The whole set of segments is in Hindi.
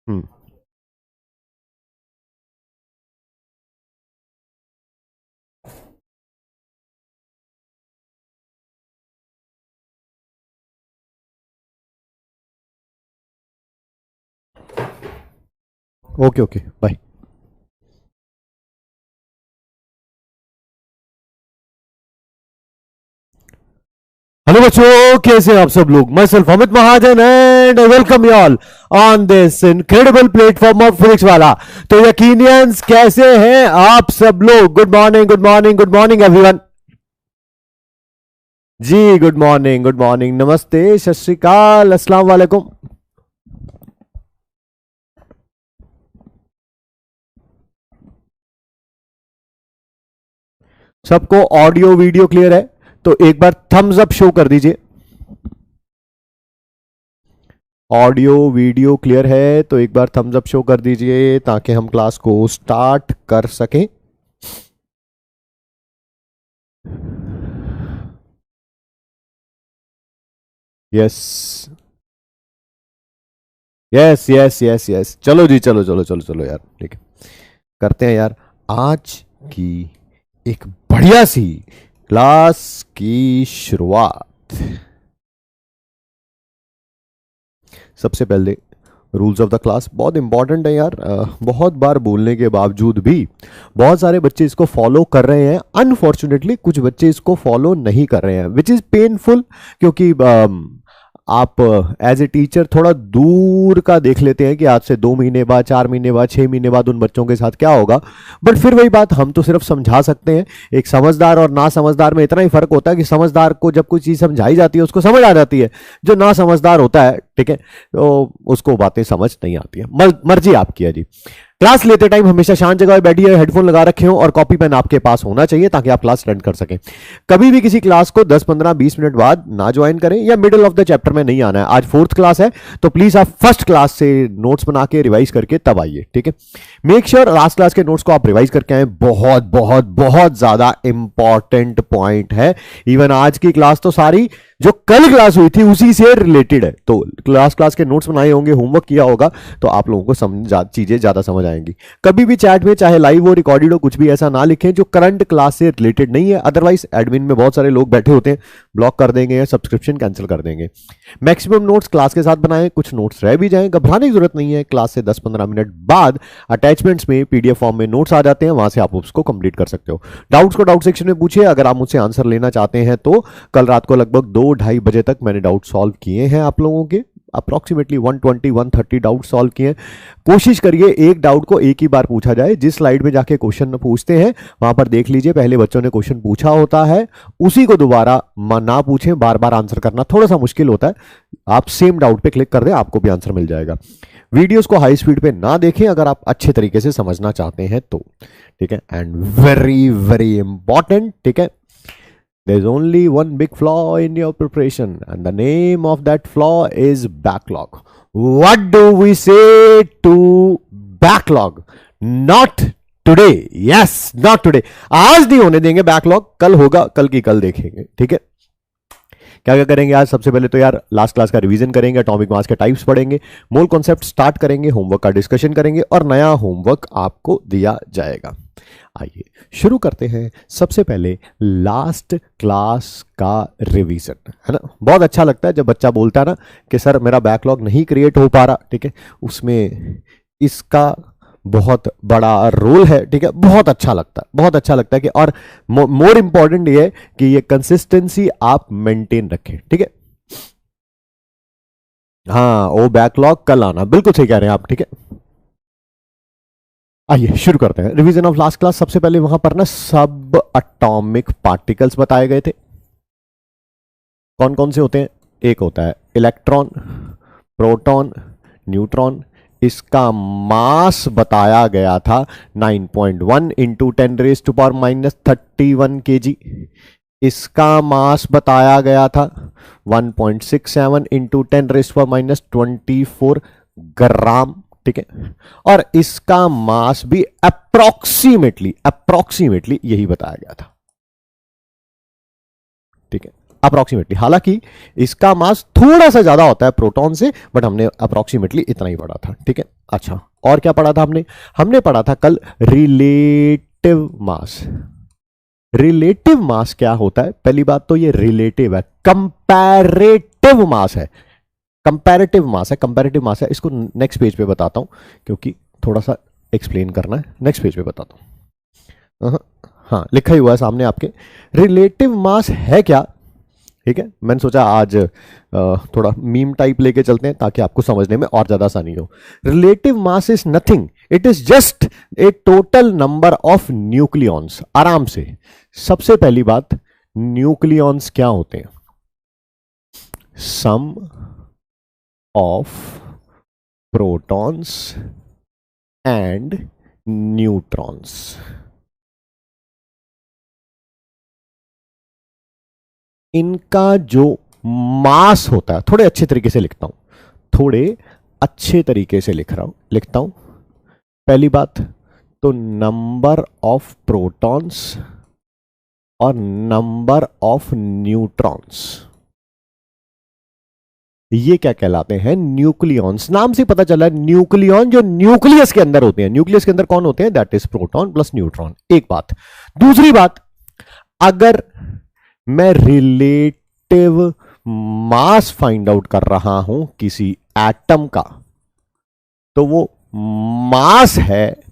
हम्म। Okay okay bye. हेलो बच्चों, कैसे हैं आप सब लोग। Myself Amit Mahajan and welcome you all on this incredible platform of physics वाला। तो यकीनियंस कैसे हैं आप सब लोग। Good morning good morning good morning everyone. जी गुड मॉर्निंग गुड मॉर्निंग, नमस्ते, सत श्री अकाल, अस्सलाम वालेकुम। सबको ऑडियो वीडियो क्लियर है तो एक बार थम्स अप शो कर दीजिए। ऑडियो वीडियो क्लियर है तो एक बार थम्स अप शो कर दीजिए ताकि हम क्लास को स्टार्ट कर सकें। Yes yes yes yes yes, चलो जी, चलो चलो चलो चलो यार, ठीक है, करते हैं यार आज की एक बढ़िया सी क्लास की शुरुआत। सबसे पहले रूल्स ऑफ द क्लास बहुत इंपॉर्टेंट है यार। बहुत बार बोलने के बावजूद भी बहुत सारे बच्चे इसको फॉलो कर रहे हैं। अनफॉर्चुनेटली कुछ बच्चे इसको फॉलो नहीं कर रहे हैं, विच इज़ पेनफुल, क्योंकि आप एज ए टीचर थोड़ा दूर का देख लेते हैं कि आज से 2 महीने बाद, 4 महीने बाद, 6 महीने बाद उन बच्चों के साथ क्या होगा। बट फिर वही बात, हम तो सिर्फ समझा सकते हैं। एक समझदार और ना समझदार में इतना ही फर्क होता है कि समझदार को जब कोई चीज़ समझाई जाती है उसको समझ आ जाती है। जो ना समझदार होता है, ठीक है, तो उसको बातें समझ नहीं आती है। मर्जी आपकी है जी। क्लास लेते टाइम हमेशा शांत जगह पे बैठिए, हेडफोन लगा रखे हो और कॉपी पेन आपके पास होना चाहिए ताकि आप क्लास अटेंड कर सकें। कभी भी किसी क्लास को 10 15 20 मिनट बाद ना ज्वाइन करें या मिडिल ऑफ द चैप्टर में नहीं आना है। आज 4th क्लास है तो प्लीज आप फर्स्ट क्लास से नोट्स बना के रिवाइज करके तब आइए, ठीक है। मेक श्योर लास्ट क्लास के नोट्स को आप रिवाइज करके आए। बहुत बहुत बहुत ज्यादा इंपॉर्टेंट पॉइंट है। इवन आज की क्लास तो सारी जो कल क्लास हुई थी उसी से रिलेटेड है। तो क्लास के नोट्स बनाए होंगे, होमवर्क किया होगा, तो आप लोगों को चीजें ज्यादा समझ आएंगी। कभी भी चैट में चाहे लाइव हो, रिकॉर्डेड हो, कुछ भी ऐसा ना लिखें जो करंट क्लास से रिलेटेड नहीं है। अदरवाइज एडमिन में बहुत सारे लोग बैठे होते हैं, ब्लॉक कर देंगे या सब्सक्रिप्शन कैंसिल कर देंगे। मैक्सिमम नोट्स क्लास के साथ बनाएं, कुछ नोट्स रह भी जाएं, घबराने की जरूरत नहीं है। क्लास से 10-15 मिनट बाद अटैचमेंट्स में पीडीएफ फॉर्म में नोट्स आ जाते हैं, वहां से आप उसको कंप्लीट कर सकते हो। डाउट्स को डाउट सेक्शन में पूछिए। अगर आप मुझसे आंसर लेना चाहते हैं तो कल रात को लगभग 2-2:30 बजे तक मैंने डाउट सॉल्व किए हैं आप लोगों के। अप्रोक्सीमेटली 120-130 डाउट सॉल्व किए। कोशिश करिए एक डाउट को एक ही बार पूछा जाए। जिस स्लाइड में जाके क्वेश्चन पूछते हैं वहां पर देख लीजिए, पहले बच्चों ने क्वेश्चन पूछा होता है, उसी को दोबारा ना पूछें। बार बार आंसर करना थोड़ा सा मुश्किल होता है। आप सेम डाउट पे क्लिक कर दें, आपको भी आंसर मिल जाएगा। वीडियोस को हाई स्पीड पे ना देखें अगर आप अच्छे तरीके से समझना चाहते हैं तो, ठीक है। एंड वेरी वेरी इंपॉर्टेंट, ठीक है, there's only one big flaw in your preparation, and the name of that flaw is backlog. What do we say to backlog? Not today. Yes, not today. आज नहीं होने देंगे बैकलॉग, कल होगा, कल की कल देखेंगे, ठीक है। क्या क्या करेंगे आज? सबसे पहले तो यार लास्ट क्लास का रिवीजन करेंगे, एटॉमिक मास के टाइप्स पढ़ेंगे, मोल कॉन्सेप्ट स्टार्ट करेंगे, होमवर्क का डिस्कशन करेंगे और नया होमवर्क आपको दिया जाएगा। आइए शुरू करते हैं। सबसे पहले लास्ट क्लास का रिवीजन, है ना। बहुत अच्छा लगता है जब बच्चा बोलता है ना कि सर मेरा बैकलॉग नहीं क्रिएट हो पा रहा, ठीक है, उसमें इसका बहुत बड़ा रोल है, ठीक है। बहुत अच्छा लगता है, बहुत अच्छा लगता है कि, और मोर इंपॉर्टेंट ये है कि ये कंसिस्टेंसी आप मेंटेन रखें, ठीक है। हाँ, वो बैकलॉग कल आना, बिल्कुल सही कह रहे हैं आप, ठीक है। आइए शुरू करते हैं रिवीजन ऑफ लास्ट क्लास। सबसे पहले वहां पर ना सब अटॉमिक पार्टिकल्स बताए गए थे। कौन कौन से होते हैं? एक होता है इलेक्ट्रॉन, प्रोटॉन, न्यूट्रॉन। इसका मास बताया गया था 9.1 इंटू 10⁻⁻31 kg। इसका मास बताया गया था 1.67 इंटू 10⁻24 ग्राम, ठीक है। और इसका मास भी अप्रोक्सीमेटली यही बताया गया था, ठीक है। अप्रोक्सीमेटली, हालांकि इसका मास थोड़ा सा ज्यादा होता है प्रोटॉन से, बट हमने अप्रोक्सीमेटली इतना ही पढ़ा था, ठीक है। अच्छा, और क्या पढ़ा था हमने पढ़ा था कल रिलेटिव मास। रिलेटिव मास क्या होता है? पहली बात तो ये रिलेटिव है, कंपैरेटिव मास है, कंपैरेटिव मास है, कंपैरेटिव मास है। इसको नेक्स्ट पेज पे बताता हूं, क्योंकि थोड़ा सा एक्सप्लेन करना है, नेक्स्ट पेज पे बताता हूं। हाँ, लिखा ही हुआ है सामने आपके। रिलेटिव मास है क्या, ठीक है। मैंने सोचा आज थोड़ा मीम टाइप लेके चलते हैं ताकि आपको समझने में और ज्यादा आसानी हो। Relative mass is nothing, it is just a total number of nucleons. आराम से, सबसे पहली बात, न्यूक्लियॉन्स क्या होते हैं? सम ऑफ प्रोटॉन्स एंड न्यूट्रॉन्स। इनका जो मास होता है, थोड़े अच्छे तरीके से लिखता हूं, थोड़े अच्छे तरीके से लिखता हूं। पहली बात तो नंबर ऑफ प्रोटॉन्स और नंबर ऑफ न्यूट्रॉन्स, ये क्या कहलाते हैं? न्यूक्लियॉन्स। नाम से पता चला, न्यूक्लियॉन जो न्यूक्लियस के अंदर होते हैं। न्यूक्लियस के अंदर कौन होते हैं? That is proton plus neutron. एक बात। दूसरी बात, अगर मैं रिलेटिव मास फाइंड आउट कर रहा हूं किसी एटम का, तो वो मास है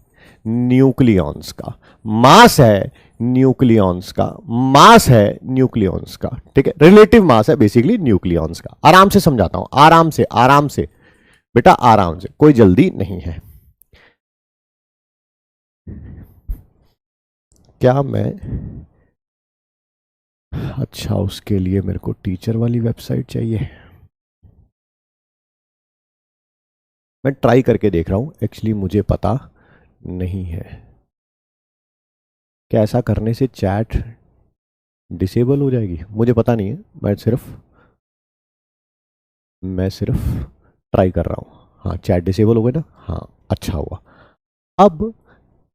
न्यूक्लियॉन्स का, मास है न्यूक्लियॉन्स का, मास है न्यूक्लियॉन्स का, ठीक है। रिलेटिव मास है बेसिकली न्यूक्लियॉन्स का। आराम से समझाता हूं, आराम से, आराम से बेटा, आराम से, कोई जल्दी नहीं है। क्या मैं, अच्छा, उसके लिए मेरे को टीचर वाली वेबसाइट चाहिए। मैं ट्राई करके देख रहा हूं, एक्चुअली मुझे पता नहीं है। क्या ऐसा करने से चैट डिसेबल हो जाएगी? मुझे पता नहीं है, मैं सिर्फ ट्राई कर रहा हूं। हाँ, चैट डिसेबल हो गई ना? हाँ, अच्छा हुआ। अब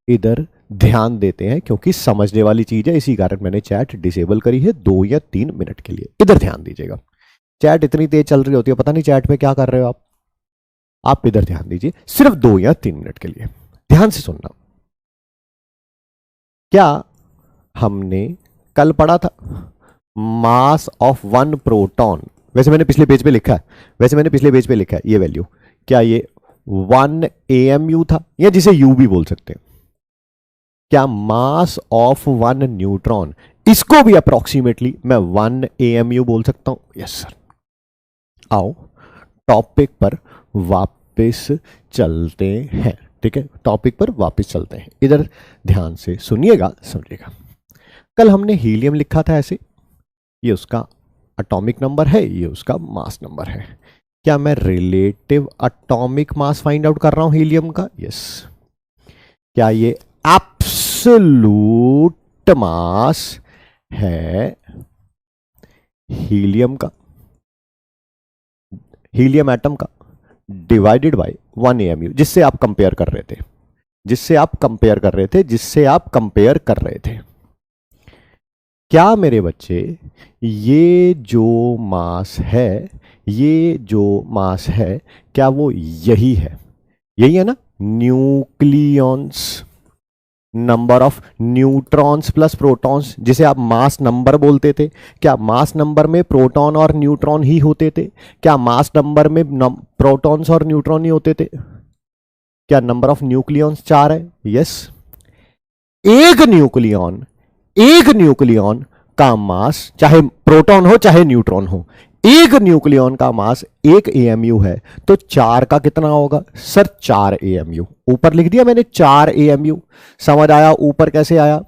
इधर ध्यान देते हैं, क्योंकि समझने वाली चीज है, इसी कारण मैंने चैट डिसेबल करी है 2 या 3 मिनट के लिए। इधर ध्यान दीजिएगा। चैट इतनी तेज चल रही होती है, पता नहीं चैट में क्या कर रहे हो आप इधर ध्यान दीजिए, सिर्फ 2 या 3 मिनट के लिए ध्यान से सुनना। क्या हमने कल पढ़ा था मास ऑफ 1 प्रोटॉन? वैसे मैंने पिछले पेज पे लिखा है ये वैल्यू। क्या ये 1 AMU था, या जिसे U भी बोल सकते हैं? क्या मास ऑफ 1 न्यूट्रॉन, इसको भी अप्रोक्सीमेटली मैं 1 AMU बोल सकता हूं? Yes sir. आओ टॉपिक पर वापस चलते हैं, ठीक है। टॉपिक पर वापस चलते हैं, इधर ध्यान से सुनिएगा, समझिएगा। कल हमने हीलियम लिखा था ऐसे, ये उसका एटॉमिक नंबर है, ये उसका मास नंबर है। क्या मैं relative atomic mass find out कर रहा हूं हीलियम का? यस। क्या ये एब्सोल्यूट मास है हीलियम का, हीलियम एटम का, डिवाइडेड बाय 1 AMU, जिससे आप कंपेयर कर रहे थे। क्या मेरे बच्चे, ये जो मास है, क्या वो यही है ना? Nucleons, number of neutrons plus protons, जिसे आप मास नंबर बोलते थे। क्या मास नंबर में प्रोटॉन और न्यूट्रॉन ही होते थे? क्या मास नंबर में प्रोटॉन्स और न्यूट्रॉन ही होते थे? क्या नंबर ऑफ न्यूक्लियॉन्स 4 है? यस। एक न्यूक्लियॉन का मास, चाहे प्रोटॉन हो चाहे न्यूट्रॉन हो, एक न्यूक्लियॉन का मास 1 AMU है, तो 4 का कितना होगा? Sir 4 AMU। ऊपर लिख दिया मैंने 4 AMU। समझ आया ऊपर कैसे आया?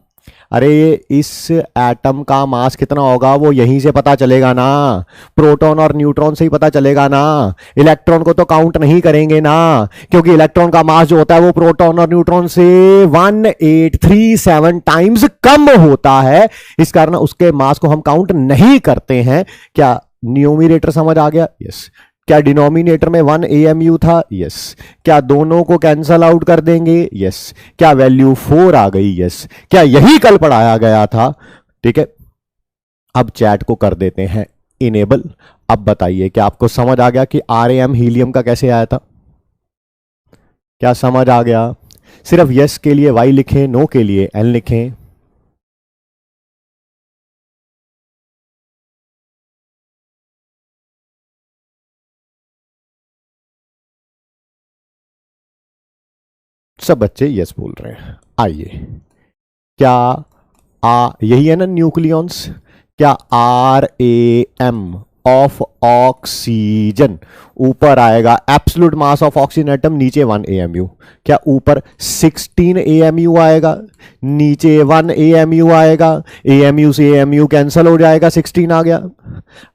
अरे इस एटम का मास कितना होगा वो यहीं से पता चलेगा ना, प्रोटॉन और न्यूट्रॉन से ही पता चलेगा ना। इलेक्ट्रॉन को तो काउंट नहीं करेंगे ना, क्योंकि इलेक्ट्रॉन का मास जो होता है वो प्रोटॉन और न्यूट्रॉन से 1837 टाइम्स कम होता है, इस कारण उसके मास को हम काउंट नहीं करते हैं। क्या न्यूमरेटर समझ आ गया? यस। क्या डिनोमिनेटर में 1 AMU था? यस। क्या दोनों को कैंसल आउट कर देंगे? यस। क्या वैल्यू 4 आ गई? यस। क्या यही कल पढ़ाया गया था? ठीक है, अब चैट को कर देते हैं इनेबल। अब बताइए क्या आपको समझ आ गया कि RAM हीलियम का कैसे आया था? क्या समझ आ गया? सिर्फ यस के लिए वाई लिखें, नो के लिए एल लिखें। सब बच्चे यस बोल रहे हैं। आइए, क्या यही है ना न्यूक्लियॉन्स? क्या RAM ऑफ ऑक्सीजन ऊपर आएगा absolute mass of oxygen atom, नीचे 1 AMU। क्या ऊपर 16 AMU आएगा, नीचे 1 AMU आएगा? AMU से AMU कैंसल हो जाएगा, 16 आ गया।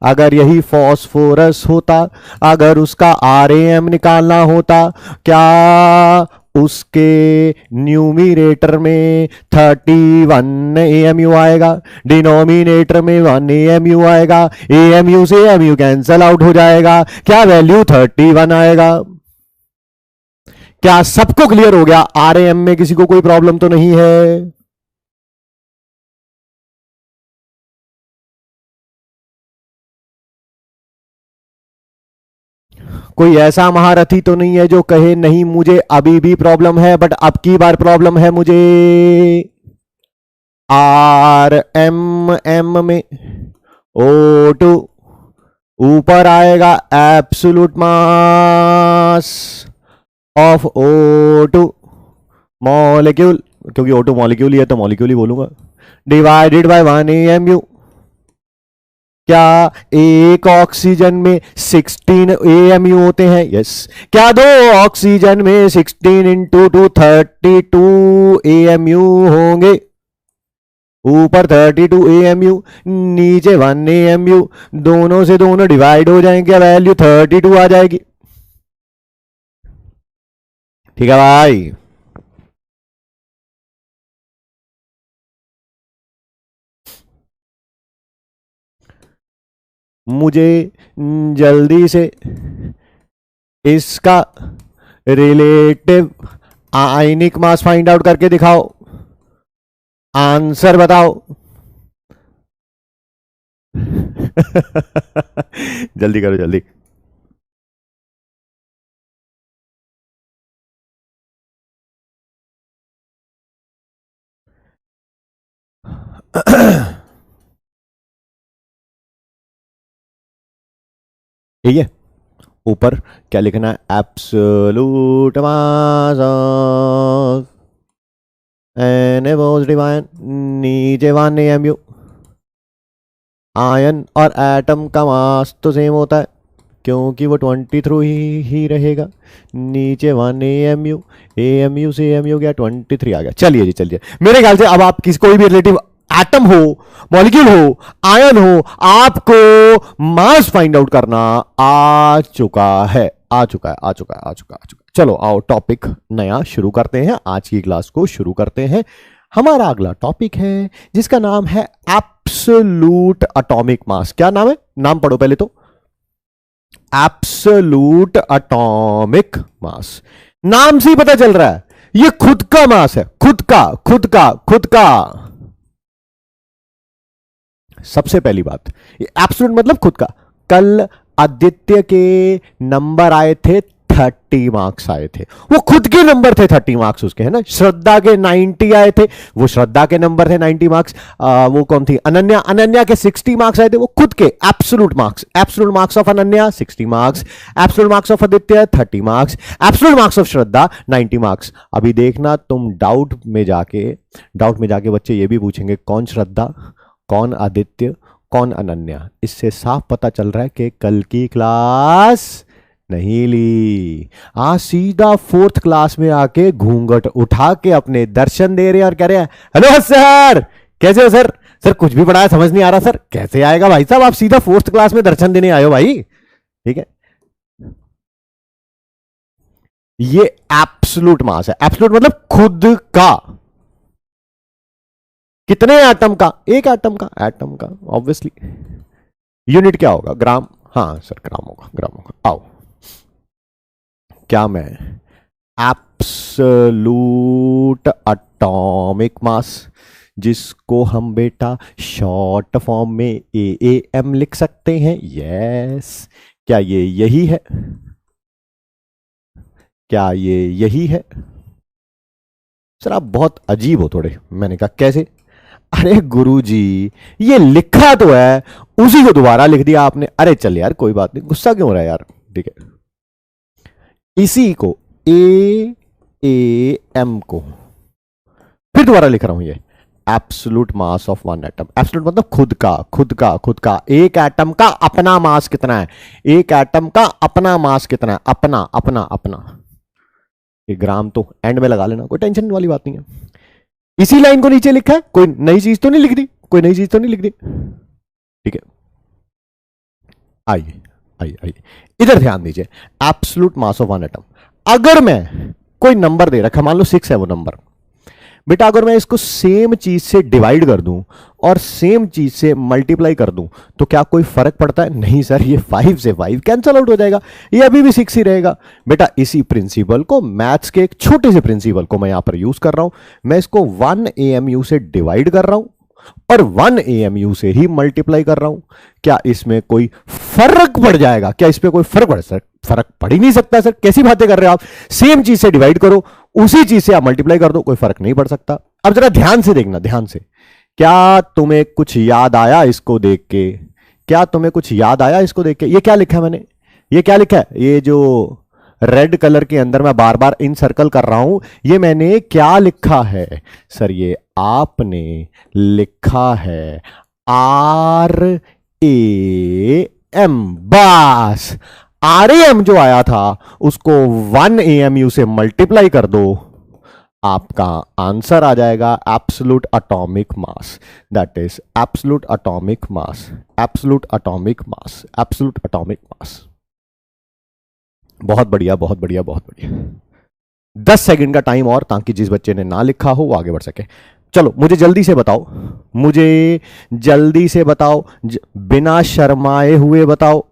अगर यही फॉस्फोरस होता, अगर उसका RAM निकालना होता, क्या उसके न्यूमिनेटर में 31 AMU आएगा, डिनोमिनेटर में 1 AMU आएगा, AMU से AMU कैंसल आउट हो जाएगा, क्या वैल्यू 31 आएगा? क्या सबको क्लियर हो गया? RAM में किसी को कोई प्रॉब्लम तो नहीं है? कोई ऐसा महारथी तो नहीं है जो कहे नहीं मुझे अभी भी प्रॉब्लम है, बट अब की बार प्रॉब्लम है मुझे? RMM में O2 ऊपर आएगा absolute mass of O2 molecule, क्योंकि O2 मॉलिक्यूल ही है तो मॉलिक्यूल ही बोलूंगा, डिवाइडेड बाय 1 AMU। क्या एक ऑक्सीजन में 16 AMU होते हैं? यस। क्या दो ऑक्सीजन में 16 इंटू 2 32 AMU होंगे? ऊपर 32 AMU, नीचे 1 AMU, दोनों से दोनों डिवाइड हो जाएंगे, वैल्यू 32 आ जाएगी। ठीक है भाई? मुझे जल्दी से इसका रिलेटिव आयनिक मास फाइंड आउट करके दिखाओ, आंसर बताओ। जल्दी करो जल्दी। ठीक है, ऊपर क्या लिखना है? Absolute mass of an positive ion, नीचे 1 AMU। आयन और एटम का मास तो सेम होता है क्योंकि वो 23 ही रहेगा, नीचे 1 AMU, AMU से AMU गया 23 आ गया। चलिए जी चलिए, मेरे ख्याल से अब आप किसी कोई भी रिलेटिव एटम हो, मॉलिक्यूल हो, आयन हो, आपको मास फाइंड आउट करना आ चुका है, आ चुका है, आ चुका है, आ चुका है, आ चुका है। चलो आओ टॉपिक नया शुरू करते हैं, आज की क्लास को शुरू करते हैं। हमारा अगला टॉपिक है जिसका नाम है एब्सोल्यूट एटॉमिक मास। क्या नाम है? नाम पढ़ो पहले तो। एब्सोल्यूट एटॉमिक मास, नाम से ही पता चल रहा है ये खुद का मास है, खुद का, खुद का, खुद का। सबसे पहली बात, ये एब्सोल्यूट मतलब खुद का। कल आदित्य के नंबर आए थे 30 मार्क्स आए थे, वो खुद के नंबर थे 30 मार्क्स उसके, है ना। श्रद्धा के 90 आए थे, वो श्रद्धा के नंबर थे 90 मार्क्स। वो कौन थी? अनन्या, अनन्या के 60 मार्क्स आए थे, वो खुद के absolute marks. Absolute marks of Ananya 60 marks, absolute marks of Aditya 30 marks, absolute marks of Shraddha 90 marks. अभी देखना तुम डाउट में जाके बच्चे ये भी पूछेंगे कौन श्रद्धा, कौन आदित्य, कौन अनन्या। इससे साफ पता चल रहा है कि कल की क्लास नहीं ली, आज सीधा 4th क्लास में आके घूंघट उठा के अपने दर्शन दे रहे और कह रहे हैं हेलो सर, कैसे हो सर? सर कुछ भी पढ़ाया समझ नहीं आ रहा सर। कैसे आएगा भाई साहब, आप सीधा 4th क्लास में दर्शन देने आए हो भाई। ठीक है, ये एब्सोल्यूट मास है। एब्सोल्यूट मतलब खुद का। कितने एटम का? एक एटम का, एटम का ऑब्वियसली। यूनिट क्या होगा? ग्राम। हाँ सर ग्राम होगा, ग्राम होगा। आओ, क्या मैं एब्सोल्यूट एटॉमिक मास जिसको हम बेटा शॉर्ट फॉर्म में AAM लिख सकते हैं। यस, क्या ये यही है? क्या ये यही है? सर आप बहुत अजीब हो थोड़े। मैंने कहा कैसे? अरे गुरुजी, ये लिखा तो है, उसी को दोबारा लिख दिया आपने। अरे चल यार कोई बात नहीं, गुस्सा क्यों हो रहा है यार? ठीक है, इसी को AAM को फिर दोबारा लिख रहा हूं। ये absolute mass of one atom. Absolute मतलब खुद का। एक एटम का अपना मास कितना है? एक एटम का अपना मास कितना है? अपना। ये ग्राम तो एंड में लगा लेना, कोई टेंशन वाली बात नहीं है। इसी लाइन को नीचे लिखा है, कोई नई चीज तो नहीं लिख दी? ठीक है, आइए इधर ध्यान दीजिए। Absolute mass of one atom, अगर मैं कोई नंबर दे रखा, मान लो 6 है वो नंबर, बेटा अगर मैं इसको सेम चीज से डिवाइड कर दूं और सेम चीज से मल्टीप्लाई कर दूं तो क्या कोई फर्क पड़ता है? नहीं सर, ये 5 से 5 कैंसल आउट हो जाएगा, ये अभी भी 6 ही रहेगा। बेटा इसी प्रिंसिपल को, मैथ्स के एक छोटे से प्रिंसिपल को मैं यहां पर यूज कर रहा हूं। मैं इसको 1 AMU से डिवाइड कर रहा हूं और 1 AMU से ही मल्टीप्लाई कर रहा हूं। क्या इसमें कोई फर्क पड़ जाएगा? क्या इस पर कोई फर्क पड़? सर फर्क पड़ ही नहीं सकता सर, कैसी बातें कर रहे हो आप? सेम चीज से डिवाइड करो, उसी चीज से आप मल्टीप्लाई कर दो, कोई फर्क नहीं पड़ सकता। अब जरा ध्यान से देखना, ध्यान से। क्या तुम्हें कुछ याद आया इसको देख के? ये क्या लिखा है मैंने? ये क्या लिखा है? ये जो रेड कलर के अंदर मैं बार बार इन सर्कल कर रहा हूं, ये मैंने क्या लिखा है? सर ये आपने लिखा है RAM। बस RAM जो आया था उसको 1 AMU से मल्टीप्लाई कर दो, आपका आंसर आ जाएगा absolute atomic mass. That is absolute atomic mass. बहुत बढ़िया। 10 सेकंड का टाइम और, ताकि जिस बच्चे ने ना लिखा हो वो आगे बढ़ सके। चलो मुझे जल्दी से बताओ, बिना शर्माए हुए बताओ,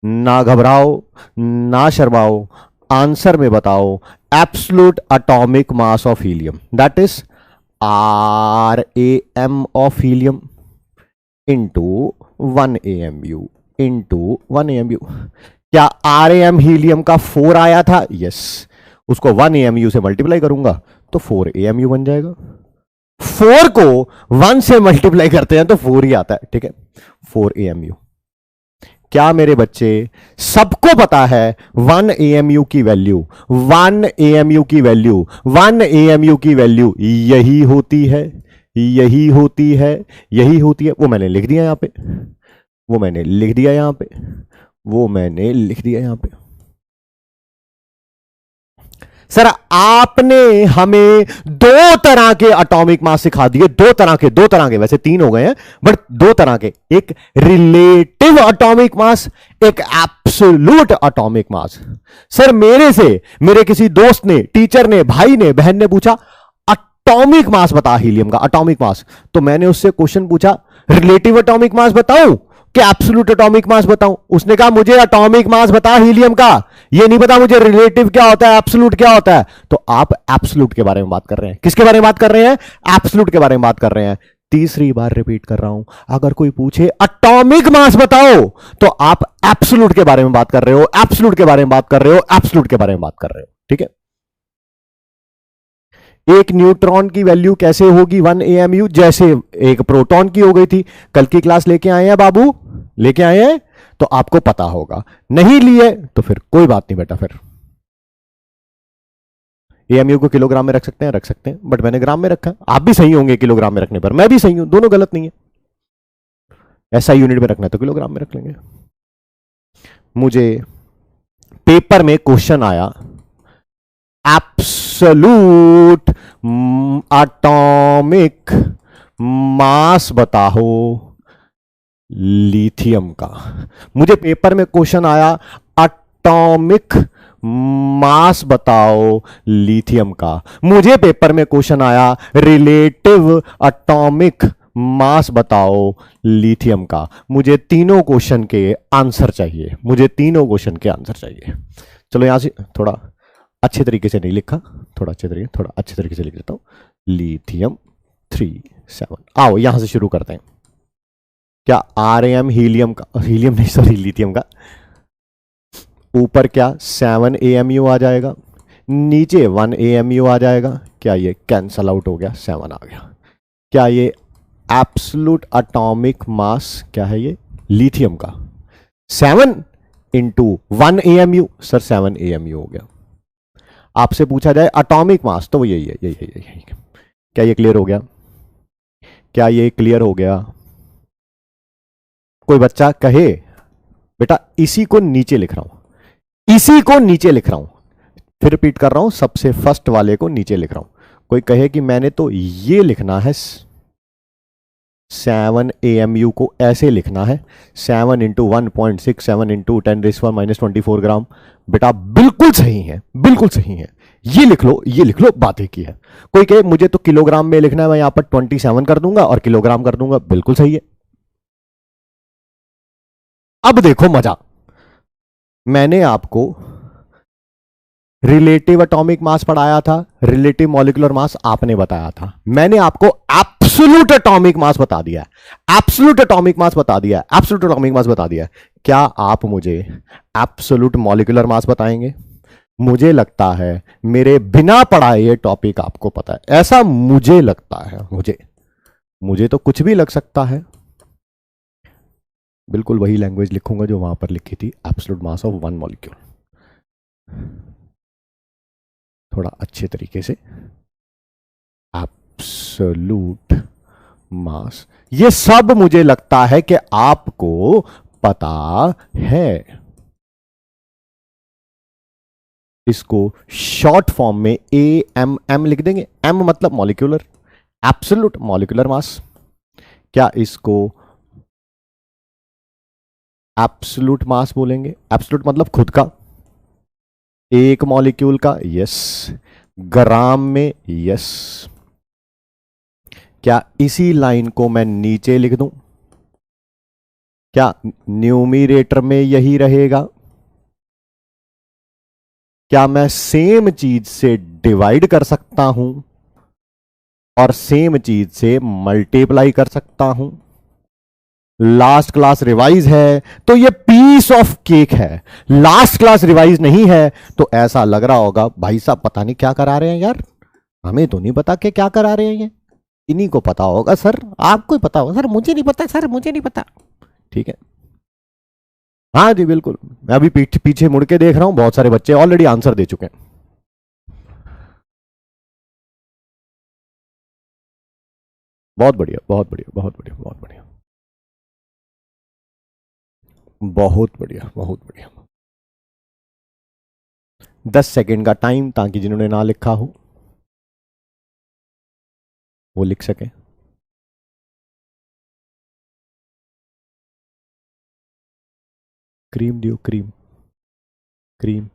ना घबराओ ना शर्माओ, आंसर में बताओ। Absolute atomic mass of helium, that is RAM of helium into 1 AMU। क्या RAM हीलियम का 4 आया था? यस, उसको 1 AMU से मल्टीप्लाई करूंगा तो 4 AMU बन जाएगा। 4 को 1 से मल्टीप्लाई करते हैं तो 4 ही आता है, ठीक है, 4 AMU। क्या मेरे बच्चे सबको पता है 1 AMU की वैल्यू? 1 AMU की वैल्यू यही होती है। वो मैंने लिख दिया यहां पे। सर आपने हमें 2 तरह के एटॉमिक मास सिखा दिए, 2 तरह के, वैसे 3 हो गए हैं बट 2 तरह के। एक रिलेटिव एटॉमिक मास, एक एब्सोल्यूट एटॉमिक मास। सर मेरे किसी दोस्त ने, टीचर ने, भाई ने, बहन ने पूछा एटॉमिक मास बता हीलियम का, एटॉमिक मास। तो मैंने उससे क्वेश्चन पूछा रिलेटिव एटॉमिक मास बताऊं कि एब्सोल्यूट एटॉमिक मास बताऊं? उसने कहा मुझे एटॉमिक मास बता हीलियम का, ये नहीं पता मुझे रिलेटिव क्या होता है, एब्सोल्यूट क्या होता है। तो आप एब्सोल्यूट के बारे में बात कर रहे हैं। किसके बारे में बात कर रहे हैं? एब्सोल्यूट के बारे में बात कर रहे हैं। तीसरी बार रिपीट कर रहा हूं, अगर कोई पूछे एटॉमिक मास बताओ तो आप एब्सोल्यूट के बारे में बात कर रहे हो, ठीक है। एक न्यूट्रॉन की वैल्यू कैसे होगी 1 AMU? जैसे एक प्रोटॉन की हो गई थी। कल की क्लास लेके आए हैं बाबू? लेके आए हैं तो आपको पता होगा, नहीं लिए तो फिर कोई बात नहीं बेटा। फिर AMU को किलोग्राम में रख सकते हैं, बट मैंने ग्राम में रखा। आप भी सही होंगे किलोग्राम में रखने पर, मैं भी सही हूं, दोनों गलत नहीं है। ऐसा यूनिट में रखना है तो किलोग्राम में रख लेंगे। मुझे पेपर में क्वेश्चन आया एब्सोल्यूट एटॉमिक मास बताओ लिथियम का। मुझे पेपर में क्वेश्चन आया एटॉमिक मास बताओ लिथियम का। मुझे पेपर में क्वेश्चन आया रिलेटिव एटॉमिक मास बताओ लिथियम का। मुझे तीनों क्वेश्चन के आंसर चाहिए, चलो यहां से थोड़ा अच्छे तरीके से नहीं लिखा, थोड़ा अच्छे तरीके से लिख देता हूं। लिथियम 7 आओ यहां से शुरू करते हैं। क्या RAM हीलियम का, हीलियम नहीं सॉरी लिथियम का, ऊपर क्या 7 AMU आ जाएगा, नीचे 1 AMU आ जाएगा। क्या ये कैंसल आउट हो गया, 7 आ गया। क्या ये एब्सोल्यूट एटॉमिक मास क्या है ये लिथियम का, 7 इंटू 1 AMU, सर 7 AMU हो गया। आपसे पूछा जाए एटॉमिक मास तो यही है, यही। क्या ये क्लियर हो गया? क्या ये क्लियर हो गया? कोई बच्चा कहे बेटा इसी को नीचे लिख रहा हूं, इसी को नीचे लिख रहा हूं, फिर रिपीट कर रहा हूं, सबसे फर्स्ट वाले को नीचे लिख रहा हूं। कोई कहे कि मैंने तो ये लिखना है, 7 AMU को ऐसे लिखना है, 7 इंटू 1.67 इंटू 10⁻⁻24 ग्राम। बेटा बिल्कुल सही है, बिल्कुल सही है, ये लिख लो, ये लिख लो, बात एक ही है। कोई कहे मुझे तो किलोग्राम में लिखना है, मैं यहां पर 27 कर दूंगा और किलोग्राम कर दूंगा, बिल्कुल सही है। अब देखो मजा, मैंने आपको रिलेटिव एटॉमिक मास पढ़ाया था, रिलेटिव मॉलिक्यूलर मास आपने बताया था, मैंने आपको एब्सोल्यूट एटॉमिक मास बता दिया है, एब्सोल्यूट एटॉमिक मास बता दिया है, एब्सोल्यूट एटॉमिक मास बता दिया है। क्या आप मुझे एब्सोल्यूट मॉलिक्यूलर मास बताएंगे? मुझे लगता है मेरे बिना पढ़ाए ये टॉपिक आपको पता है, ऐसा मुझे लगता है। मुझे तो कुछ भी लग सकता है। बिल्कुल वही लैंग्वेज लिखूंगा जो वहां पर लिखी थी, एब्सोल्यूट मास ऑफ 1 मॉलिक्यूल, थोड़ा अच्छे तरीके से, एब्सोल्यूट मास। ये सब मुझे लगता है कि आपको पता है। इसको शॉर्ट फॉर्म में AMM लिख देंगे, M मतलब मॉलिक्यूलर, एब्सोल्यूट मॉलिक्यूलर मास। क्या इसको एब्सोल्यूट मास बोलेंगे? एब्सोल्यूट मतलब खुद का, एक मॉलिक्यूल का, यस। ग्राम में, यस। क्या इसी लाइन को मैं नीचे लिख दूं? क्या न्यूमरेटर में यही रहेगा? क्या मैं सेम चीज से डिवाइड कर सकता हूं और सेम चीज से मल्टीप्लाई कर सकता हूं? लास्ट क्लास रिवाइज है तो ये पीस ऑफ केक है, लास्ट क्लास रिवाइज नहीं है तो ऐसा लग रहा होगा भाई साहब पता नहीं क्या करा रहे हैं यार, हमें तो नहीं पता कि क्या करा रहे हैं ये, इन्हीं को पता होगा सर, आपको ही पता होगा सर, मुझे नहीं पता सर, मुझे नहीं पता। ठीक है, हाँ जी बिल्कुल। मैं अभी पीछे मुड़ के देख रहा हूं, बहुत सारे बच्चे ऑलरेडी आंसर दे चुके हैं। बहुत बढ़िया, बहुत बढ़िया, बहुत बढ़िया, बहुत बढ़िया, बहुत बढ़िया, बहुत बढ़िया। 10 सेकेंड का टाइम, ताकि जिन्होंने ना लिखा हो वो लिख सके। क्रीम दियो, क्रीम, क्रीम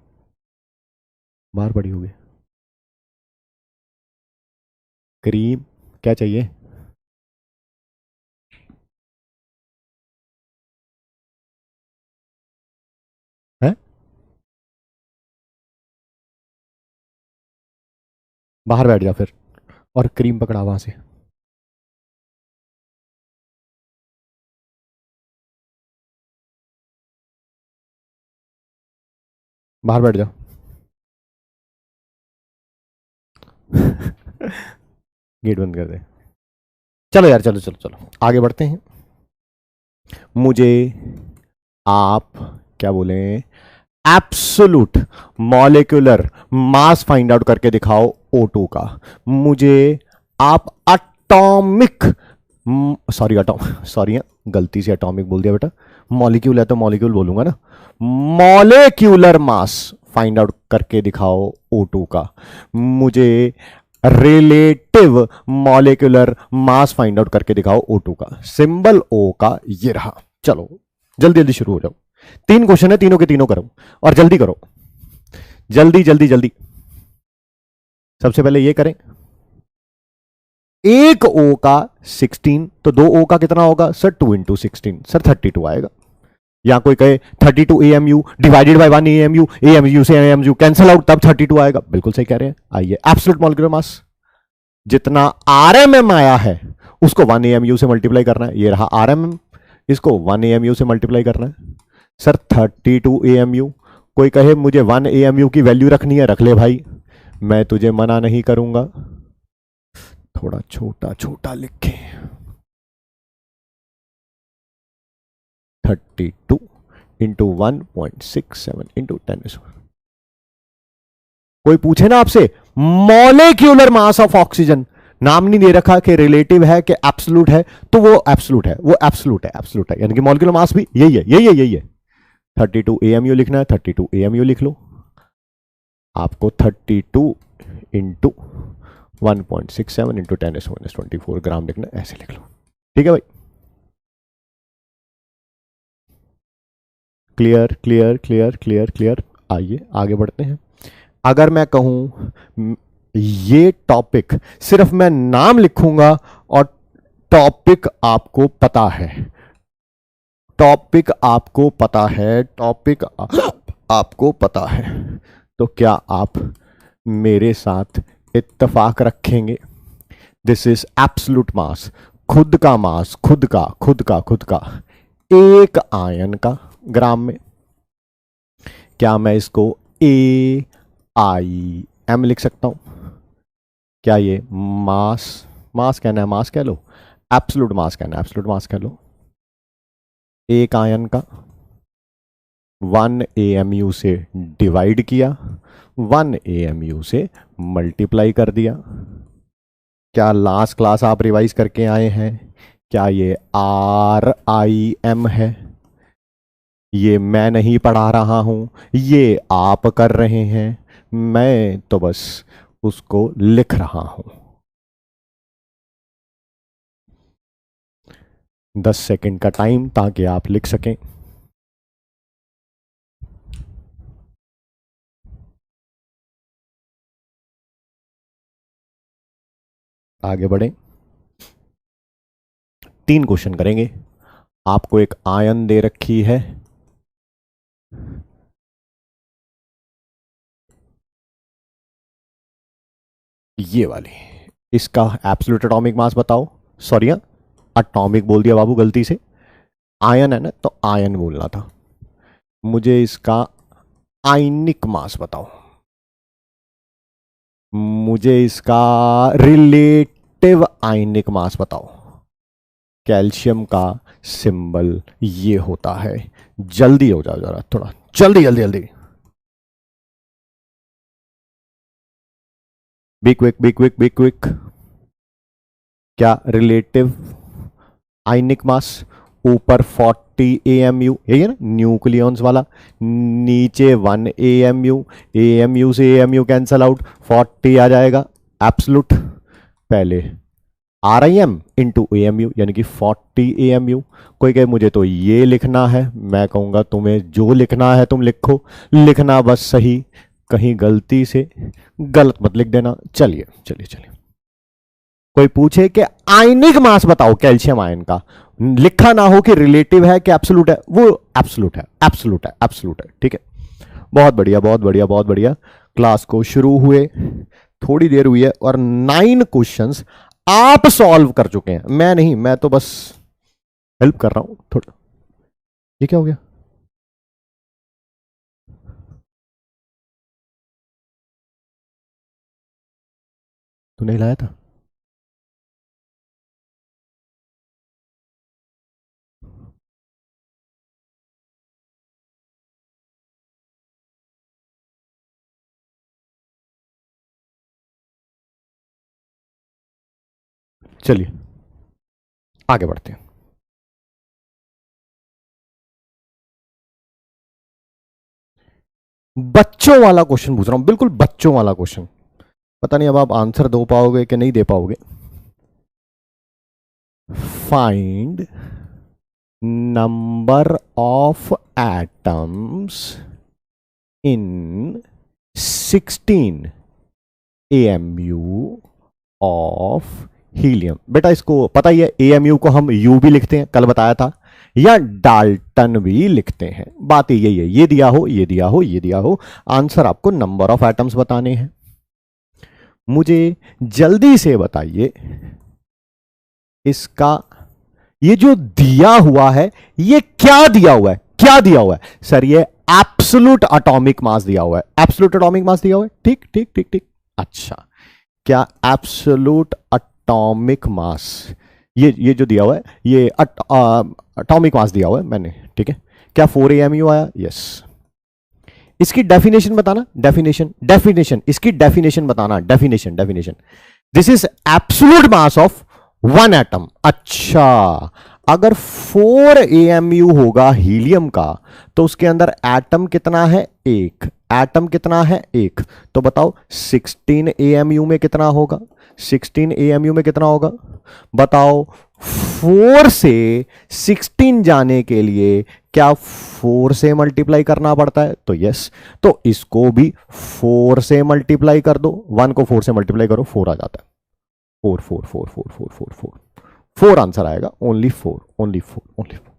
बाहर पड़ी होगी, क्रीम क्या चाहिए? है बाहर बैठ जा फिर, और क्रीम पकड़ा वहां से। बाहर बैठ जा। गेट बंद कर दे। चलो यार, चलो चलो चलो आगे बढ़ते हैं। मुझे आप क्या बोले, absolute molecular mass find out करके दिखाओ O2 का। मुझे आप एटॉमिक, सॉरी सॉरी गलती से एटॉमिक बोल दिया बेटा, मॉलिक्यूल है तो मॉलिक्यूल बोलूंगा ना, मॉलिक्यूलर मास फाइंड आउट करके दिखाओ O2 का। मुझे relative molecular mass find out करके दिखाओ O2 का। सिंबल O का ये रहा। चलो जल्दी जल्दी शुरू हो जाओ, 3 क्वेश्चन है, तीनों के तीनों करो और जल्दी करो, जल्दी जल्दी जल्दी। सबसे पहले ये करें, एक O का 16 तो 2 O का कितना होगा सर? 2 इंटू 16 सर 32 आएगा। यहां कोई कहे 32 AMU divided by 1 AMU, AMU से AMU कैंसिल आउट, तब 32 आएगा। बिल्कुल सही कह रहे हैं। आइए एब्सोल्यूट मॉलिक्यूलर मास, जितना आरएमएम आया है उसको 1 एएमयू से मल्टीप्लाई करना है। ये रहा आरएमएम, इसको 1 एएमयू से मल्टीप्लाई करना है। सर 32 एएमयू, कोई कहे मुझे 1 एएमयू की वैल्यू रखनी है, रख ले भाई, मैं तुझे मना नहीं करूंगा। थोड़ा छोटा छोटा लिखे, 32 इंटू 1.67 इंटू 10। कोई पूछे ना आपसे मॉलिक्यूलर मास ऑफ ऑक्सीजन, नाम नहीं दे रखा कि रिलेटिव है कि एब्सोल्यूट है, तो वो एब्सोल्यूट है, वो एब्सोल्यूट है, एब्सोल्यूट है, यानी कि मॉलिक्यूलर मास भी यही है, यही है, यही है। 32 एएमयू लिखना है, 32 एएमयू लिख लो। आपको 32 इंटू 1.67 इंटू 10⁻24 ग्राम लिखना है, ऐसे लिख लो। ठीक है भाई, clear clear clear clear clear. आइए आगे बढ़ते हैं। अगर मैं कहूं ये टॉपिक, सिर्फ मैं नाम लिखूंगा और टॉपिक आपको पता है, टॉपिक आपको पता है, टॉपिक आपको पता है, तो क्या आप मेरे साथ इत्तेफाक रखेंगे? दिस इज एब्सोल्यूट मास, खुद का मास, खुद का खुद का खुद का एक आयन का ग्राम में। क्या मैं इसको AIM लिख सकता हूं? क्या ये मास, मास कहना है मास कह लो, एब्सोल्यूट मास कहना है एब्सोल्यूट मास कह लो। एक आयन का 1 AMU से डिवाइड किया, 1 AMU से मल्टीप्लाई कर दिया। क्या लास्ट क्लास आप रिवाइज करके आए हैं? क्या ये RIM है? ये मैं नहीं पढ़ा रहा हूं, ये आप कर रहे हैं, मैं तो बस उसको लिख रहा हूं। 10 सेकंड का टाइम ताकि आप लिख सकें। आगे बढ़ें, 3 क्वेश्चन करेंगे। आपको एक आयन दे रखी है, ये वाली, इसका एब्सोल्यूट एटॉमिक मास बताओ। सॉरी एटॉमिक बोल दिया बाबू गलती से, आयन है ना तो आयन बोलना था। मुझे इसका आयनिक मास बताओ, मुझे इसका रिलेटिव आयनिक मास बताओ। कैल्शियम का सिंबल ये होता है। जल्दी हो जाओ जरा, थोड़ा जल्दी जल्दी जल्दी, be quick be quick be quick. क्या रिलेटिव आयनिक मास? ऊपर 40 AMU, यही है ना न्यूक्लियॉन्स वाला, नीचे 1 AMU, AMU से AMU कैंसल आउट, 40 आ जाएगा एब्सोल्यूट। पहले RIM इंटू AMU यानी कि 40 AMU। कोई कहे मुझे तो ये लिखना है, मैं कहूंगा तुम्हें जो लिखना है तुम लिखो, लिखना बस सही, कहीं गलती से गलत मत लिख देना। चलिए चलिए चलिए, कोई पूछे कि आयनिक मास बताओ कैल्शियम आयन का, लिखा ना हो कि रिलेटिव है कि एब्सोल्यूट है, वो एब्सोल्यूट है, एब्सोल्यूट है, एब्सोल्यूट है। ठीक है, बहुत बढ़िया बहुत बढ़िया बहुत बढ़िया। क्लास को शुरू हुए थोड़ी देर हुई है और 9 क्वेश्चंस आप सॉल्व कर चुके हैं, मैं नहीं, मैं तो बस हेल्प कर रहा हूं थोड़ा। ये क्या हो गया? तू नहीं लाया था? चलिए आगे बढ़ते हैं। बच्चों वाला क्वेश्चन पूछ रहा हूं, बिल्कुल बच्चों वाला क्वेश्चन। पता नहीं अब आप आंसर दे पाओगे कि नहीं दे पाओगे। Find number of atoms in 16 AMU of helium. बेटा इसको पता ही है, AMU को हम U भी लिखते हैं, कल बताया था, या डाल्टन भी लिखते हैं। बात यही है, ये दिया हो ये दिया हो ये दिया हो, आंसर आपको नंबर ऑफ एटम्स बताने हैं। मुझे जल्दी से बताइए इसका ये जो दिया हुआ है ये क्या दिया हुआ है, क्या दिया हुआ है सर? ये एब्सोल्यूट एटॉमिक मास दिया हुआ है, एब्सोल्यूट एटॉमिक मास दिया हुआ है। ठीक ठीक ठीक ठीक। अच्छा, क्या एब्सोल्यूट एटॉमिक मास ये जो दिया हुआ है ये एटॉमिक मास दिया हुआ है मैंने, ठीक है। क्या 4 AMU आया? यस। इसकी डेफिनेशन बताना, डेफिनेशन इसकी डेफिनेशन बताना, definition this is absolute mass of one atom. अच्छा, अगर 4 AMU होगा हीलियम का तो उसके अंदर एटम कितना है? एक। एटम कितना है? एक। तो बताओ 16 AMU में कितना होगा? 16 AMU में कितना होगा बताओ? 4 से 16 जाने के लिए क्या 4 से मल्टीप्लाई करना पड़ता है? तो यस, तो इसको भी 4 से मल्टीप्लाई कर दो। 1 को 4 से मल्टीप्लाई करो, 4 आ जाता है। 4 4 4 4 4 4 4 4 आंसर आएगा। Only 4, only 4, only 4।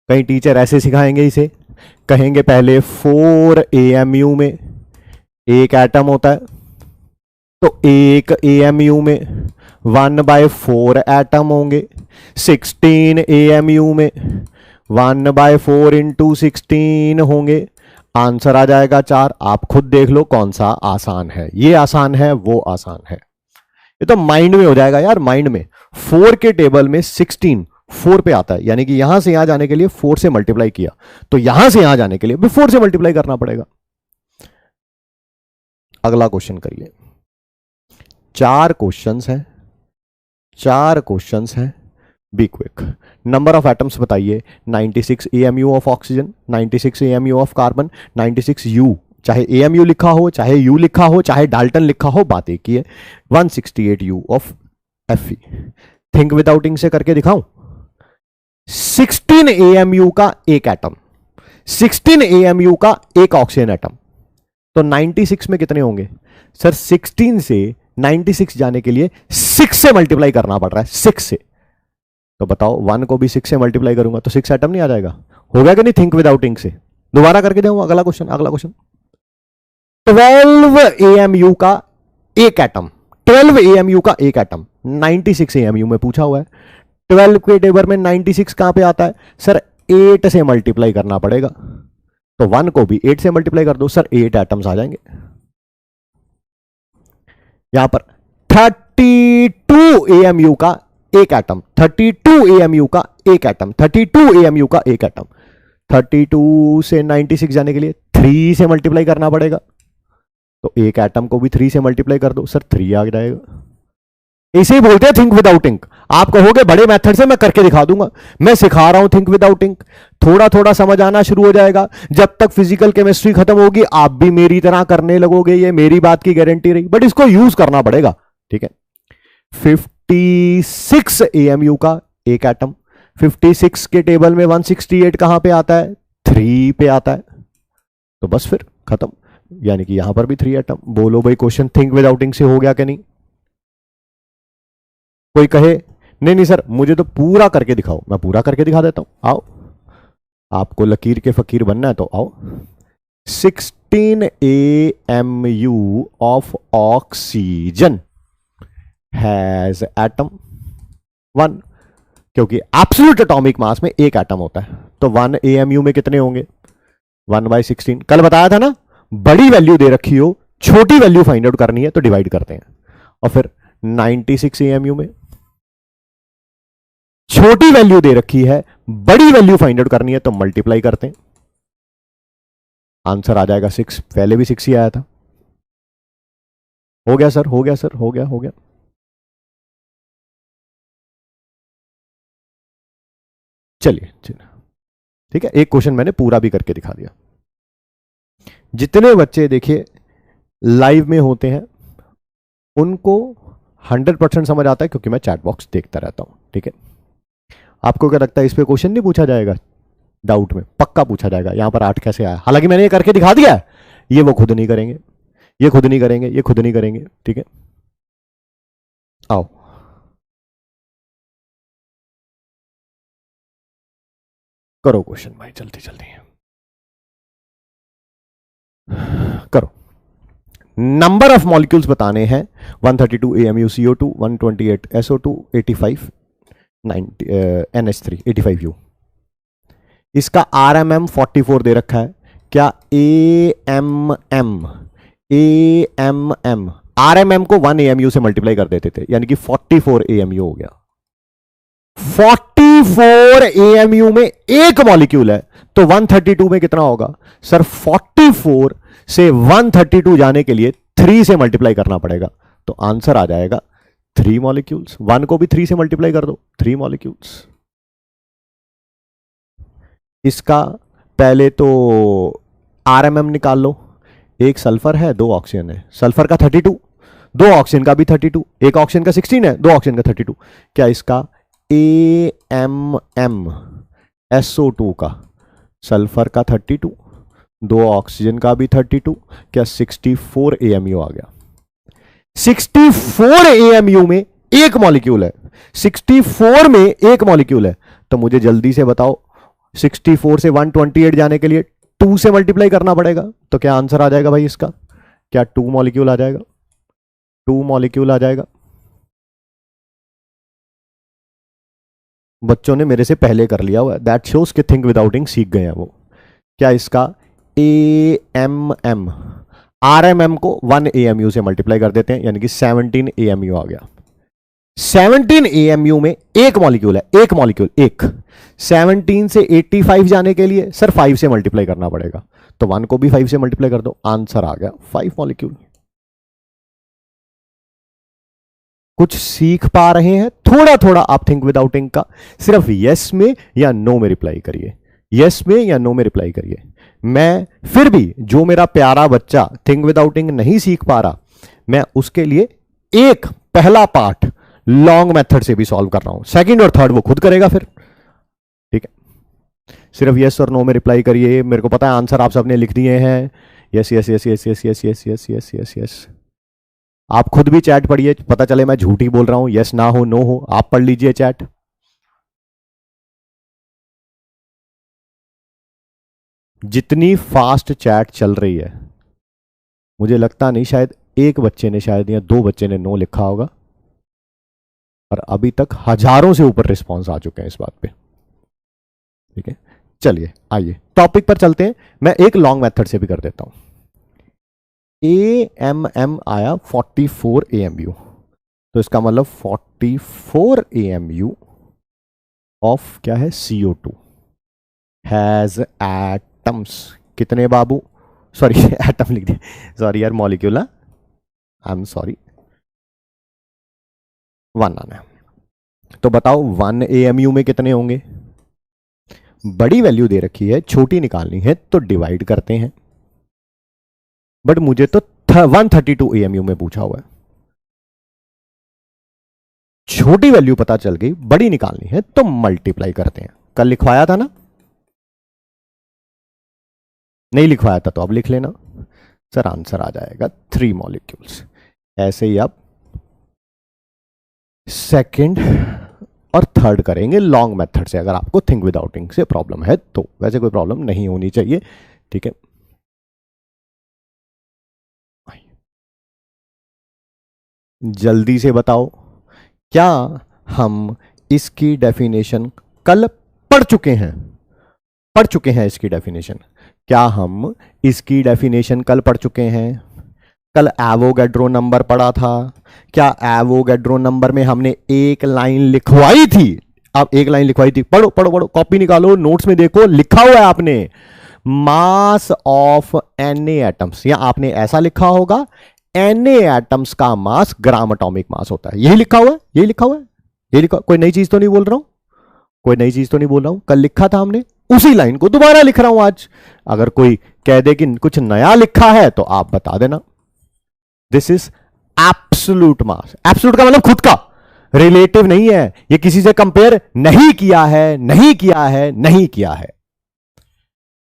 कई टीचर ऐसे सिखाएंगे इसे, कहेंगे पहले 4 AMU में एक एटम होता है, तो एक AMU में 1/4 एटम होंगे। 16 AMU में 1/4 इंटू 16 होंगे। आंसर आ जाएगा 4। आप खुद देख लो कौन सा आसान है, ये आसान है वो आसान है। ये तो माइंड में हो जाएगा यार, माइंड में। 4 के टेबल में 16 4 पे आता है, यानी कि यहां से यहां जाने के लिए 4 से मल्टीप्लाई किया, तो यहां से यहां जाने के लिए भी 4 से मल्टीप्लाई करना पड़ेगा। अगला क्वेश्चन करिए। 4 क्वेश्चंस हैं, 4 क्वेश्चंस हैं। Be quick. Number of atoms बताइए। 96 AMU of oxygen, 96 AMU of carbon, 96 U, चाहे AMU लिखा हो, चाहे U लिखा हो, चाहे डाल्टन लिखा हो, बात एक ही है। 168 U of Fe। Think without ink से करके दिखाऊं। 16 AMU का एक एटम, 16 AMU का एक ऑक्सीजन एटम, तो 96 में कितने होंगे सर? 16 से 96 जाने के लिए 6 से मल्टीप्लाई करना पड़ रहा है, 6 से। तो बताओ 1 को भी 6 से मल्टीप्लाई करूंगा तो 6 एटम नहीं आ जाएगा? होगा कि नहीं? थिंक विदाउट इंक से दोबारा करके दूंगा। अगला क्वेश्चन, अगला क्वेश्चन। 12 AMU का एक एटम, 12 AMU का एक एटम 96 AMU में पूछा हुआ है। 12 के टेबल में 96 कहां पे आता है सर? 8 से मल्टीप्लाई करना पड़ेगा, तो 1 को भी 8 से मल्टीप्लाई कर दो सर, 8 एटम्स आ जाएंगे। यहां पर 32 AMU का एक एटम, 32 AMU का एक एटम, 32 AMU का एक एटम, 32 से 96 जाने के लिए 3 से मल्टीप्लाई करना पड़ेगा, तो एक एटम को भी 3 से मल्टीप्लाई कर दो सर, 3 आ जाएगा। इसे ही बोलते हैं थिंक विदाउट इंक। आप कहोगे बड़े मेथड से मैं करके दिखा दूंगा, मैं सिखा रहा हूं थिंक विदाउट इंक। थोड़ा थोड़ा समझ आना शुरू हो जाएगा। जब तक फिजिकल केमिस्ट्री खत्म होगी आप भी मेरी तरह करने लगोगे, ये मेरी बात की गारंटी रही, बट इसको यूज करना पड़ेगा, ठीक है। 56 AMU का एक एटम, 56 के टेबल में 168 कहां पे आता है? 3 पे आता है, तो बस फिर खत्म, यानी कि यहां पर भी 3 एटम। बोलो भाई क्वेश्चन थिंक विदाउट इंक से हो गया कि नहीं? कोई कहे नहीं नहीं सर मुझे तो पूरा करके दिखाओ, मैं पूरा करके दिखा देता हूं। आओ, आपको लकीर के फकीर बनना है तो आओ। 16 AMU of oxygen has atom 1, क्योंकि एब्सोल्यूट एटॉमिक मास में एक एटम होता है, तो 1 AMU में कितने होंगे? 1/16। कल बताया था ना, बड़ी वैल्यू दे रखी हो, छोटी वैल्यू फाइंड आउट करनी है तो डिवाइड करते हैं। और फिर 96 AMU में छोटी वैल्यू दे रखी है, बड़ी वैल्यू फाइंड आउट करनी है तो मल्टीप्लाई करते हैं, आंसर आ जाएगा 6। पहले भी 6 ही आया था। हो गया सर, हो गया सर, हो गया, हो गया। चलिए चलिए, ठीक है। एक क्वेश्चन मैंने पूरा भी करके दिखा दिया। जितने बच्चे देखिए लाइव में होते हैं उनको 100% समझ आता है, क्योंकि मैं चैट बॉक्स देखता रहता हूं, ठीक है। आपको क्या लगता है इस पे क्वेश्चन नहीं पूछा जाएगा? डाउट में पक्का पूछा जाएगा, यहां पर 8 कैसे आया? हालांकि मैंने ये करके दिखा दिया है, ये वो खुद नहीं करेंगे, ये खुद नहीं करेंगे, ये खुद नहीं करेंगे, ठीक है। आओ, करो क्वेश्चन भाई, जल्दी जल्दी करो। नंबर ऑफ मॉलिक्यूल्स बताने हैं 132 AMU CO2, 128 SO2, 85 NH3 85U। इसका RMM 44 दे रखा है। क्या AMM RMM को 1 AMU से मल्टीप्लाई कर देते थे, यानी कि 44 AMU हो गया। 44 AMU में एक मॉलिक्यूल है, तो 132 में कितना होगा सर? 44 से 132 जाने के लिए 3 से मल्टीप्लाई करना पड़ेगा, तो आंसर आ जाएगा 3 मॉलिक्यूल्स। 1 को भी 3 से मल्टीप्लाई कर दो, 3 मॉलिक्यूल्स। इसका पहले तो RMM निकाल लो। एक सल्फर है, 2 ऑक्सीजन है। सल्फर का 32, 2 ऑक्सीजन का भी 32, एक ऑक्सीजन का 16 है, 2 ऑक्सीजन का 32। क्या इसका AMM SO2 का सल्फर का 32, 2 ऑक्सीजन का भी 32, क्या 64 AMU आ गया? 64 AMU में एक मॉलिक्यूल है, 64 में एक मॉलिक्यूल है, तो मुझे जल्दी से बताओ 64 से 128 जाने के लिए 2 से मल्टीप्लाई करना पड़ेगा, तो क्या आंसर आ जाएगा भाई इसका? क्या 2 मॉलिक्यूल आ जाएगा? 2 मॉलिक्यूल आ जाएगा। बच्चों ने मेरे से पहले कर लिया हुआ है, दैट शोज कि थिंक विदाउटिंग सीख गए हैं वो। क्या इसका AMM RMM को 1 AMU से मल्टीप्लाई कर देते हैं, यानी कि 17 AMU आ गया। 17 AMU में एक मॉलिक्यूल है, एक मॉलिक्यूल एक। 17 से 85 जाने के लिए सर 5 से मल्टीप्लाई करना पड़ेगा, तो 1 को भी 5 से मल्टीप्लाई कर दो, आंसर आ गया 5 मॉलिक्यूल। कुछ सीख पा रहे हैं? थोड़ा थोड़ा आप थिंक विदाउटिंग का सिर्फ यस में या नो में रिप्लाई करिए, यस में या नो में रिप्लाई करिए। मैं फिर भी जो मेरा प्यारा बच्चा थिंक विदाउटिंग नहीं सीख पा रहा, मैं उसके लिए एक पहला पार्ट लॉन्ग मेथड से भी सॉल्व कर रहा हूं, सेकंड और थर्ड वो खुद करेगा फिर। ठीक है, सिर्फ यस और नो में रिप्लाई करिए। मेरे को पता है आंसर आप सबने लिख दिए हैं। Yes yes yes yes yes yes yes yes yes yes yes. आप खुद भी चैट पढ़िए, पता चले मैं झूठी बोल रहा हूं, यस ना हो नो हो, आप पढ़ लीजिए चैट। जितनी फास्ट चैट चल रही है, मुझे लगता नहीं शायद एक बच्चे ने शायद या 2 बच्चे ने नो लिखा होगा, और अभी तक हजारों से ऊपर रिस्पॉन्स आ चुके हैं इस बात पे। ठीक है, चलिए आइए टॉपिक पर चलते हैं। मैं एक लॉन्ग मेथड से भी कर देता हूं। AMM आया 44 AMU, तो इसका मतलब 44 AMU ऑफ क्या है? CO2 has atoms. कितने बाबू? सॉरी एटम लिख दिया, सॉरी यार, मॉलिक्यूल। आई एम सॉरी, 1 आना है। तो बताओ 1 AMU में कितने होंगे? बड़ी वैल्यू दे रखी है, छोटी निकालनी है तो डिवाइड करते हैं, बट मुझे तो 132 AMU में पूछा हुआ है। छोटी वैल्यू पता चल गई, बड़ी निकालनी है तो मल्टीप्लाई करते हैं। कल लिखवाया था ना? नहीं लिखवाया था तो अब लिख लेना सर, आंसर आ जाएगा 3 मॉलिक्यूल्स। ऐसे ही आप सेकंड और थर्ड करेंगे लॉन्ग मेथड से, अगर आपको थिंक विदाउटिंग से प्रॉब्लम है तो। वैसे कोई प्रॉब्लम नहीं होनी चाहिए। ठीक है, जल्दी से बताओ, क्या हम इसकी डेफिनेशन कल पढ़ चुके हैं? पढ़ चुके हैं इसकी डेफिनेशन? क्या हम इसकी डेफिनेशन कल पढ़ चुके हैं? कल एवोगैड्रो नंबर पढ़ा था। क्या एवोगैड्रो नंबर में हमने एक लाइन लिखवाई थी? अब एक लाइन लिखवाई थी, पढ़ो पढ़ो पढ़ो, कॉपी निकालो, नोट्स में देखो, लिखा हुआ है आपने, मास ऑफ Na एटम्स, या आपने ऐसा लिखा होगा Na एटम्स का मास ग्राम एटॉमिक मास होता है। यही लिखा हुआ है, यही लिखा हुआ है, यही लिखा। कोई नई चीज तो नहीं बोल रहा हूं, कोई नई चीज तो नहीं बोल रहा हूं। कल लिखा था हमने, उसी लाइन को दोबारा लिख रहा हूं आज। अगर कोई कह दे कि कुछ नया लिखा है तो आप बता देना। This is absolute mass. Absolute का मतलब खुद का, रिलेटिव नहीं है, ये किसी से कंपेयर नहीं किया है, नहीं किया है, नहीं किया है।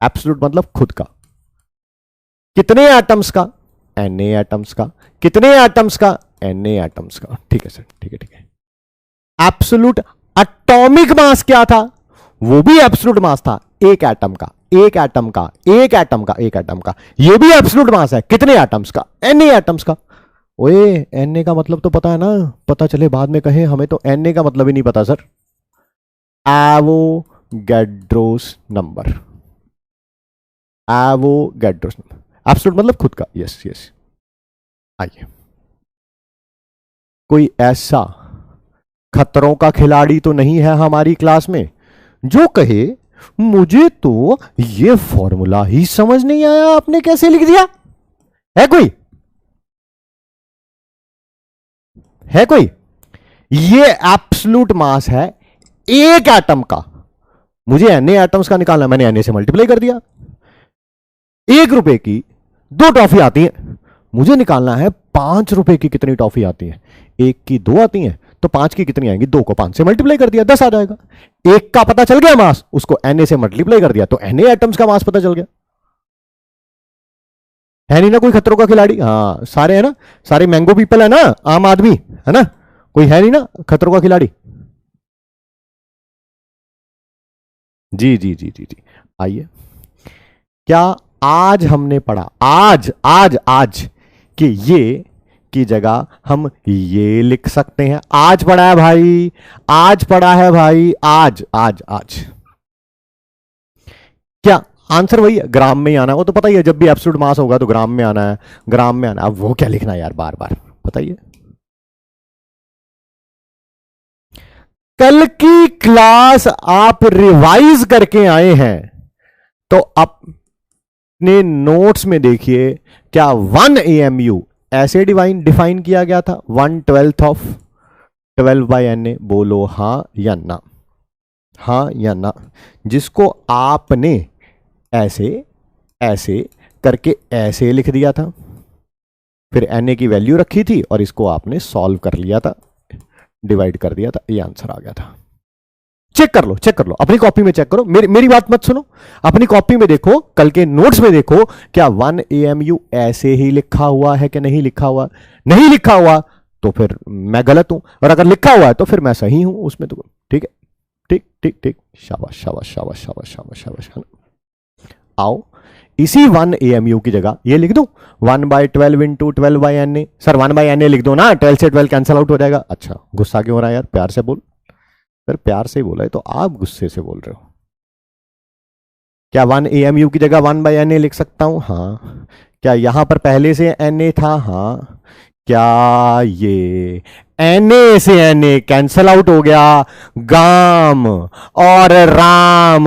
एब्सोल्यूट मतलब खुद का। कितने एटम्स का? Na एटम्स का। कितने एटम्स का? Na एटम्स का। ठीक है सर, ठीक है ठीक है। एब्सोल्यूट एटॉमिक मास क्या था? वो भी एब्सोल्यूट मास था, एक एटम का, एक एटम का, एक एटम का, एक एटम का, ये भी एब्सोल्यूट मास है। कितने एटम्स का? Na एटम्स का। ओए Na का मतलब तो पता है ना, पता चले बाद में कहे हमें तो Na का मतलब ही नहीं पता sir. Avogadro's number, Avogadro's number, absolute मतलब खुद का। Yes yes. आइए, कोई ऐसा खतरों का खिलाड़ी तो नहीं है हमारी क्लास में जो कहे मुझे तो ये फॉर्मूला ही समझ नहीं आया, आपने कैसे लिख दिया? है कोई? है कोई? ये एब्सोल्यूट मास है एक एटम का। मुझे Na एटम्स का निकालना, मैंने Na से मल्टीप्लाई कर दिया। 1 रुपए की 2 टॉफी आती है, मुझे निकालना है 5 रुपए की कितनी टॉफी आती है। 1 की 2 आती हैं, तो 5 की कितनी आएंगी? 2 को 5 से मल्टीप्लाई कर दिया, 10 आ जाएगा। 1 का पता चल गया मास, उसको Na से मल्टीप्लाई कर दिया तो Na एटम्स का मास पता चल गया। है नहीं ना कोई खतरों का खिलाड़ी? हाँ सारे है ना, सारे मैंगो पीपल है ना, आम आदमी है ना, कोई है नहीं ना खतरों का खिलाड़ी। जी जी जी जी जी। आइए, क्या आज हमने पढ़ा, आज आज आज कि ये की जगह हम ये लिख सकते हैं? आज पढ़ा है भाई, आज पढ़ा है भाई, आज आज आज। क्या आंसर वही है? ग्राम में ही आना है, वो तो पता ही है, जब भी एब्सोल्यूट मास होगा तो ग्राम में आना है, ग्राम में आना है। अब वो क्या लिखना है यार बार बार, बताइए। कल की क्लास आप रिवाइज करके आए हैं तो अपने नोट्स में देखिए, क्या 1 AMU ऐसे डिफाइन किया गया था, 1/12 ऑफ 12/Na? बोलो हां या ना, हां या ना। जिसको आपने ऐसे ऐसे करके ऐसे लिख दिया था, फिर Na की वैल्यू रखी थी और इसको आपने सॉल्व कर लिया था, डिवाइड कर दिया था, ये आंसर आ गया था। चेक कर लो, चेक कर लो, अपनी कॉपी में चेक करो, मेरी बात मत सुनो, अपनी कॉपी में देखो, कल के नोट्स में देखो, क्या 1 AMU ऐसे ही लिखा हुआ है कि नहीं लिखा हुआ? नहीं लिखा हुआ तो फिर मैं गलत हूं, और अगर लिखा हुआ है तो फिर मैं सही हूं उसमें। तो ठीक है, ठीक ठीक ठीक, शाबाश शाबाश शाबाश शाबाश शाबाश शाबाश। आओ इसी 1 AMU की जगह ये लिख दूं, 1/12 इंटू 12/Na। सर 1/Na लिख दो ना, 12 से 12 कैंसिल आउट हो जाएगा। अच्छा गुस्सा क्यों हो रहा है यार, प्यार से बोल। सर प्यार से बोला है तो आप गुस्से से बोल रहे हो। क्या 1 AMU की जगह 1/Na लिख सकता हूं? हाँ। क्या यहां पर पहले से Na था? हाँ। क्या ये Na से Na कैंसल आउट हो गया? गाम और राम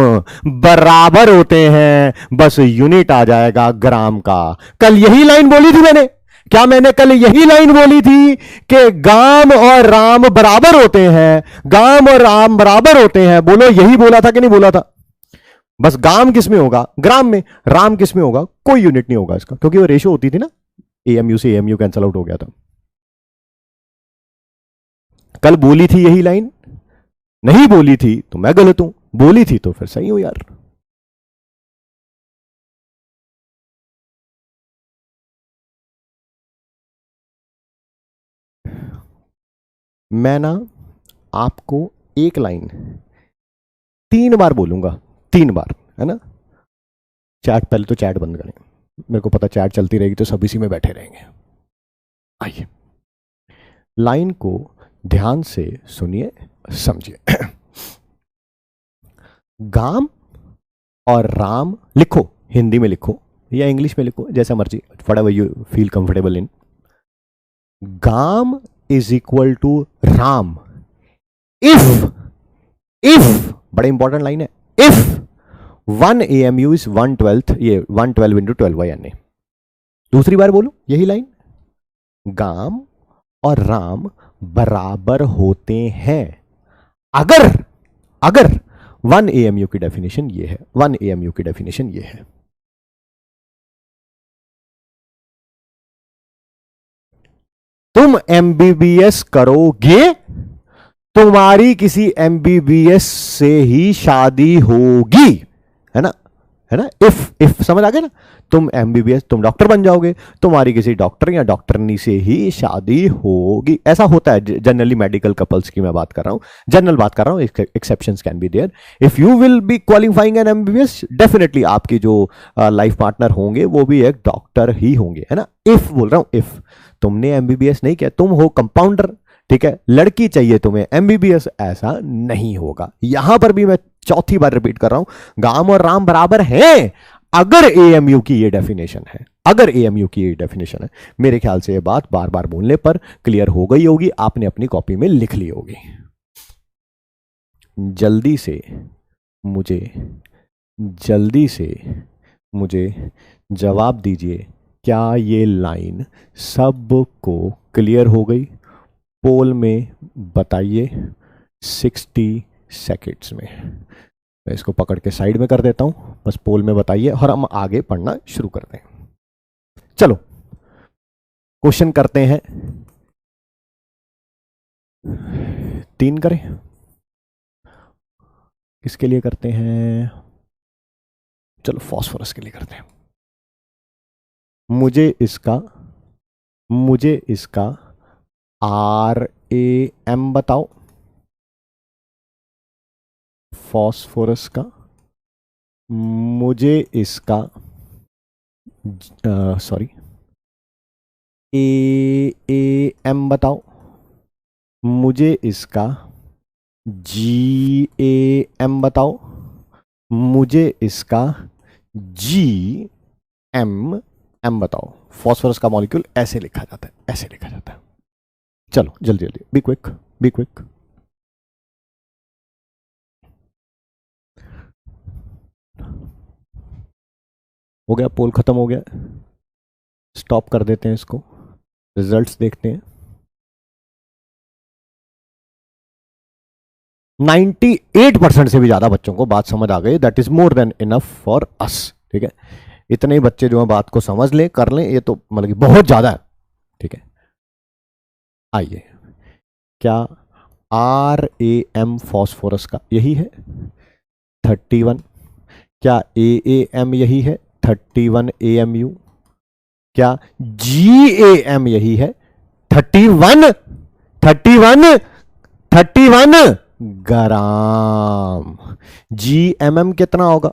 बराबर होते हैं, बस यूनिट आ जाएगा ग्राम का। कल यही लाइन बोली थी मैंने, क्या मैंने कल यही लाइन बोली थी कि गाम और राम बराबर होते हैं, गाम और राम बराबर होते हैं? बोलो यही बोला था कि नहीं बोला था? बस गाम किस में होगा? ग्राम में। राम किस में होगा? कोई यूनिट नहीं होगा इसका, क्योंकि वो रेशो होती थी ना, AMU से AMU कैंसल आउट हो गया था। कल बोली थी यही लाइन, नहीं बोली थी तो मैं गलत हूं, बोली थी तो फिर सही हूं यार। मैं ना आपको एक लाइन 3 बार बोलूंगा, 3 बार, है ना? चैट पहले तो चैट बंद करें, मेरे को पता चैट चलती रहेगी तो सब इसी में बैठे रहेंगे। आइए लाइन को ध्यान से सुनिए, समझिए। गाम और राम लिखो, हिंदी में लिखो या इंग्लिश में लिखो, जैसा मर्जी, whatever you feel comfortable in. Gram is equal to राम इफ बड़ा इंपॉर्टेंट लाइन है, इफ 1 AMU इज 1/12, ये 1/12 इंटू 12/Na। दूसरी बार बोलो यही लाइन, गाम और राम बराबर होते हैं अगर 1 AMU की डेफिनेशन ये है, 1 AMU की डेफिनेशन ये है। तुम MBBS करोगे, तुम्हारी किसी MBBS से ही शादी होगी, है ना? है ना। इफ समझ आ गया ना, तुम एमबीबीएस, तुम डॉक्टर बन जाओगे, तुम्हारी किसी डॉक्टर या डॉक्टरनी से ही शादी होगी। ऐसा होता है जनरली, मेडिकल कपल्स की मैं बात कर रहा हूं, जनरल बात कर रहा हूं, exceptions can be there. If you will be qualifying an MBBS, definitely आपकी जो लाइफ पार्टनर होंगे वो भी एक डॉक्टर ही होंगे, है ना। इफ बोल रहा हूं, इफ तुमने एमबीबीएस नहीं किया, तुम हो कंपाउंडर, ठीक है, लड़की चाहिए तुम्हें एमबीबीएस, ऐसा नहीं होगा। यहां पर भी मैं चौथी बार रिपीट कर रहा हूं, गाम और राम बराबर हैं, अगर एएमयू की ये डेफिनेशन है, अगर एएमयू की ये डेफिनेशन है। मेरे ख्याल से ये बात बार बार बोलने पर क्लियर हो गई होगी, आपने अपनी कॉपी में लिख ली होगी। जल्दी से मुझे जवाब दीजिए, क्या ये लाइन सबको क्लियर हो गई? पोल में बताइए 60 सेकेंड्स में। मैं इसको पकड़ के साइड में कर देता हूं, बस पोल में बताइए और हम आगे पढ़ना शुरू करते हैं। चलो क्वेश्चन करते हैं, 3 करें, किसके लिए करते हैं? चलो फास्फोरस के लिए करते हैं। मुझे इसका RAM बताओ, फास्फोरस का। मुझे इसका AM बताओ, मुझे इसका GAM बताओ, मुझे इसका GMM बताओ। फास्फोरस का मॉलिक्यूल ऐसे लिखा जाता है, ऐसे लिखा जाता है। चलो जल्दी जल्दी, बी क्विक, बी क्विक। हो गया, पोल खत्म हो गया, स्टॉप कर देते हैं इसको, रिजल्ट्स देखते हैं। 98% से भी ज्यादा बच्चों को बात समझ आ गई, that is more than enough for us, ठीक है। इतने ही बच्चे जो है बात को समझ लें, कर लें, ये तो मतलब कि बहुत ज्यादा है, ठीक है। आइए, क्या RAM फास्फोरस का यही है 31? क्या AAM यही है 31 AMU? क्या GAM यही है 31 ग्राम? GMM कितना होगा?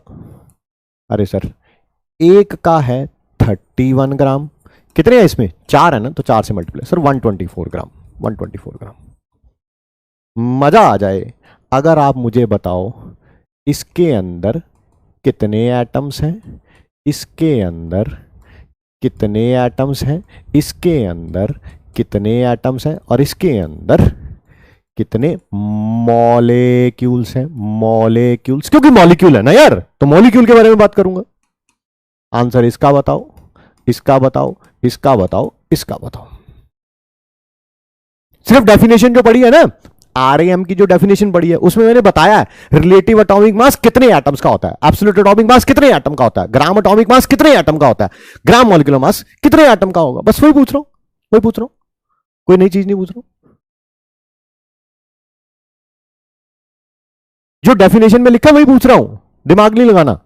अरे सर, एक का है 31 ग्राम, कितने हैं इसमें? 4 है ना, तो 4 से मल्टीप्लाई, सर 124 ग्राम, 124 ग्राम। मजा आ जाए अगर आप मुझे बताओ इसके अंदर कितने एटम्स हैं, इसके अंदर कितने एटम्स हैं, इसके अंदर कितने एटम्स हैं, और इसके अंदर कितने मॉलिक्यूल्स हैं। मॉलिक्यूल्स, क्योंकि मॉलिक्यूल है ना यार, तो मॉलिक्यूल के बारे में बात करूंगा। आंसर इसका बताओ, इसका बताओ, इसका बताओ, इसका बताओ। सिर्फ डेफिनेशन जो पढ़ी है ना, आरएम की जो डेफिनेशन पढ़ी है, उसमें मैंने बताया है रिलेटिव एटॉमिक मास कितने एटम्स का होता है, एब्सोल्यूट एटॉमिक मास कितने एटम का होता है, ग्राम एटॉमिक मास कितने एटम का होता है, ग्राम मॉलिक्यूलर मास कितने एटम का होगा। बस वही पूछ रहा हूं, वही पूछ रहा हूं, कोई नई चीज नहीं पूछ रहा हूं। जो डेफिनेशन में लिखा वही पूछ रहा हूं, दिमाग नहीं लगाना।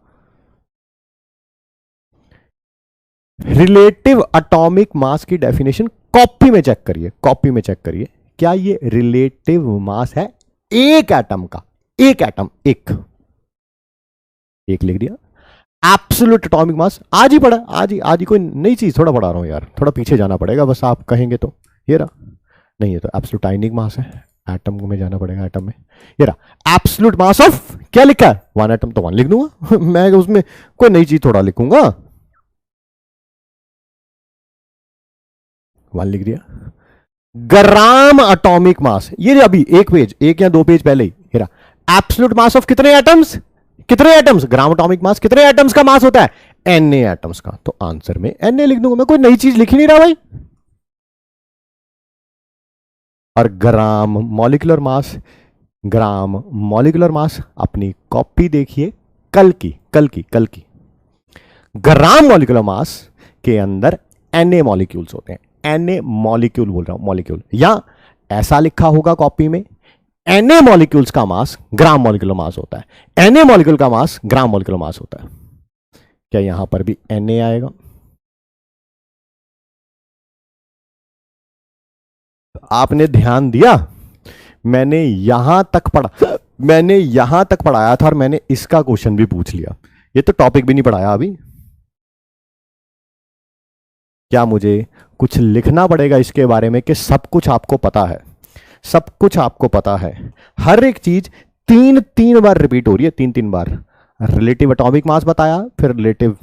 रिलेटिव एटॉमिक मास की डेफिनेशन कॉपी में चेक करिए, कॉपी में चेक करिए, क्या ये रिलेटिव मास है एक एटम का? एक एटम, एक लिख दिया। एब्सोल्यूट एटॉमिक मास आज ही पढ़ा, आज ही कोई नई चीज थोड़ा पढ़ा रहा हूं यार, थोड़ा पीछे जाना पड़ेगा, बस आप कहेंगे तो। ये रहा, नहीं है तो एब्सोल्यूट आयनिक मास है, एटम में जाना पड़ेगा, एटम में। ये रहा एब्सोल्यूट मास ऑफ, क्या लिखा है 1 एटम, तो 1 लिख दूंगा मैं, उसमें कोई नई चीज थोड़ा लिखूंगा, 1 लिख दिया। ग्राम एटॉमिक मास, ये अभी एक पेज, एक या 2 पेज पहले ही, एब्सोल्यूट मास ऑफ कितने एटम्स, कितने एटम्स, ग्राम एटॉमिक मास कितने एटम्स का मास होता है, Na एटम्स का, तो आंसर में Na लिख दूंगा मैं, कोई नई चीज लिख ही नहीं रहा भाई। और gram molecular mass, gram molecular mass अपनी कॉपी देखिए कल की, ग्राम मॉलिक्यूलर मास के अंदर Na मॉलिक्यूल्स होते हैं, Na मॉलिक्यूल बोल रहा हूं, मॉलिक्यूल, या ऐसा लिखा होगा कॉपी में Na मॉलिक्यूल्स का मास ग्राम मॉलिक्यूलर मास होता है, Na मॉलिक्यूल का मास ग्राम मॉलिक्यूलर मास होता है। क्या यहां पर भी Na आएगा? आपने ध्यान दिया? मैंने यहां तक पढ़ा, मैंने यहां तक पढ़ाया था और मैंने इसका क्वेश्चन भी पूछ लिया। ये तो टॉपिक भी नहीं पढ़ाया अभी। क्या मुझे कुछ लिखना पड़ेगा इसके बारे में कि सब कुछ आपको पता है? सब कुछ आपको पता है, हर एक चीज तीन तीन बार रिपीट हो रही है, तीन तीन बार। रिलेटिव एटॉमिक मास बताया, फिर रिलेटिव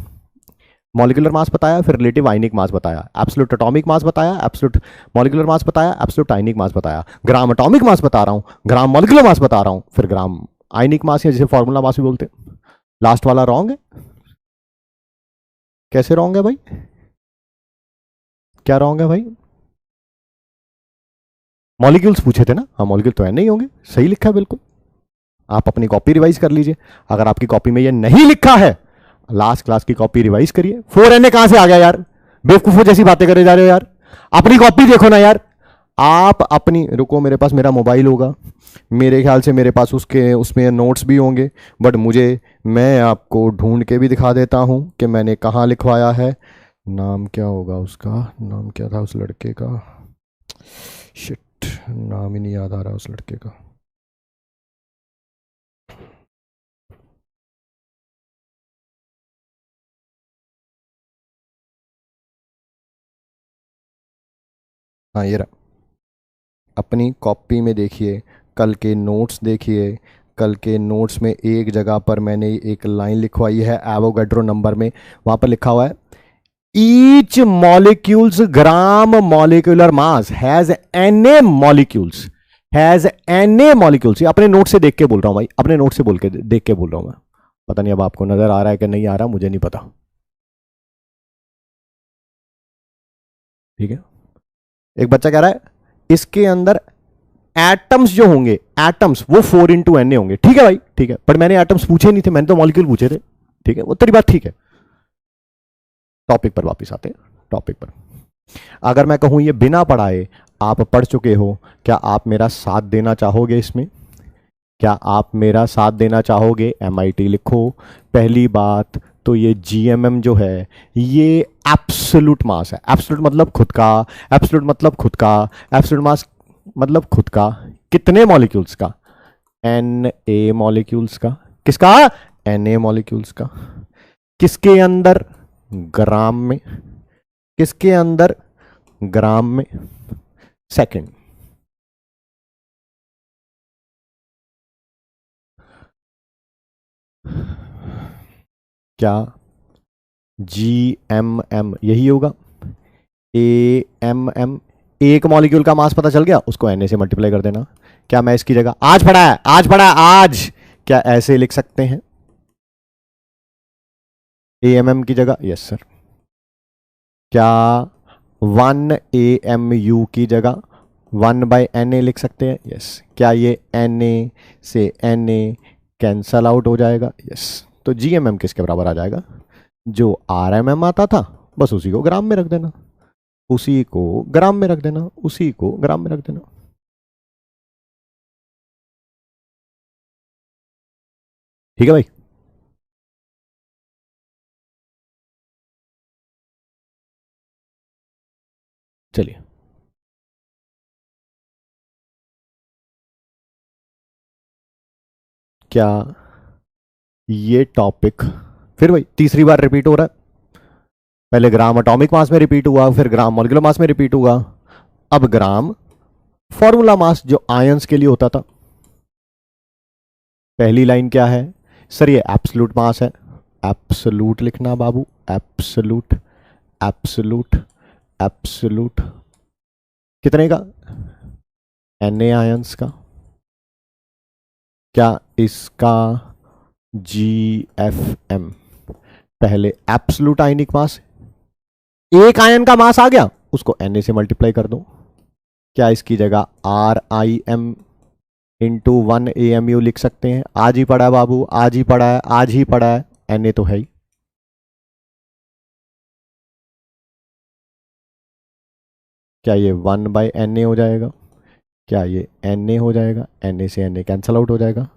मॉलिक्यूलर मास बताया, फिर रिलेटिव आयनिक मास बताया, एब्सोल्यूट एटॉमिक मास बताया, एब्सोल्यूट मॉलिक्यूलर मास बताया, एब्सोल्यूट आयनिक मास बताया, ग्राम एटॉमिक मास बता रहा हूं, ग्राम मॉलिक्यूलर मास बता रहा हूं, फिर ग्राम आयनिक मास या जिसे फॉर्मूला मास भी बोलते हैं। लास्ट वाला रॉन्ग है? कैसे रॉन्ग है भाई? क्या रॉन्ग है भाई? मॉलिक्यूल्स पूछे थे ना? हाँ, मॉलिक्यूल तो है नहीं होंगे, सही लिखा है बिल्कुल। आप अपनी कॉपी रिवाइज कर लीजिए, अगर आपकी कॉपी में ये नहीं लिखा है, लास्ट क्लास की कॉपी रिवाइज करिए। 4Na कहां से आ गया यार? बेवकूफों जैसी बातें करे जा रहे हो यार, अपनी कॉपी देखो ना यार। आप अपनी, रुको, मेरे पास मेरा मोबाइल होगा, मेरे ख्याल से मेरे पास उसके उसमें नोट्स भी होंगे, बट मैं आपको ढूंढ के भी दिखा देता हूं कि मैंने कहाँ लिखवाया है। नाम क्या होगा उसका? नाम क्या था उस लड़के का? शिट, नाम ही नहीं याद आ रहा उस लड़के का। हाँ, ये रहा। अपनी कॉपी में देखिए, कल के नोट्स देखिए, कल के नोट्स में एक जगह पर मैंने एक लाइन लिखवाई है एवोगैड्रो नंबर में, वहां पर लिखा हुआ है each molecules gram molecular mass has Na molecules, has Na molecules. अपने नोट से देख के बोल रहा हूं भाई, अपने नोट से बोल के देख के बोल रहा हूं मैं। पता नहीं अब आपको नजर आ रहा है कि नहीं आ रहा, मुझे नहीं पता। ठीक है, एक बच्चा कह रहा है इसके अंदर एटम्स जो होंगे, एटम्स वो 4 into Na होंगे। ठीक है भाई, ठीक है, पर मैंने एटम्स पूछे नहीं थे, मैंने तो मॉलिक्यूल पूछे थे। ठीक है, वो तेरी बात ठीक है। टॉपिक पर वापस आते हैं, टॉपिक पर। अगर मैं कहूं ये बिना पढ़ाए आप पढ़ चुके हो, क्या आप मेरा साथ देना चाहोगे इसमें? क्या आप मेरा साथ देना चाहोगे? MIT लिखो। पहली बात तो ये GMM जो है ये एब्सोल्यूट मास है। एब्सोल्यूट मतलब खुद का, एब्सोल्यूट मतलब खुद का, एब्सोल्यूट मास मतलब खुद का। कितने मॉलिक्यूल्स का? Na मॉलिक्यूल्स का। किसका? Na मॉलिक्यूल्स का। किसके अंदर? ग्राम में। किसके अंदर? ग्राम में। सेकंड, क्या GMM यही होगा? AMM, एक मॉलिक्यूल का मास पता चल गया, उसको Na से मल्टीप्लाई कर देना। क्या मैं इसकी जगह, आज पढ़ा है, आज पढ़ा है आज, क्या ऐसे लिख सकते हैं? AMM की जगह, यस सर। क्या 1AMU की जगह 1/Na लिख सकते हैं? यस। क्या ये Na से Na कैंसल आउट हो जाएगा? यस। तो GMM किसके बराबर आ जाएगा? जो RMM आता था बस उसी को ग्राम में रख देना, उसी को ग्राम में रख देना, उसी को ग्राम में रख देना। ठीक है भाई? चलिए, क्या ये टॉपिक फिर भाई तीसरी बार रिपीट हो रहा है? पहले ग्राम एटॉमिक मास में रिपीट हुआ, फिर ग्राम मॉलिक्यूलर मास में रिपीट हुआ, अब ग्राम फॉर्मूला मास जो आयंस के लिए होता था। पहली लाइन क्या है सर? ये एब्सोल्यूट मास है। एब्सोल्यूट लिखना बाबू, एब्सोल्यूट, एब्सोल्यूट, एब्सोल्यूट। कितने का? Na आयंस का। क्या इसका GFM? पहले एब्सोल्यूट आयनिक मास, एक आयन का मास आ गया, उसको Na से मल्टीप्लाई कर दो। क्या इसकी जगह RIM इंटू 1AMU लिख सकते हैं? आज ही पढ़ा है बाबू, आज ही पढ़ा है, आज ही पढ़ा है। Na तो है ही। क्या ये 1/Na हो जाएगा? क्या ये Na हो जाएगा? Na से Na कैंसल आउट हो जाएगा,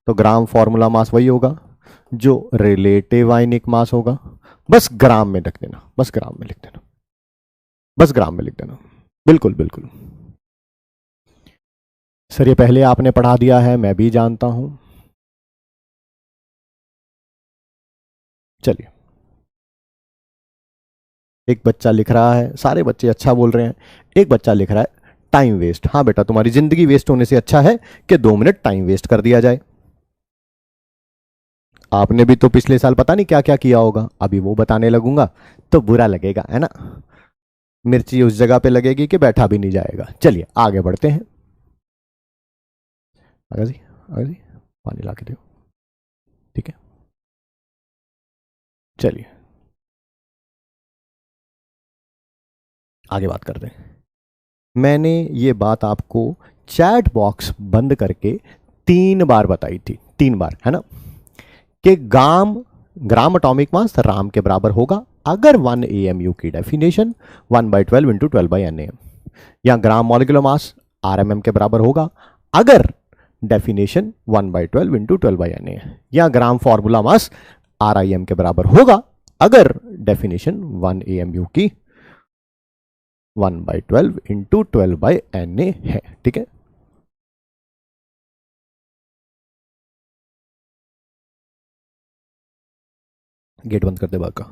तो ग्राम फॉर्मूला मास वही होगा जो रिलेटिव आयनिक मास होगा, बस ग्राम में लिख देना, बस ग्राम में लिख देना, बस ग्राम में लिख देना। बिल्कुल बिल्कुल सर, ये पहले आपने पढ़ा दिया है, मैं भी जानता हूं। चलिए, एक बच्चा लिख रहा है, सारे बच्चे अच्छा बोल रहे हैं, एक बच्चा लिख रहा है टाइम वेस्ट। हाँ बेटा, तुम्हारी जिंदगी वेस्ट होने से अच्छा है कि 2 मिनट टाइम वेस्ट कर दिया जाए। आपने भी तो पिछले साल पता नहीं क्या क्या किया होगा, अभी वो बताने लगूंगा तो बुरा लगेगा, है ना। मिर्ची उस जगह पे लगेगी कि बैठा भी नहीं जाएगा। चलिए आगे बढ़ते हैं। आगे जी, आगे जी, पानी ला के दो। ठीक है, चलिए आगे बात करते हैं। मैंने ये बात आपको चैट बॉक्स बंद करके 3 बार बताई थी, 3 बार, है ना, कि ग्राम ग्राम एटॉमिक मास राम के बराबर होगा अगर 1 AMU की डेफिनेशन 1/12 इंटू 12/NAM, या ग्राम मॉलिक्यूलर मास RMM के बराबर होगा अगर डेफिनेशन 1/12 इंटू 12/NA, या ग्राम फॉर्मूला मास RIM के बराबर होगा अगर डेफिनेशन 1 AMU की 1/12 इंटू 12/NA है। ठीक है, गेट बंद कर दे बाग का।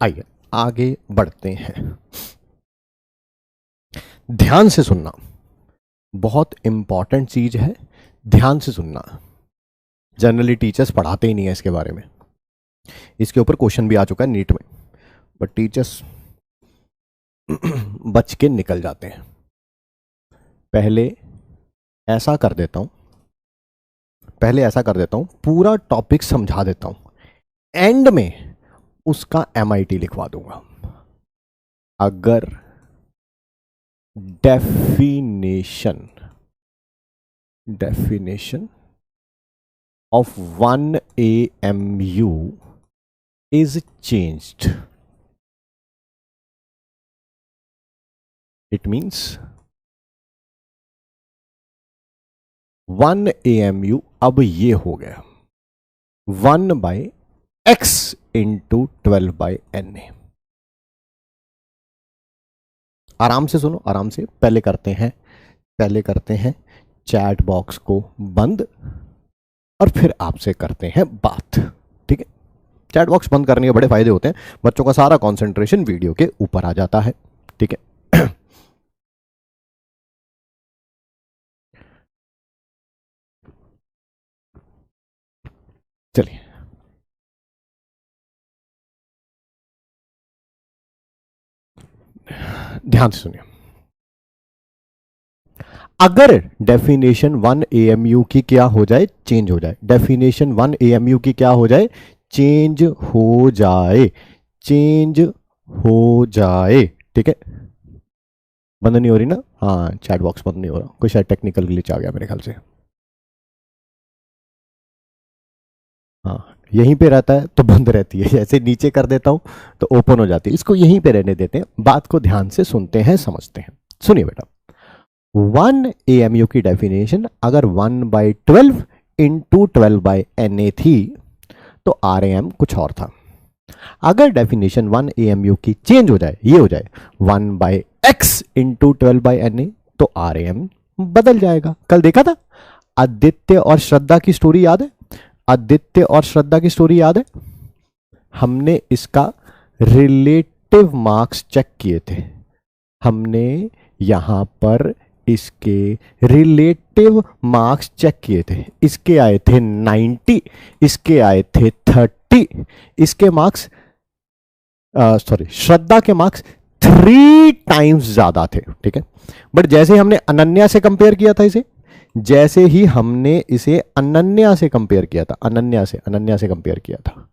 आइए आगे बढ़ते हैं। ध्यान से सुनना, बहुत इंपॉर्टेंट चीज है, ध्यान से सुनना। जनरली टीचर्स पढ़ाते ही नहीं है इसके बारे में। इसके ऊपर क्वेश्चन भी आ चुका है नीट में, बट टीचर्स बच के निकल जाते हैं। पहले ऐसा कर देता हूं, पूरा टॉपिक समझा देता हूं, एंड में उसका MIT लिखवा दूंगा। अगर definition of 1 AMU is changed, it means 1 AMU अब ये हो गया 1/x इंटू 12/NA। आराम से सुनो, आराम से। पहले करते हैं चैट बॉक्स को बंद और फिर आपसे करते हैं बात। ठीक है, चैट बॉक्स बंद करने के बड़े फायदे होते हैं, बच्चों का सारा कंसंट्रेशन वीडियो के ऊपर आ जाता है। ठीक है, चलिए ध्यान से सुनिए। अगर डेफिनेशन 1 AMU की क्या हो जाए, चेंज हो जाए, डेफिनेशन 1 AMU की क्या हो जाए, चेंज हो जाए, चेंज हो जाए। ठीक है, बंद नहीं हो रही ना? हाँ, चैट बॉक्स बंद नहीं हो रहा, कोई शायद टेक्निकल ग्लिच आ गया मेरे ख्याल से। हाँ, यहीं पे रहता है तो बंद रहती है, जैसे नीचे कर देता हूं तो ओपन हो जाती है। इसको यहीं पे रहने देते हैं, बात को ध्यान से सुनते हैं, समझते हैं। सुनिए बेटा, 1 AMU की डेफिनेशन अगर 1/12 इंटू 12/NA थी तो RAM कुछ और था। अगर डेफिनेशन 1 AMU की चेंज हो जाए, ये हो जाए 1/x इंटू 12/NA, तो RAM बदल जाएगा। कल देखा था आदित्य और श्रद्धा की स्टोरी, याद है? आदित्य और श्रद्धा की स्टोरी याद है? हमने इसका रिलेटिव मार्क्स चेक किए थे, हमने यहां पर इसके रिलेटिव मार्क्स चेक किए थे। इसके आए थे 90, इसके आए थे 30, इसके मार्क्स सॉरी श्रद्धा के मार्क्स 3 टाइम्स ज्यादा थे। ठीक है, बट जैसे हमने अनन्या से कंपेयर किया था इसे, जैसे ही हमने इसे अनन्या से कंपेयर किया था, अनन्या से कंपेयर किया था,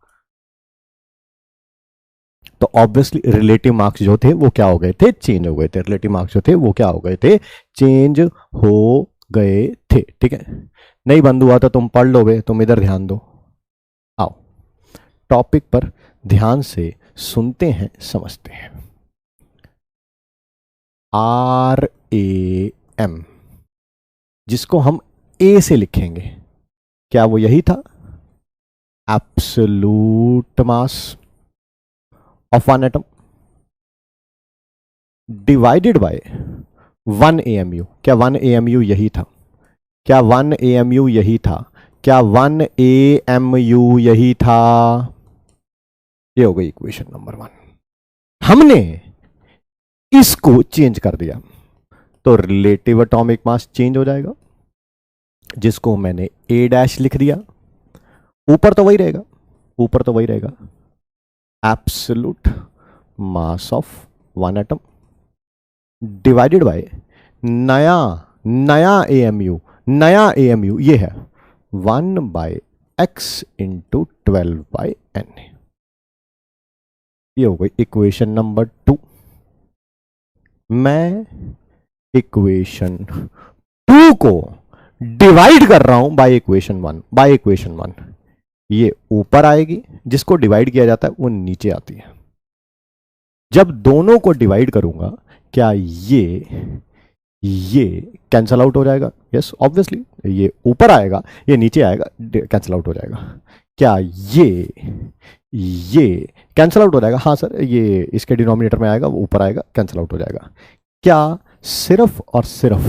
तो ऑब्वियसली रिलेटिव मार्क्स जो थे वो क्या हो गए थे, चेंज हो गए थे। रिलेटिव मार्क्स जो थे वो क्या हो गए थे, चेंज हो गए थे। ठीक है, नहीं बंद हुआ तो तुम पढ़ लोगे, तुम इधर ध्यान दो। आओ टॉपिक पर ध्यान से सुनते हैं, समझते हैं। RAM, जिसको हम ए से लिखेंगे, क्या वो यही था? Absolute mass of one atom divided by 1 AMU। क्या 1 AMU यही था? क्या 1 AMU यही था? क्या 1 AMU यही था? ये हो गई इक्वेशन नंबर 1। हमने इसको चेंज कर दिया तो रिलेटिव एटॉमिक मास चेंज हो जाएगा, जिसको मैंने A डैश लिख दिया। ऊपर तो वही रहेगा, ऊपर तो वही रहेगा, absolute mass of one atom divided by नया नया AMU। नया AMU ये है 1/x इंटू 12/n। ये हो गई इक्वेशन नंबर 2। मैं इक्वेशन 2 को डिवाइड कर रहा हूं बाय इक्वेशन 1। ये ऊपर आएगी, जिसको डिवाइड किया जाता है वो नीचे आती है। जब दोनों को डिवाइड करूंगा, क्या ये कैंसल आउट हो जाएगा? यस ऑब्वियसली, ये ऊपर आएगा, ये नीचे आएगा, कैंसल आउट हो जाएगा। क्या ये कैंसल आउट हो जाएगा? हाँ सर, ये इसके डिनोमिनेटर में आएगा, वो ऊपर आएगा, कैंसल आउट हो जाएगा। क्या सिर्फ और सिर्फ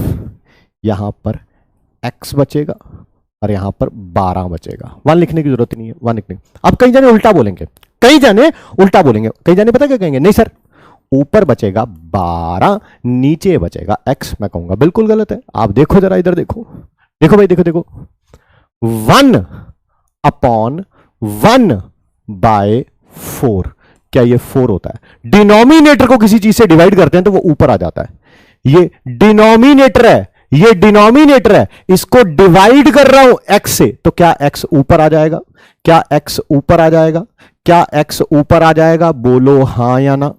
यहां पर x बचेगा और यहां पर 12 बचेगा? 1 लिखने की जरूरत नहीं है, 1 लिखने। अब कई जाने उल्टा बोलेंगे, कई जाने पता क्या कहेंगे? नहीं सर, ऊपर बचेगा 12, नीचे बचेगा x। मैं कहूंगा बिल्कुल गलत है। आप देखो जरा, इधर देखो, देखो भाई, देखो 1/1/4, क्या ये 4 होता है? डिनोमिनेटर को किसी चीज से डिवाइड करते हैं तो वो ऊपर आ जाता है। ये डिनोमिनेटर है, इसको डिवाइड कर रहा हूं x से, तो क्या x ऊपर आ जाएगा? क्या x ऊपर आ जाएगा? क्या x ऊपर आ जाएगा? बोलो हां या ना।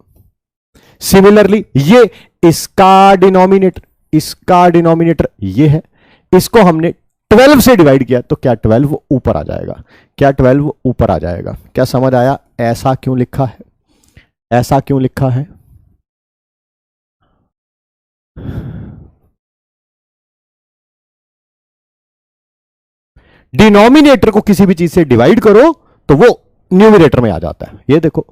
सिमिलरली ये इसका डिनोमिनेटर ये है, इसको हमने 12 से डिवाइड किया तो क्या 12 ऊपर आ जाएगा? क्या 12 ऊपर आ जाएगा? क्या समझ आया ऐसा क्यों लिखा है? ऐसा क्यों लिखा है? डिनोमिनेटर को किसी भी चीज से डिवाइड करो तो वो न्यूमरेटर में आ जाता है। ये देखो,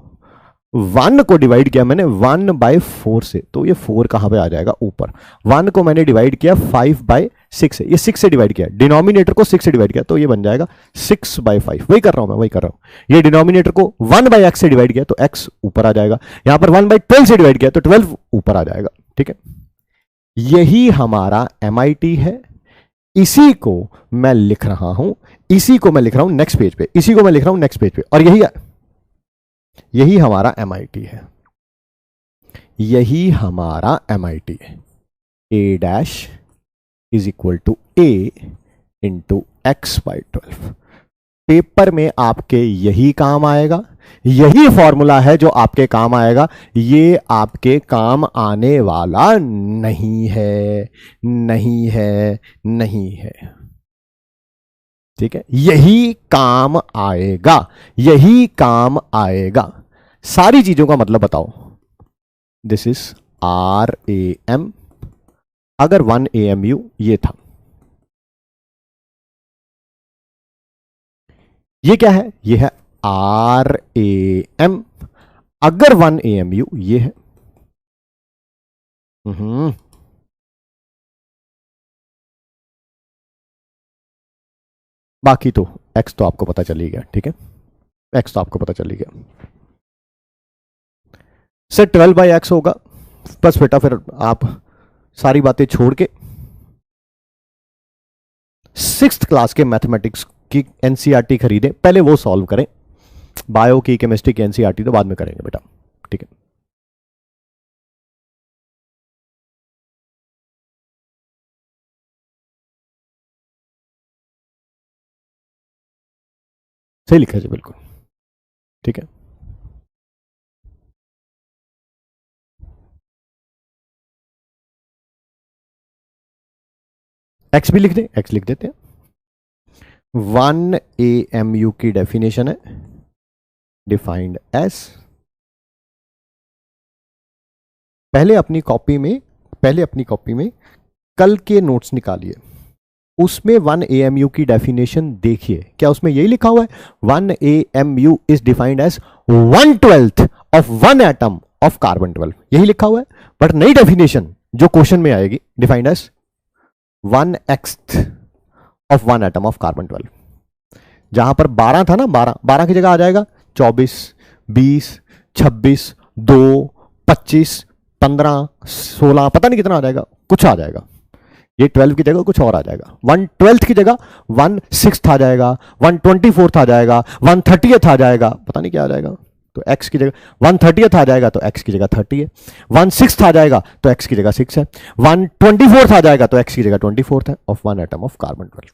1 को डिवाइड किया मैंने 1/4 से, तो ये 4 कहां पे आ जाएगा? ऊपर। 1 को मैंने डिवाइड किया 5/6 से, ये 6 से डिवाइड किया, डिनोमिनेटर को 6 से डिवाइड किया, तो ये बन जाएगा 6/5। वही कर रहा हूं मैं। ये डिनोमिनेटर को 1/x से डिवाइड किया तो x ऊपर आ जाएगा, यहां पर 1/12 से डिवाइड किया तो 12 ऊपर आ जाएगा। ठीक है, यही हमारा MIT है। इसी को मैं लिख रहा हूं नेक्स्ट पेज पे, और यही हमारा MIT है। A dash is equal to A into x/12। Paper में आपके यही काम आएगा, यही फॉर्मूला है जो आपके काम आएगा। ये आपके काम आने वाला नहीं है। ठीक है, यही काम आएगा। सारी चीजों का मतलब बताओ। This is RAM। अगर 1 AMU ये था, ये क्या है? ये है RAM। अगर 1 AMU ये है, बाकी तो x तो आपको पता चल ही गया। ठीक है, x तो आपको पता चल ही गया। सर 12/x होगा। बस बेटा, फिर आप सारी बातें छोड़ के 6th क्लास के मैथमेटिक्स की NCERT खरीदें, पहले वो सॉल्व करें। बायो की, केमिस्ट्री की NCERT तो बाद में करेंगे बेटा। ठीक है, सही लिखा है जी, बिल्कुल ठीक है। x भी लिख दें, x लिख देते हैं। 1 AMU की डेफिनेशन है, डिफाइंड एज, पहले अपनी कॉपी में कल के नोट्स निकालिए। उसमें 1 AMU की डेफिनेशन देखिए, क्या उसमें यही लिखा हुआ है? 1 AMU is defined as 1/12 of 1 atom of carbon 12, यही लिखा हुआ है। बट नई डेफिनेशन जो क्वेश्चन में आएगी, defined as 1/6 of 1 atom of carbon 12। जहां पर 12 था ना, 12 की जगह आ जाएगा 24, 20, 26, 2, 25, 15, 16, पता नहीं कितना आ जाएगा, कुछ आ जाएगा। ये 12 की जगह कुछ और आ जाएगा। 1/12 की जगह 1/6 आ जाएगा, 1/24 आ जाएगा, 1/30 आ जाएगा, पता नहीं क्या आ जाएगा। तो x की जगह 1/30 आ जाएगा तो x की जगह 30 है, 1/6 आ जाएगा तो x की जगह 6 है, 1/24 आ जाएगा तो x की जगह 24 है ऑफ 1 एटम ऑफ कार्बन 12।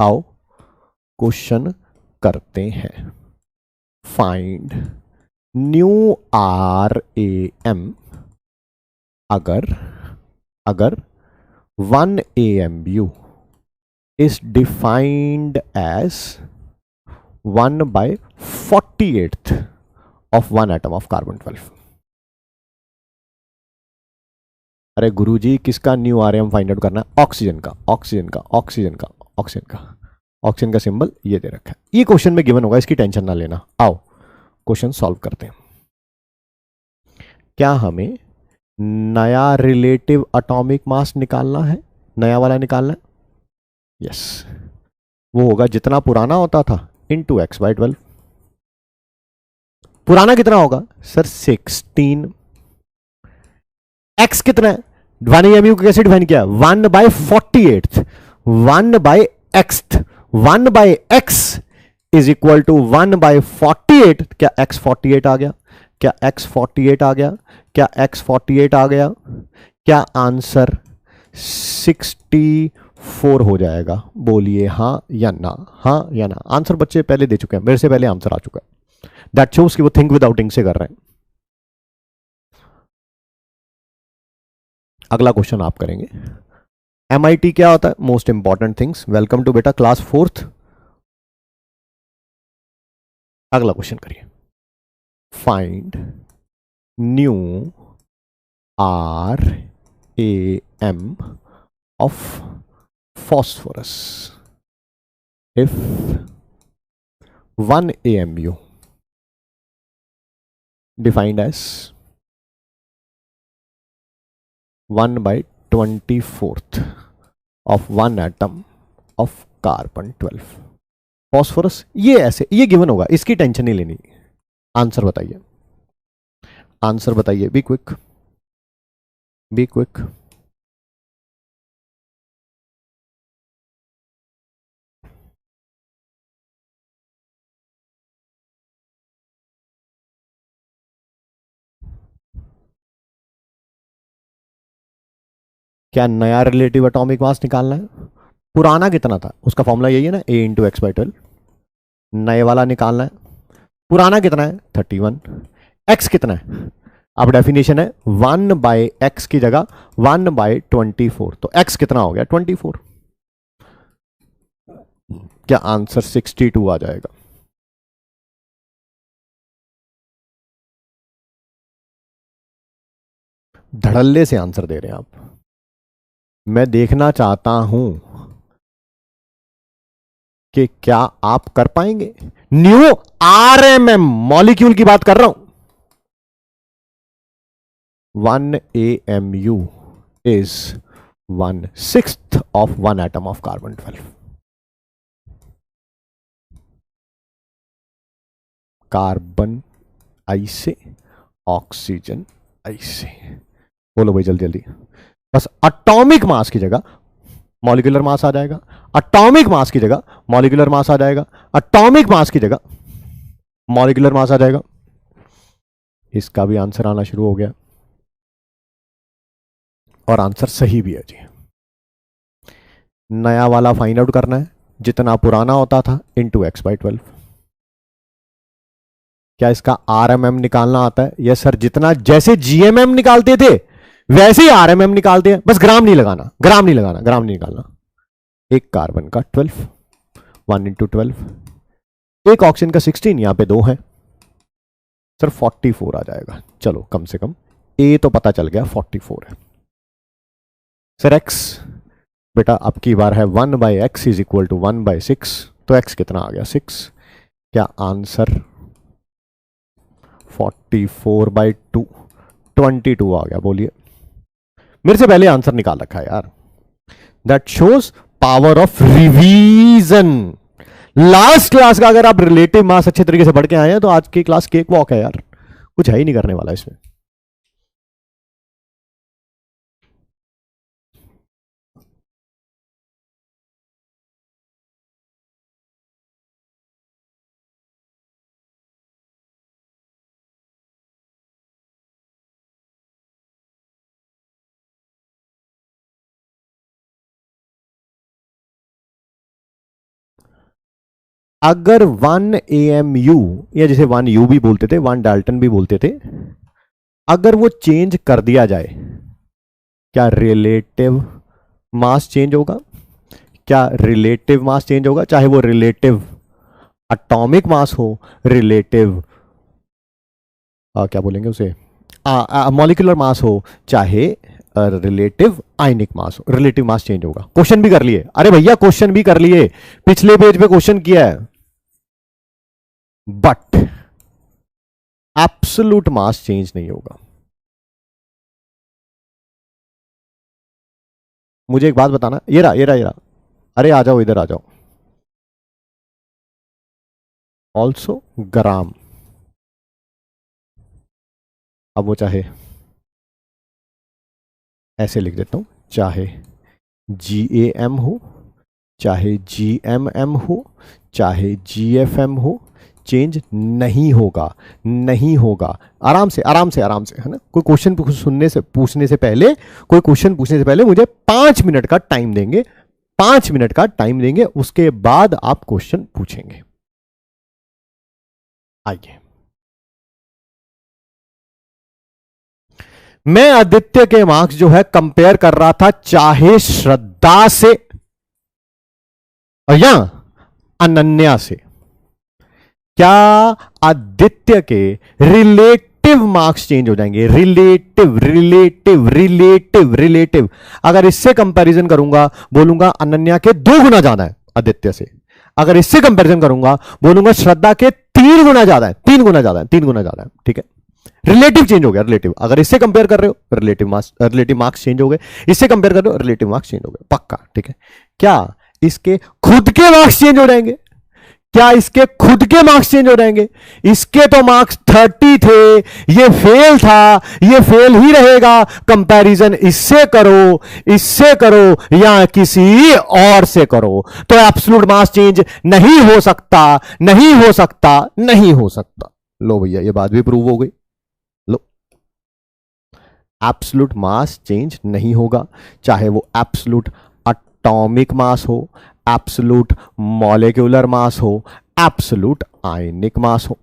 आओ क्वेश्चन करते हैं। फाइंड न्यू RAM अगर 1 AMU is defined as 1/48th of 1 atom of carbon 12। अरे गुरुजी किसका न्यू RM फाइंड आउट करना है? ऑक्सीजन का, ऑक्सीजन का, ऑक्सीजन का, ऑक्सीजन का। ऑक्सीजन का सिंबल ये दे रखा है, ये क्वेश्चन में गिवन होगा, इसकी टेंशन ना लेना। आओ क्वेश्चन सॉल्व करते हैं। क्या हमें नया रिलेटिव एटॉमिक मास निकालना है? नया वाला निकालना है, यस। वो होगा जितना पुराना होता था इंटू x/12। पुराना कितना होगा सर? 16। x कितना है? 1 AMU को कैसे डिफाइन किया? 1/48, 1/x, 1/x is equal to 1/48। क्या x 48 आ गया? क्या x 48 आ गया? क्या x 48 आ गया? क्या आंसर 64 हो जाएगा? बोलिए हाँ या ना, हाँ या ना। आंसर बच्चे पहले दे चुके हैं, मेरे से पहले आंसर आ चुका है। दैट शोज कि वो थिंक विदाउट इंक से कर रहे हैं। अगला क्वेश्चन आप करेंगे। MIT क्या होता है? Most important things. Welcome to बेटा क्लास 4th। अगला क्वेश्चन करिए। Find new RAM of phosphorus if 1 AMU defined as 1/24th of 1 atom of carbon 12। Phosphorus ये ऐसे, ये गिवन होगा, इसकी टेंशन नहीं लेनी। आंसर बताइए, आंसर बताइए, बी क्विक, बी क्विक। क्या नया रिलेटिव एटॉमिक मास निकालना है? पुराना कितना था उसका फॉर्मूला यही है ना, A × x/12। नए वाला निकालना है। पुराना कितना है? 31। x कितना है? अब डेफिनेशन है 1/x की जगह 1/24, तो x कितना हो गया? 24। क्या आंसर 62 आ जाएगा? धड़ल्ले से आंसर दे रहे हैं आप। मैं देखना चाहता हूं कि क्या आप कर पाएंगे। न्यू RMM मॉलिक्यूल की बात कर रहा हूं। 1 AMU is 1/6 of 1 atom of carbon 12। Carbon आई से, ऑक्सीजन आई से। बोलो भाई जल्दी जल्दी। बस एटॉमिक मास की जगह मॉलिक्यूलर मास आ जाएगा, एटॉमिक मास की जगह मॉलिक्यूलर मास आ जाएगा, एटॉमिक मास की जगह मॉलिक्यूलर मास आ जाएगा। इसका भी आंसर आना शुरू हो गया और आंसर सही भी है जी। नया वाला फाइंड आउट करना है, जितना पुराना होता था इंटू x/12। क्या इसका RMM निकालना आता है? यस सर, जितना जैसे GMM निकालते थे वैसे ही RMM निकालते हैं, बस ग्राम नहीं लगाना, ग्राम नहीं लगाना, ग्राम नहीं निकालना। एक कार्बन का 12, 1 × 12, एक ऑक्सीजन का 16, यहां पे 2 है सर, 44 आ जाएगा। चलो कम से कम A तो पता चल गया 44 है। सर x बेटा अब की बार है 1/x इज इक्वल टू 1/6, तो x कितना आ गया 6। क्या आंसर 44/2, 22 आ गया। बोलिए, मेरे से पहले आंसर निकाल रखा है यार। That shows power of revision. Last class का अगर आप रिलेटिव मास अच्छे तरीके से पढ़ के आए हैं तो आज की क्लास केक वॉक है यार, कुछ है ही नहीं करने वाला इसमें। अगर 1 AMU या जैसे 1U भी बोलते थे, 1 डाल्टन भी बोलते थे, अगर वो चेंज कर दिया जाए, क्या रिलेटिव मास चेंज होगा? क्या रिलेटिव मास चेंज होगा? चाहे वो रिलेटिव एटॉमिक मास हो, रिलेटिव क्या बोलेंगे उसे, मॉलिक्यूलर मास हो, चाहे रिलेटिव आयनिक मास हो, रिलेटिव मास चेंज होगा। क्वेश्चन भी कर लिए, अरे भैया क्वेश्चन भी कर लिए, पिछले पेज पे क्वेश्चन किया है। बट एब्सोल्यूट मास चेंज नहीं होगा। मुझे एक बात बताना, ये रहा ये रहा ये रहा, अरे आ जाओ इधर आ जाओ। ऑल्सो ग्राम, अब वो चाहे ऐसे लिख देता हूं, चाहे GAM हो, चाहे GMM हो, चाहे GFM हो, चेंज नहीं होगा, नहीं होगा। आराम से आराम से आराम से, है ना। कोई क्वेश्चन सुनने से पूछने से पहले, कोई क्वेश्चन पूछने से पहले मुझे 5 मिनट का टाइम देंगे, 5 मिनट का टाइम देंगे, उसके बाद आप क्वेश्चन पूछेंगे। आइए, मैं आदित्य के मार्क्स जो है कंपेयर कर रहा था, चाहे श्रद्धा से या अनन्या से। क्या आदित्य के रिलेटिव मार्क्स चेंज हो जाएंगे? Relative relative relative relative. अगर इससे कंपैरिजन करूंगा, बोलूंगा अनन्या के 2 गुना ज्यादा है आदित्य से। अगर इससे कंपैरिजन करूंगा, बोलूंगा श्रद्धा के 3 गुना ज्यादा है, 3 गुना ज्यादा है, 3 गुना ज्यादा है। ठीक है, रिलेटिव चेंज हो गया, रिलेटिव। अगर इससे कंपेयर कर रहे हो, रिलेटिव मार्क्स चेंज हो गए। इससे कंपेयर कर रहे हो, रिलेटिव मार्क्स चेंज हो गए, पक्का। ठीक है, क्या इसके खुद के मार्क्स चेंज हो जाएंगे? क्या इसके खुद के मार्क्स चेंज हो जाएंगे? इसके तो मार्क्स 30 थे, ये फेल था, ये फेल ही रहेगा। कंपैरिजन इससे करो, इससे करो, या किसी और से करो, तो एब्सोल्यूट मास चेंज नहीं हो सकता, नहीं हो सकता, नहीं हो सकता। लो भैया, ये बात भी प्रूव हो गई। लो, एब्सोल्यूट मास चेंज नहीं होगा, चाहे वो एब्सोल्यूट एटॉमिक मास हो, एब्सोल्यूट मॉलिक्यूलर मास हो, एब्सोल्यूट आयनिक मास हो।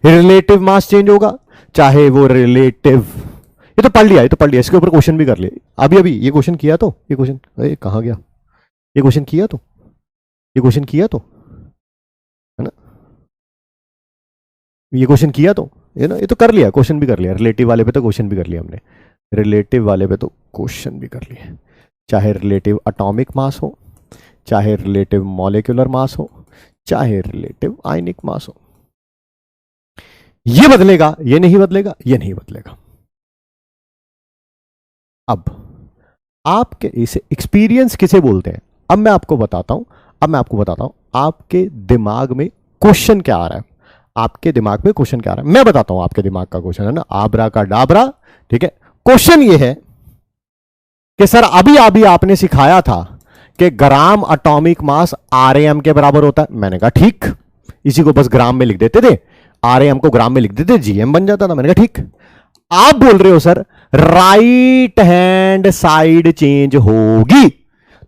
रिलेटिव मास चेंज होगा, चाहे वो रिलेटिव, ये तो पढ़ लिया, ये तो पढ़ लिया, इसके ऊपर क्वेश्चन भी कर लिया अभी अभी। ये क्वेश्चन किया तो, ये क्वेश्चन, अरे कहां गया, ये क्वेश्चन किया तो, ये क्वेश्चन किया तो, है ना, ये क्वेश्चन किया तो, ये ना, ये तो कर लिया, क्वेश्चन भी कर लिया। रिलेटिव वाले पे तो क्वेश्चन भी कर लिया हमने, रिलेटिव वाले पे तो क्वेश्चन भी कर लिए। चाहे रिलेटिव एटॉमिक मास हो, चाहे रिलेटिव मॉलिक्यूलर मास हो, चाहे रिलेटिव आयनिक मास हो। ये बदलेगा, ये नहीं बदलेगा, ये नहीं बदलेगा। अब आपके इसे एक्सपीरियंस किसे बोलते हैं, अब मैं आपको बताता हूं, अब मैं आपको बताता हूं आपके दिमाग में क्वेश्चन क्या आ रहा है। आपके दिमाग में क्वेश्चन क्या आ रहा है मैं बताता हूं। आपके दिमाग का क्वेश्चन है ना, आबरा का डाबरा। ठीक है, क्वेश्चन ये है कि सर अभी अभी आपने सिखाया था कि ग्राम एटॉमिक मास RAM के बराबर होता है। मैंने कहा ठीक, इसी को बस ग्राम में लिख देते थे, RAM को ग्राम में लिख देते, GM बन जाता था। मैंने कहा ठीक। आप बोल रहे हो sir right hand side change होगी,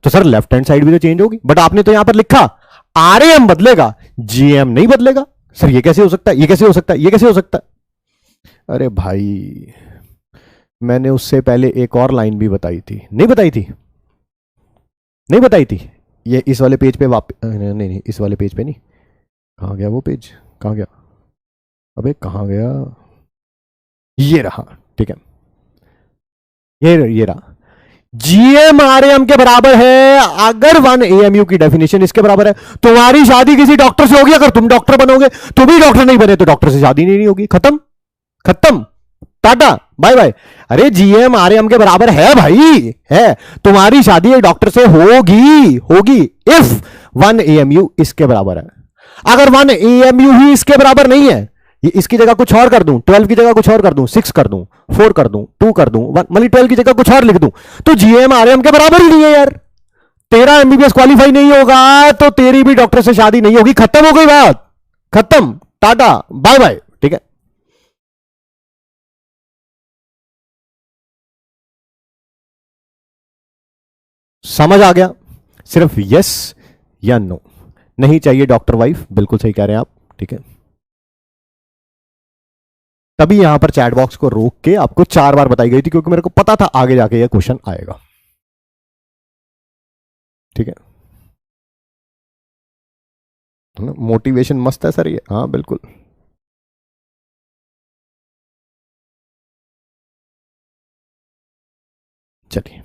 तो सर लेफ्ट हैंड साइड भी तो चेंज होगी, बट आपने तो यहां पर लिखा RAM बदलेगा, GM नहीं बदलेगा। सर ये कैसे हो सकता है, ये कैसे हो सकता है, ये कैसे हो सकता है? अरे भाई, मैंने उससे पहले एक और लाइन भी बताई थी, नहीं बताई थी, नहीं बताई थी। ये इस वाले पेज पे नहीं नहीं, इस वाले पेज पे नहीं। कहां गया वो पेज, कहां गया, अबे कहां गया, ये रहा। ठीक है, ये रहा। GMRAM के बराबर है। अगर 1 AMU की डेफिनेशन इसके बराबर है, तुम्हारी शादी किसी डॉक्टर से होगी, अगर तुम डॉक्टर बनोगे, तुम ही डॉक्टर नहीं बने तो डॉक्टर से शादी नहीं होगी। खत्म खत्म, टाटा बाय बाय। अरे GMRAM के बराबर है भाई, है। तुम्हारी शादी एक डॉक्टर से होगी होगी इफ 1 AMU इसके बराबर है। अगर 1 AMU ही इसके बराबर नहीं है, ये इसकी जगह कुछ और कर दूं, 12 की जगह कुछ और कर दूं, 6 कर दूं, 4 कर दूं, 2 कर दूं, मतलब 12 की जगह कुछ और लिख दूं, तो GMRAM के बराबर ही नहीं है यार। तेरा MBBS क्वालिफाई नहीं होगा तो तेरी भी डॉक्टर से शादी नहीं होगी। खत्म हो गई बात, खत्म, टाटा बाय बाय। ठीक है, समझ आ गया? सिर्फ यस या नो, नहीं चाहिए डॉक्टर वाइफ, बिल्कुल सही कह रहे हैं आप। ठीक है, तभी यहां पर चैट बॉक्स को रोक के आपको 4 बार बताई गई थी, क्योंकि मेरे को पता था आगे जाके यह क्वेश्चन आएगा। ठीक है, मोटिवेशन मस्त है सर ये, हाँ बिल्कुल। चलिए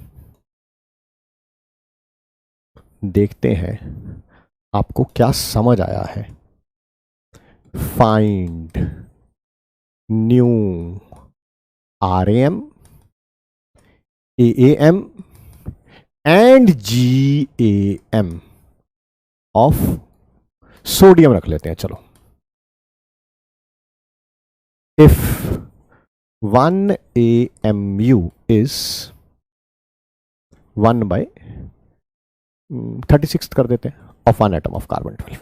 देखते हैं आपको क्या समझ आया है। Find new RAM, AAM and GAM of sodium रख लेते हैं। चलो, इफ 1 AMU इज 1/36 कर देते हैं ऑफ 1 एटम ऑफ कार्बन 12।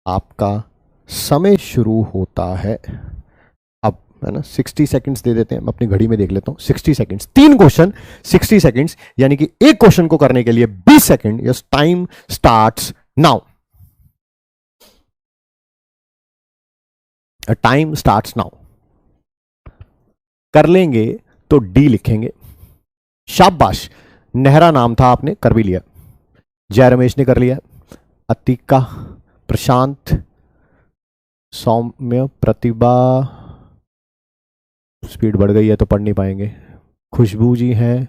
आपका समय शुरू होता है अब, है ना। 60 सेकंड्स दे देते हैं, मैं अपनी घड़ी में देख लेता हूं। 60 सेकंड्स, 3 क्वेश्चन 60 सेकंड्स, यानी कि एक क्वेश्चन को करने के लिए 20 second. Yes, time starts now, time starts now. कर लेंगे तो डी लिखेंगे। शाबाश, नेहरा नाम था, आपने कर भी लिया। जय रमेश ने कर लिया, अतिका, प्रशांत, सौम्य, प्रतिभा, स्पीड बढ़ गई है तो पढ़ नहीं पाएंगे। खुशबू जी हैं,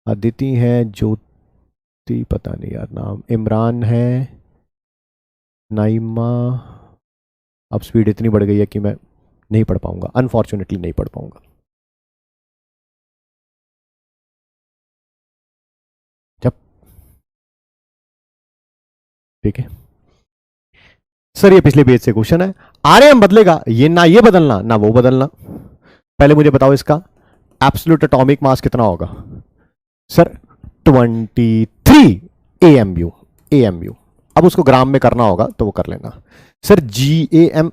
अदिति हैं, ज्योति पता नहीं यार नाम, इमरान है, नाइमा। अब स्पीड इतनी बढ़ गई है कि मैं नहीं पढ़ पाऊंगा, अनफॉर्चुनेटली नहीं पढ़ पाऊंगा। जब ठीक है सर, ये पिछले पेज से क्वेश्चन है। RAM बदलेगा, ये ना ये बदलना ना वो बदलना। पहले मुझे बताओ इसका एब्सोल्यूट एटॉमिक मास कितना होगा। Sir 23 AMU। AMU अब उसको ग्राम में करना होगा तो वो कर लेना। सर GAM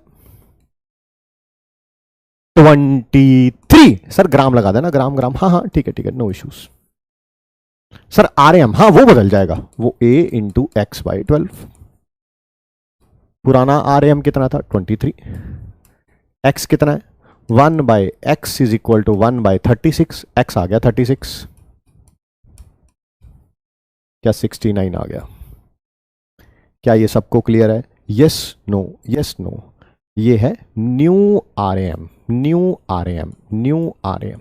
23, सर ग्राम लगा देना, ग्राम ग्राम, हाँ हाँ ठीक है नो इश्यूज। सर RAM, हाँ वो बदल जाएगा, वो A इंटू x/12। पुराना RAM कितना था 23, x कितना है 1/x is equal to 1/36, x आ गया 36, क्या 69 आ गया। क्या ये सबको क्लियर है? Yes no, yes no. ये है new RAM, new RAM, new RAM।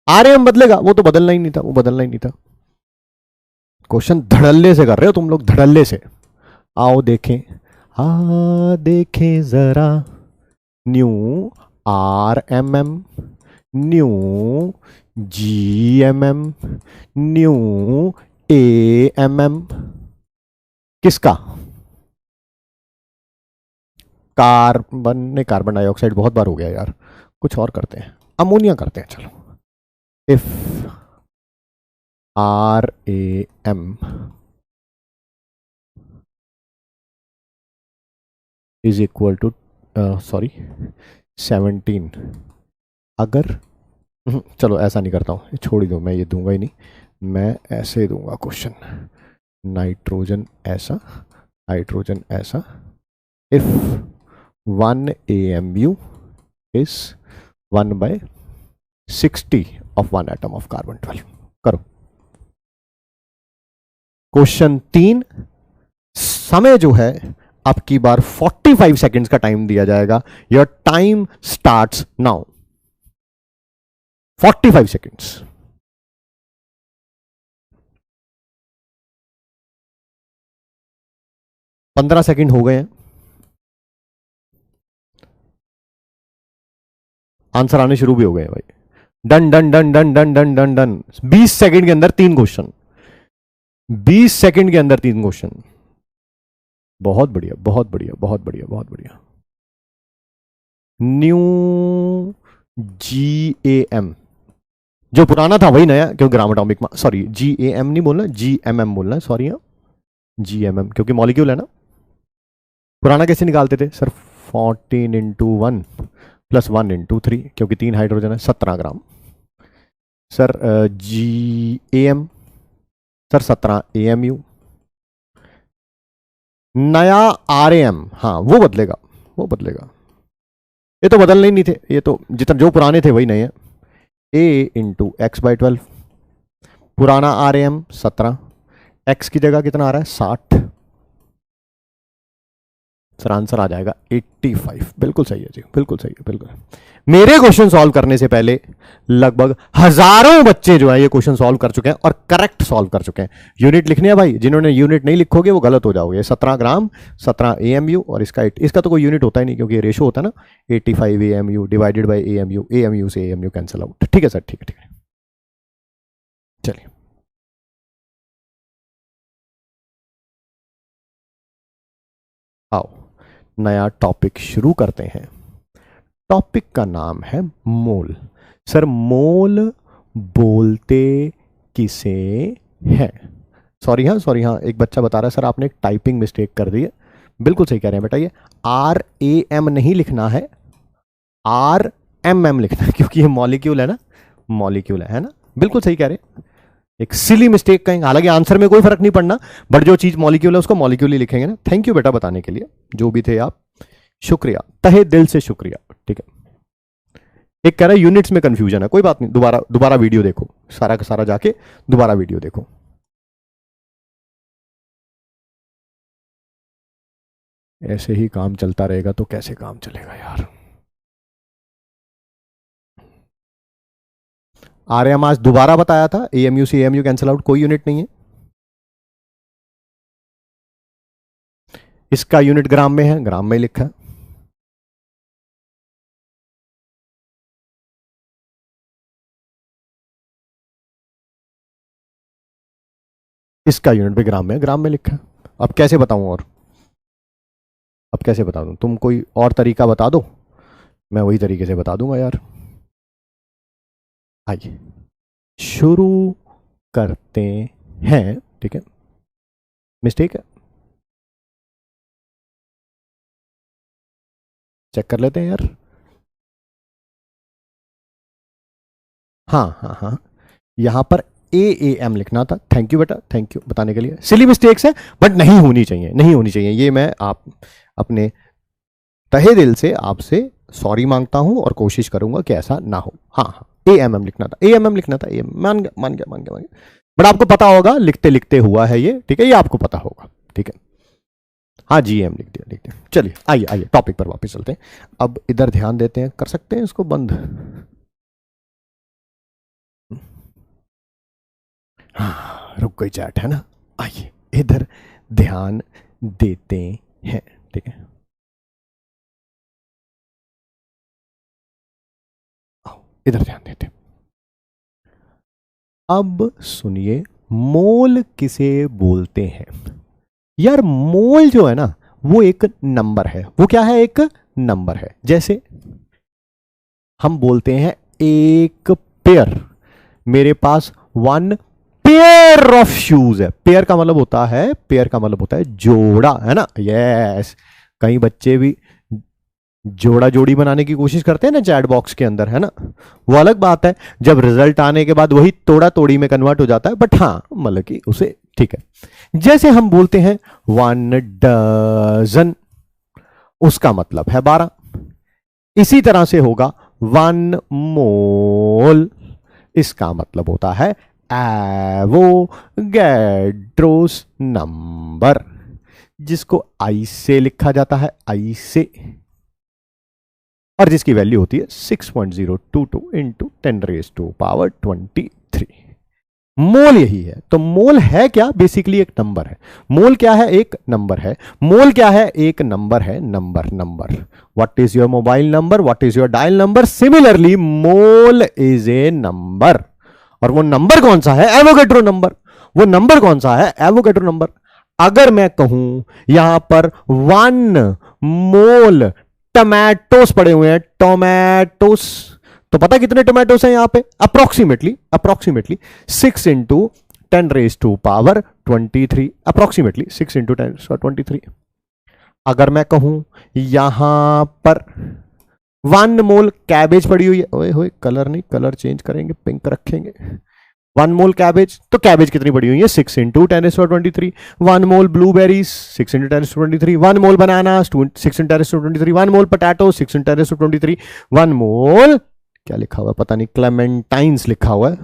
RAM बदलेगा, वो तो बदलना ही नहीं था, वो बदलना ही नहीं था। क्वेश्चन धड़ल्ले से कर रहे हो तुम लोग, धड़ल्ले से। आओ देखें, देखें जरा, new RMM, new GMM, new AMM। किसका? कार्बन ने, कार्बन डाइऑक्साइड बहुत बार हो गया यार, कुछ और करते हैं, अमोनिया करते हैं। चलो, if RAM is equal to 17, अगर चलो ऐसा नहीं करता हूँ, छोड़ ही दो, मैं ये दूंगा ही नहीं, मैं ऐसे दूंगा क्वेश्चन। नाइट्रोजन ऐसा, हाइड्रोजन ऐसा। If 1 AMU is 1/60 of 1 atom of carbon 12। करो क्वेश्चन 3। समय जो है अब की बार 45 सेकेंड्स का टाइम दिया जाएगा। Your time starts now. 45 seconds. पंद्रह सेकेंड हो गए हैं, आंसर आने शुरू भी हो गए हैं भाई। Done done done done done done done done. 20 second के अंदर 3 क्वेश्चन, 20 सेकंड के अंदर 3 क्वेश्चन। बहुत बढ़िया, बहुत बढ़िया, बहुत बढ़िया, बहुत बढ़िया। न्यू GAM, जो पुराना था वही नया, क्योंकि ग्राम एटॉमिक, सॉरी GAM नहीं बोलना, GMM बोलना है, सॉरी। GMM क्योंकि मॉलिक्यूल है ना। पुराना कैसे निकालते थे सर? 14 इंटू 1 प्लस 1 इंटू 3, क्योंकि 3 हाइड्रोजन है, 17 gram. Sir GAM, sir 17 AMU। नया RAM, हाँ वो बदलेगा, वो बदलेगा। ये तो बदलने ही नहीं थे, ये तो जितना जो पुराने थे वही नए हैं। A इंटू एक्स बाई 12, पुराना RAM 17, एक्स की जगह कितना आ रहा है? 60। सर आंसर आ जाएगा 85। बिल्कुल सही है जी, बिल्कुल सही है, बिल्कुल। मेरे क्वेश्चन सॉल्व करने से पहले लगभग हजारों बच्चे जो है ये क्वेश्चन सॉल्व कर चुके हैं और करेक्ट सॉल्व कर चुके हैं। यूनिट लिखने हैं भाई, जिन्होंने यूनिट नहीं लिखोगे वो गलत हो जाओगे। 17 ग्राम, 17 AMU, और इसका तो कोई यूनिट होता ही नहीं, क्योंकि रेशो होता है ना, 85 AMU divided by AMU, AMU से AMU कैंसिल आउट। ठीक है सर, ठीक है, ठीक है। चलिए, आओ नया टॉपिक शुरू करते हैं। टॉपिक का नाम है मोल। सर मोल बोलते किसे हैं? सॉरी हाँ, एक बच्चा बता रहा है सर आपने एक टाइपिंग मिस्टेक कर दी है। बिल्कुल सही कह रहे हैं बेटा, ये RAM नहीं लिखना है, RMM लिखना है, क्योंकि ये मॉलिक्यूल है ना, मॉलिक्यूल है ना। बिल्कुल सही कह रहे हैं, एक सिली मिस्टेक कहेंगे, हालांकि आंसर में कोई फर्क नहीं पड़ना, बट जो चीज मॉलिक्यूल है उसको मॉलिक्यूल ही लिखेंगे ना। थैंक यू बेटा बताने के लिए, जो भी थे आप, शुक्रिया, तहे दिल से शुक्रिया। ठीक है, एक कह रहा है यूनिट्स में कंफ्यूजन है, कोई बात नहीं, दोबारा वीडियो देखो, सारा का सारा जाके दोबारा वीडियो देखो। ऐसे ही काम चलता रहेगा तो कैसे काम चलेगा यार। RAM आज दोबारा बताया था, AMU से AMU कैंसिल आउट, कोई यूनिट नहीं है। इसका यूनिट ग्राम में है, ग्राम में लिखा है। इसका यूनिट भी ग्राम में है, ग्राम में लिखा है। अब कैसे बताऊं, और अब कैसे बता दूं? तुम कोई और तरीका बता दो, मैं वही तरीके से बता दूंगा यार। आइए शुरू करते हैं। ठीक है, मिस्टेक है, चेक कर लेते हैं यार। हाँ, यहां पर AAM लिखना था। थैंक यू बेटा, थैंक यू बताने के लिए। सिली मिस्टेक्स है बट नहीं होनी चाहिए, नहीं होनी चाहिए, ये मैं आप अपने तहे दिल से आपसे सॉरी मांगता हूं और कोशिश करूंगा कि ऐसा ना हो। हाँ, AMM लिखना था, AMM लिखना था, AM मान गया, मान गया, मान गया, मान गया। बट आपको पता होगा, लिखते लिखते हुआ है ये, ठीक है, ये आपको पता होगा। ठीक है, हाँ GM लिख दिया, लिख दिया। चलिए आइए आइए टॉपिक पर वापस चलते हैं। अब इधर ध्यान देते हैं, कर सकते हैं इसको बंद? हाँ, रुक गई चैट है ना। आइए इधर ध्यान देते हैं। ठीक है, आओ इधर ध्यान देते हैं। अब सुनिए, मोल किसे बोलते हैं? यार मोल जो है ना, वो एक नंबर है। वो क्या है? एक नंबर है। जैसे हम बोलते हैं एक पेयर, मेरे पास 1 पेयर ऑफ शूज है। पेयर का मतलब होता है, पेयर का मतलब होता है जोड़ा, है ना। यस, कई बच्चे भी जोड़ा जोड़ी बनाने की कोशिश करते हैं ना चैट बॉक्स के अंदर, है ना। वो अलग बात है, जब रिजल्ट आने के बाद वही तोड़ा तोड़ी में कन्वर्ट हो जाता है, बट हाँ मतलब कि उसे ठीक है। जैसे हम बोलते हैं 1 डजन, उसका मतलब है 12। इसी तरह से होगा 1 मोल, इसका मतलब होता है एवोगैड्रोस नंबर, जिसको आई से लिखा जाता है, आई से। और जिसकी वैल्यू होती है 6.022 इंटू 10⁻23। मोल यही है। तो मोल है क्या? बेसिकली एक नंबर है। मोल क्या है? एक नंबर है। मोल क्या है? एक नंबर है। Number. What is your mobile number? What is your dial number? Similarly mole is a number. और वो नंबर कौन सा है? Avogadro number. वो नंबर कौन सा है? Avogadro number. अगर मैं कहूं यहां पर 1 मोल टमाटोस पड़े हुए हैं, टोमेटोस, तो पता कितने टोमेटोस हैं यहां पे? Approximately 6 into 10⁻23, approximately 6 into 10⁻23। अगर मैं कहूं यहां पर 1 मोल कैबेज पड़ी हुई है, ओए होए कलर नहीं, कलर चेंज करेंगे, पिंक रखेंगे। 1 मोल कैबेज, तो कैबेज कितनी पड़ी हुई है? 6 इंटू 10⁻23। 1 मोल ब्लूबेरीज 6 इंटू 10⁻23। 1 मोल बनाना 6 इंटू 10⁻23। 1 मोल पोटैटो 6 इंटू 10⁻23। 1 मोल क्या लिखा हुआ है पता नहीं, क्लेमेंटाइन्स लिखा हुआ है।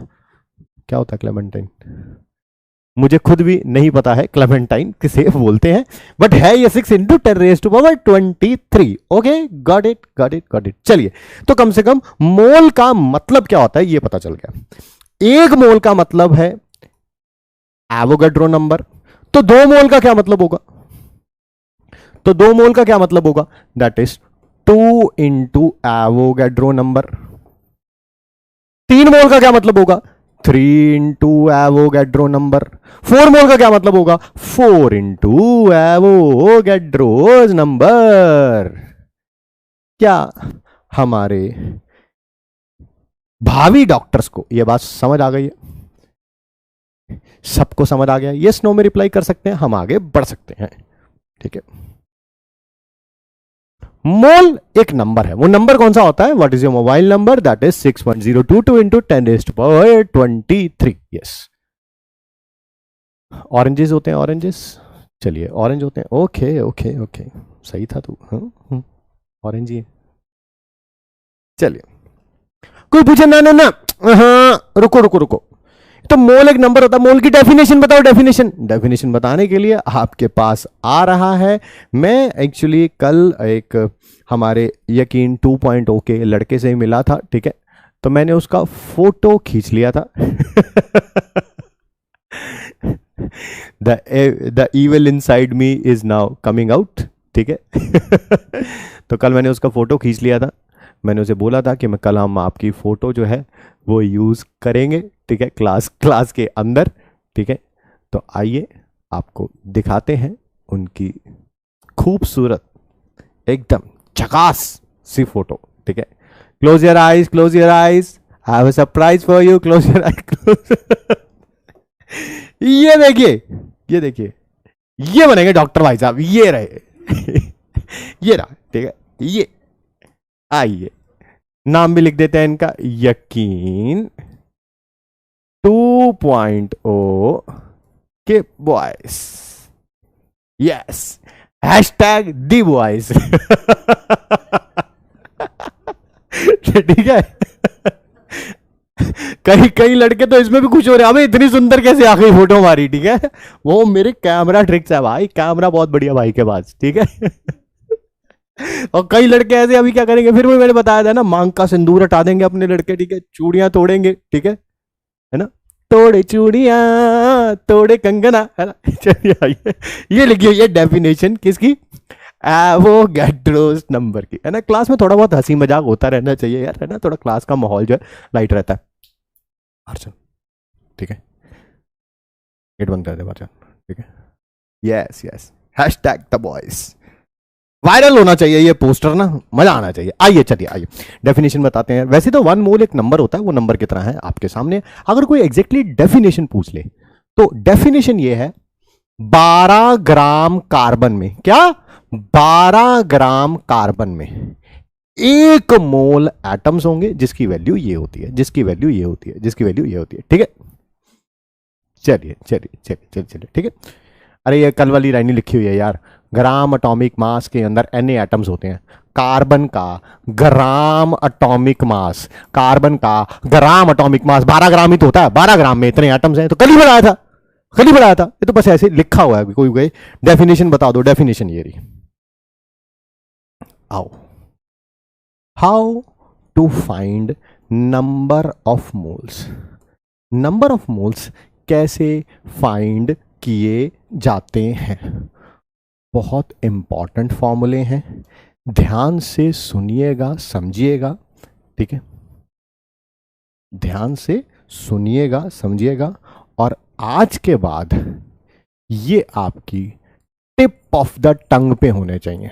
क्या होता है क्लेमेंटाइन? मुझे खुद भी नहीं पता है क्लेमेंटाइन किसे बोलते हैं, बट है ये 6 इंटू 10⁻23। Okay, got it. चलिए, तो कम से कम मोल का मतलब क्या होता है ये पता चल गया। 1 मोल का मतलब है एवोगैड्रो नंबर। तो 2 मोल का क्या मतलब होगा? तो 2 मोल का क्या मतलब होगा? That is 2 into Avogadro number. 3 मोल का क्या मतलब होगा? 3 इंटू एवोगैड्रो नंबर। 4 मोल का क्या मतलब होगा? 4 इंटू एवोगैड्रोज नंबर। क्या हमारे भावी डॉक्टर्स को यह बात समझ आ गई है? सबको समझ आ गया? यस नो में रिप्लाई कर सकते हैं, हम आगे बढ़ सकते हैं। ठीक है, मोल एक नंबर है। वो नंबर कौन सा होता है? What is your mobile number? That is 6.022 into 10⁻23। Yes, oranges होते हैं, ऑरेंजेस। चलिए, ऑरेंज होते हैं। ओके, सही था तू। ऑरेंज ही है। चलिए, कोई पूछे ना ना ना, हाँ रुको। तो मोल एक नंबर होता है। मोल की डेफिनेशन बताओ। डेफिनेशन बताने के लिए आपके पास आ रहा है। मैं एक्चुअली कल एक हमारे यकीन 2.0 के लड़के से ही मिला था, ठीक है, तो मैंने उसका फोटो खींच लिया था। The evil inside me is now coming out, ठीक है। तो कल मैंने उसका फोटो खींच लिया था। मैंने उसे बोला था कि मैं कल हम आपकी फोटो जो है वो यूज करेंगे, ठीक है, क्लास के अंदर, ठीक है। तो आइए आपको दिखाते हैं उनकी खूबसूरत एकदम झकास सी फोटो, ठीक है। Close your eyes, I have a surprise for you. Close your eyes. ये देखिए, ये बनेंगे डॉक्टर भाई साहब। ये रहे। ये रहा, ठीक है। ये आइए, नाम भी लिख देते हैं इनका, यकीन 2.0 के बॉयज। यस, हैशटैग दी बॉयज। ठीक है। कई लड़के तो इसमें भी खुश हो रहे हैं, अबे इतनी सुंदर कैसे आ गई फोटो हमारी, ठीक है। वो मेरे कैमरा ट्रिक्स है भाई, कैमरा बहुत बढ़िया भाई के पास, ठीक है। और कई लड़के ऐसे अभी क्या करेंगे, फिर भी मैंने बताया था ना, मांग का सिंदूर हटा देंगे अपने लड़के, ठीक है, चूड़ियां तोड़ेंगे, ठीक है ना, तोड़े चूड़ियां तोड़े कंगना, है ना। चलिए आइए, ये लिखिए, ये डेफिनेशन किसकी? एवोगैड्रोस नंबर की, है ना। क्लास में थोड़ा बहुत हंसी मजाक होता रहना चाहिए यार, है ना, थोड़ा क्लास का माहौल जो है लाइट रहता है। अर्चन, ठीक है, गेट बंद कर दे अर्चन, ठीक है। Yes, hashtag the boys. Viral होना चाहिए ये पोस्टर ना, मजा आना चाहिए। आइए डेफिनेशन बताते हैं। वैसे तो 1 मोल एक नंबर होता है, वो नंबर की तरह है आपके सामने। अगर कोई एग्जैक्टली डेफिनेशन पूछ ले तो डेफिनेशन ये है, 12 ग्राम कार्बन में, क्या 12 ग्राम कार्बन में 1 मोल एटम्स होंगे जिसकी वैल्यू ये होती है, जिसकी वैल्यू ये होती है, जिसकी वैल्यू ये होती है, ठीक है। चलिए, ठीक है। अरे ये कल वाली लाइन लिखी हुई है यार, ग्राम एटॉमिक मास के अंदर n एटम्स होते हैं। कार्बन का ग्राम एटॉमिक मास, कार्बन का ग्राम एटॉमिक मास 12 ग्राम ही तो होता है। 12 ग्राम में इतने एटम्स हैं, तो कल ही पढ़ाया था। ये तो बस ऐसे लिखा हुआ है, कोई डेफिनेशन बता दो। डेफिनेशन ये रही, आओ how to find number of moles. नंबर ऑफ मोल्स कैसे फाइंड किए जाते हैं। बहुत इंपॉर्टेंट फॉर्मूले हैं, ध्यान से सुनिएगा, समझिएगा, ठीक है। ध्यान से सुनिएगा, समझिएगा, और आज के बाद ये आपकी टिप ऑफ द टंग पे होने चाहिए।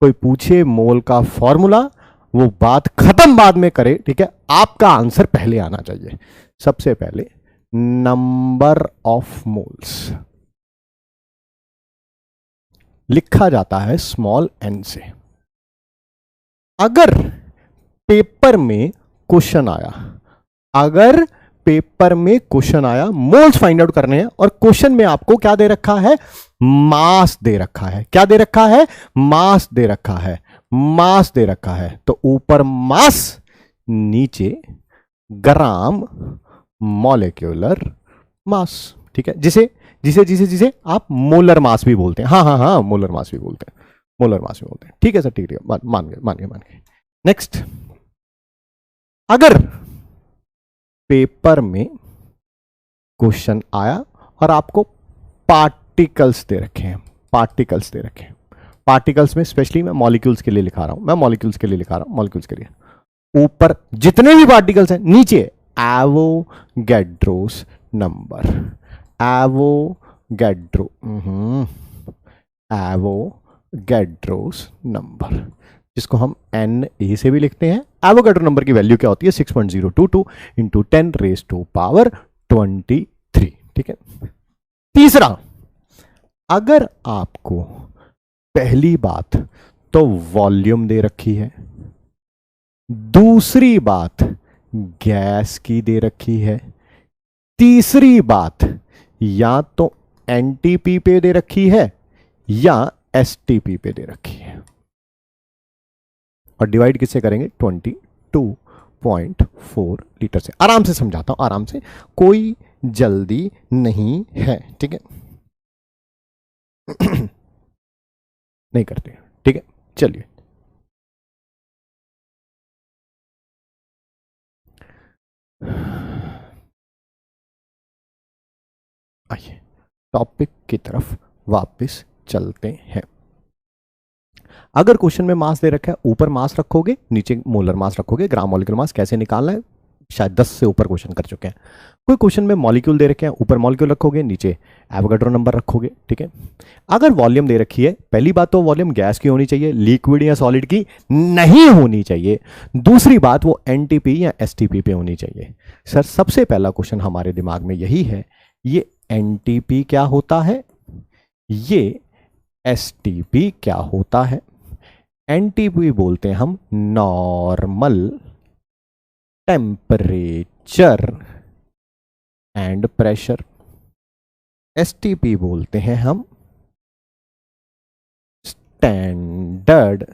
कोई पूछे मोल का फॉर्मूला, वो बात खत्म बाद में करे, ठीक है। आपका आंसर पहले आना चाहिए। सबसे पहले नंबर ऑफ मोल्स लिखा जाता है स्मॉल एन से। अगर पेपर में क्वेश्चन आया, अगर पेपर में क्वेश्चन आया, मोल्स फाइंड आउट करने हैं, और क्वेश्चन में आपको क्या दे रखा है, मास दे रखा है। क्या दे रखा है, मास दे रखा है, मास दे रखा है। तो ऊपर मास, नीचे ग्राम मॉलिक्यूलर मास, ठीक है। जिसे जिसे जिसे जिसे आप मोलर मास भी बोलते हैं। हाँ हाँ हाँ, मोलर मास भी बोलते हैं, मोलर मास भी बोलते हैं, ठीक है सर, ठीक है, मान गए मान गए मान गए। नेक्स्ट, अगर पेपर में क्वेश्चन आया और आपको पार्टिकल्स दे रखे हैं, पार्टिकल्स दे रखे हैं, पार्टिकल्स में स्पेशली मैं मॉलिक्यूल्स के लिए लिखा रहा हूं, मैं मॉलिक्यूल्स के लिए लिखा रहा हूं, मॉलिक्यूल्स के लिए। ऊपर जितने भी पार्टिकल्स हैं, नीचे Avogadro's number, Avogadro, Avogadro's number, जिसको हम Na से भी लिखते हैं। एवोगैड्रो नंबर की वैल्यू क्या होती है, 6.022 इंटू 10⁻⁻23, ठीक है। तीसरा, अगर आपको पहली बात तो वॉल्यूम दे रखी है, दूसरी बात गैस की दे रखी है, तीसरी बात या तो एनटीपी पे दे रखी है या एसटीपी पे दे रखी है, और डिवाइड किससे करेंगे, 22.4 लीटर से। आराम से समझाता हूं, आराम से, कोई जल्दी नहीं है, ठीक है। नहीं करते, ठीक है, चलिए। आइए टॉपिक की तरफ वापस चलते हैं। अगर क्वेश्चन में मास दे रखा है, ऊपर मास रखोगे, नीचे मोलर मास रखोगे, ग्राम मॉलिक्यूलर मास कैसे निकालना है, शायद 10 से ऊपर क्वेश्चन कर चुके हैं। कोई क्वेश्चन में मॉलिक्यूल दे रखे हैं, ऊपर मॉलिक्यूल रखोगे, नीचे एवोगैड्रो नंबर रखोगे, ठीक है। अगर वॉल्यूम दे रखी है, पहली बात तो वॉल्यूम गैस की होनी चाहिए, लिक्विड या सॉलिड की नहीं होनी चाहिए। दूसरी बात, वो एनटीपी या एसटीपी पे होनी चाहिए। सर सबसे पहला क्वेश्चन हमारे दिमाग में यही है, ये एनटीपी क्या होता है, ये एसटीपी क्या होता है। एनटीपी बोलते हैं हम normal temperature and pressure, STP बोलते हैं हम standard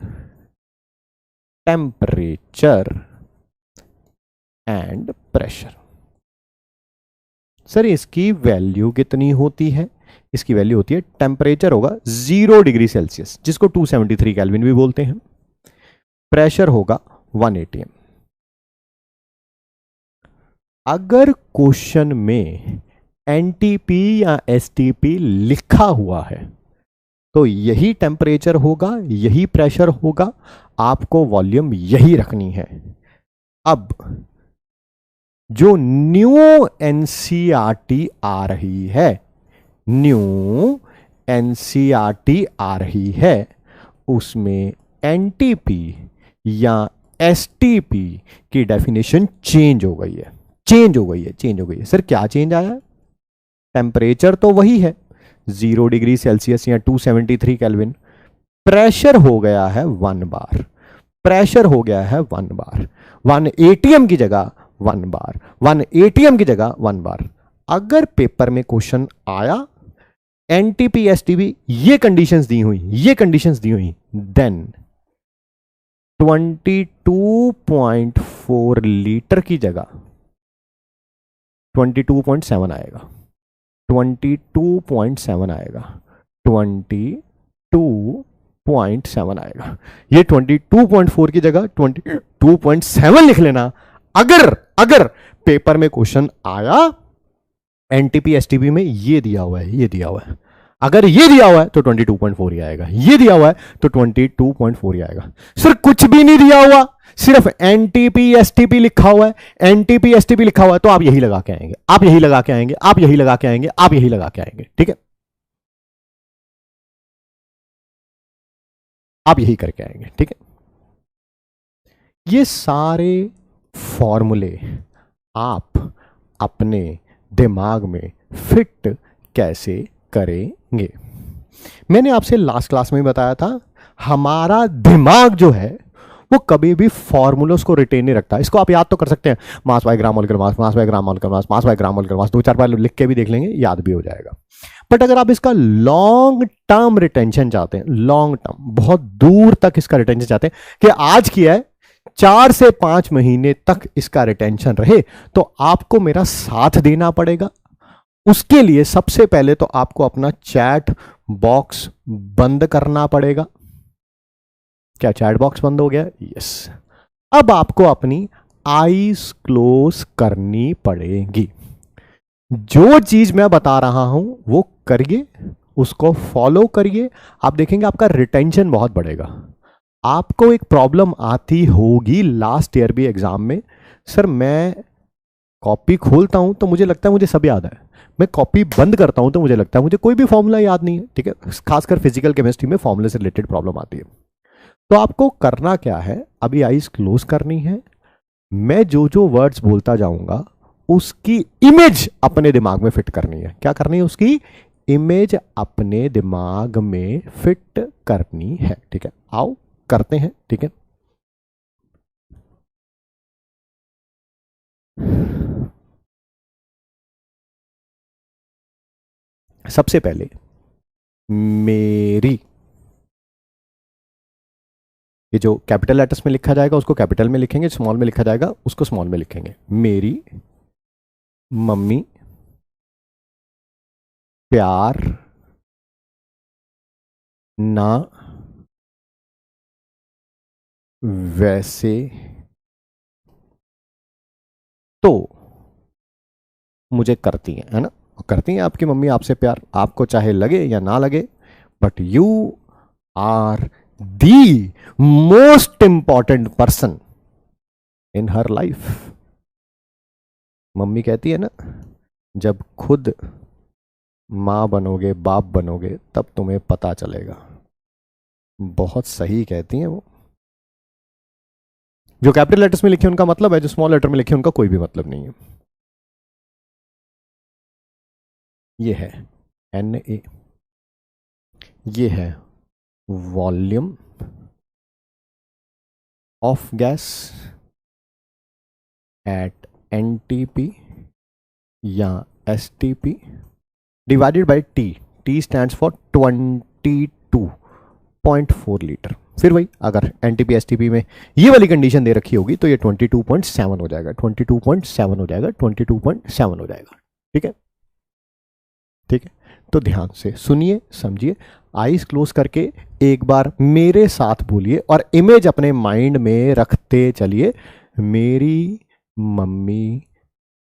temperature and pressure. Sir इसकी वैल्यू कितनी होती है, इसकी वैल्यू होती है, टेम्परेचर होगा 0 डिग्री सेल्सियस, जिसको 273 केल्विन भी बोलते हैं, प्रेशर होगा 1 atm। अगर क्वेश्चन में एनटीपी या एसटीपी लिखा हुआ है तो यही टेम्परेचर होगा, यही प्रेशर होगा, आपको वॉल्यूम यही रखनी है। अब जो न्यू एनसीईआरटी आ रही है, न्यू एनसीईआरटी आ रही है, उसमें एनटीपी या एसटीपी की डेफिनेशन चेंज हो गई है, चेंज हो गई है, चेंज हो गई है। सर क्या चेंज आया है, टेम्परेचर तो वही है 0 डिग्री सेल्सियस या 273 केल्विन, प्रेशर हो गया है 1 बार, प्रेशर हो गया है 1 बार, 1 atm की जगह 1 बार, 1 atm की जगह 1 बार। अगर पेपर में क्वेश्चन आया, एनटीपी एसटीपी ये कंडीशंस दी हुई, ये कंडीशंस दी हुई, देन 22.4 लीटर की जगह 22.7 आएगा, 22.7 आएगा, 22 22.7 आएगा। ये 22.4 की जगह 22.7 लिख लेना। अगर अगर पेपर में क्वेश्चन आया एनटीपी एसटीपी में ये दिया हुआ है, ये दिया हुआ है, अगर ये दिया हुआ है तो 22.4 ही आएगा, ये दिया हुआ है तो 22.4 ही आएगा। सिर्फ कुछ भी नहीं दिया हुआ, सिर्फ एनटीपी एसटीपी लिखा हुआ है, एनटीपी एसटीपी लिखा हुआ है, तो आप यही लगा के आएंगे, आप यही लगा के आएंगे, आप यही लगा के आएंगे, आप यही लगा के आएंगे। ठीक है, आप यही करके आएंगे। ठीक है, ये सारे फॉर्मूले आप अपने दिमाग में फिट कैसे करेंगे? मैंने आपसे लास्ट क्लास में बताया था, हमारा दिमाग जो है वो कभी भी फॉर्मूलोस को रिटेन नहीं रखता। इसको आप याद तो कर सकते हैं, mass by gram molecular mass, mass by gram molecular mass, mass by gram molecular mass, 2-4 बार लिख के भी देख लेंगे, याद भी हो जाएगा। बट अगर आप इसका लॉन्ग टर्म रिटेंशन चाहते हैं, लॉन्ग टर्म, बहुत दूर तक इसका रिटेंशन चाहते हैं कि आज किया है 4 से 5 महीने तक इसका रिटेंशन रहे, तो आपको मेरा साथ देना पड़ेगा। उसके लिए सबसे पहले तो आपको अपना चैट बॉक्स बंद करना पड़ेगा। क्या चैट बॉक्स बंद हो गया? यस। अब आपको अपनी आईज क्लोज करनी पड़ेगी। जो चीज मैं बता रहा हूं वो करिए, उसको फॉलो करिए, आप देखेंगे आपका रिटेंशन बहुत बढ़ेगा। आपको एक प्रॉब्लम आती होगी लास्ट ईयर भी एग्जाम में, सर मैं कॉपी खोलता हूं तो मुझे लगता है मुझे सब याद है, मैं कॉपी बंद करता हूं तो मुझे लगता है मुझे कोई भी फॉर्मूला याद नहीं है। ठीक है, खासकर फिजिकल केमिस्ट्री में फॉर्मूले से रिलेटेड प्रॉब्लम आती है। तो आपको करना क्या है, अभी आईज क्लोज करनी है, मैं जो जो वर्ड्स बोलता जाऊंगा उसकी इमेज अपने दिमाग में फिट करनी है। क्या करनी है? उसकी इमेज अपने दिमाग में फिट करनी है। ठीक है, आओ करते हैं। ठीक है, सबसे पहले मेरी, ये जो कैपिटल लेटर्स में लिखा जाएगा उसको कैपिटल में लिखेंगे, स्मॉल में लिखा जाएगा उसको स्मॉल में लिखेंगे। मेरी मम्मी प्यार ना वैसे तो मुझे करती है ना? करती हैं आपकी मम्मी आपसे प्यार, आपको चाहे लगे या ना लगे, but you are the most important person in her life. Mummy कहती है ना, जब खुद मां बनोगे, बाप बनोगे, तब तुम्हें पता चलेगा। बहुत सही कहती हैं वो। जो कैपिटल लेटर्स में लिखे उनका मतलब है, जो स्मॉल लेटर में लिखे उनका कोई भी मतलब नहीं है। ये है Na, ये है volume of gas at NTP या STP divided by T। T stands for 22.4 litre. फिर वही, अगर NTP STP में ये वाली कंडीशन दे रखी होगी तो ये 22.7 हो जाएगा, 22.7 हो जाएगा, 22.7 हो जाएगा। ठीक है, ठीक है, तो ध्यान से सुनिए, समझिए, आईज क्लोज करके एक बार मेरे साथ बोलिए और इमेज अपने माइंड में रखते चलिए। मेरी मम्मी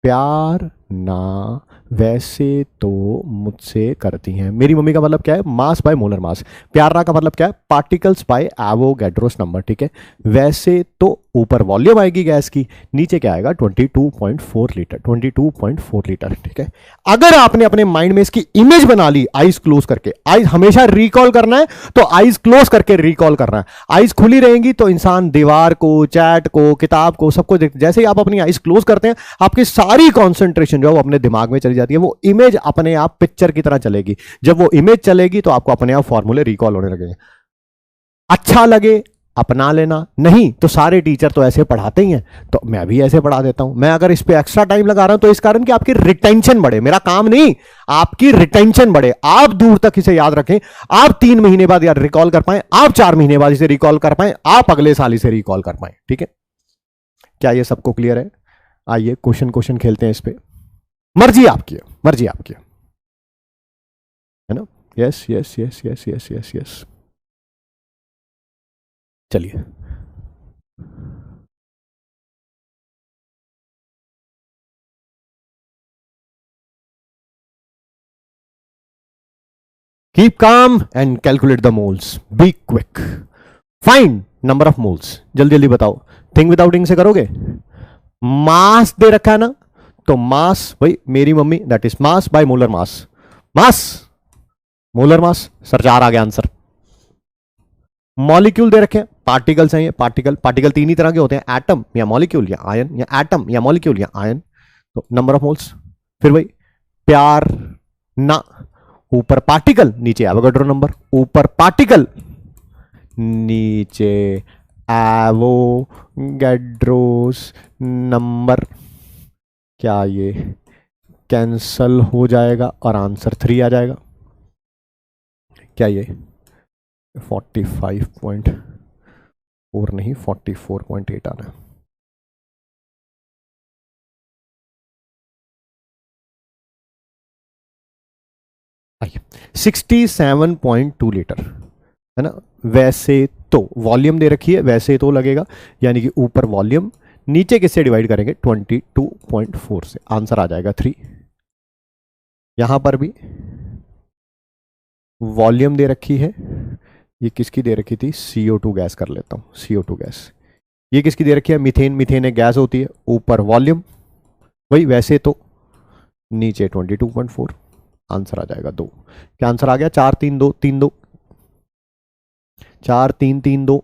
प्यार ना वैसे तो मुझसे करती हैं। मेरी मम्मी का मतलब क्या है? Mass by molar mass. प्यार ना का मतलब क्या है? Particles by Avogadro's number. ठीक है, वैसे तो ऊपर वॉल्यूम आएगी गैस की, नीचे क्या आएगा? 22.4 लीटर, 22.4 लीटर। ठीक है, अगर आपने अपने माइंड में इसकी इमेज बना ली आईज क्लोज करके, आईज हमेशा रिकॉल करना है तो आईज क्लोज करके रिकॉल करना है। आईज खुली रहेंगी तो इंसान दीवार को, चैट को, किताब को, सबको देखते। जैसे ही आप अपनी आईज क्लोज करते हैं, आपकी सारी कॉन्सेंट्रेशन जो है वो अपने दिमाग में चली जाती है, वो इमेज अपने आप पिक्चर की तरह चलेगी। जब वो इमेज चलेगी तो आपको अपने आप फॉर्मूले रिकॉल होने लगेंगे। अच्छा लगे अपना लेना, नहीं तो सारे टीचर तो ऐसे पढ़ाते ही हैं, तो मैं भी ऐसे पढ़ा देता हूं। मैं अगर इस पे एक्स्ट्रा टाइम लगा रहा हूं तो इस कारण कि आपकी रिटेंशन बढ़े, मेरा काम नहीं, आपकी रिटेंशन बढ़े, आप दूर तक इसे याद रखें, आप 3 महीने बाद यार रिकॉल कर पाए, आप 4 महीने बाद इसे रिकॉल कर पाए, आप अगले साल इसे रिकॉल कर पाए। ठीक है, क्या ये सबको क्लियर है? आइए क्वेश्चन खेलते हैं इस पे। मर्जी आपकी है, मर्जी आपकी है ना? Yes yes yes yes yes yes yes. चलिए keep calm and calculate the moles, be quick, find number of moles, जल्दी जल्दी बताओ। थिंक विदाउट इंक से करोगे। मास दे रखा है ना, तो मास भाई मेरी mummy, that is mass by molar mass, mass molar mass, sir 4 आ गया आंसर। मॉलिक्यूल दे रखे हैं, पार्टिकल्स हैं ये, पार्टिकल, पार्टिकल तीन ही तरह के होते हैं, एटम या मॉलिक्यूल या आयन, या एटम या मॉलिक्यूल या आयन, तो नंबर ऑफ मोल्स। फिर भाई प्यार ना, ऊपर पार्टिकल नीचे एवोगाड्रो नंबर, ऊपर पार्टिकल नीचे एवोगाड्रोस नंबर, क्या ये कैंसल हो जाएगा और आंसर 3 आ जाएगा। क्या ये 45.4 नहीं 44.8 आ रहा है। आइए 67.2 लीटर है ना। वैसे तो वॉल्यूम दे रखी है, वैसे तो लगेगा, यानी कि ऊपर वॉल्यूम, नीचे किससे डिवाइड करेंगे 22.4 से, आंसर आ जाएगा 3। यहां पर भी वॉल्यूम दे रखी है, ये किसकी दे रखी थी, CO2 गैस कर लेता हूं, CO2 गैस। ये किसकी दे रखी है, मीथेन, मीथेन एक गैस होती है, ऊपर वॉल्यूम वही वैसे तो, नीचे 22.4, आंसर आ जाएगा 2। क्या आंसर आ गया, 4 3 2 3 2, 4 3 3 2।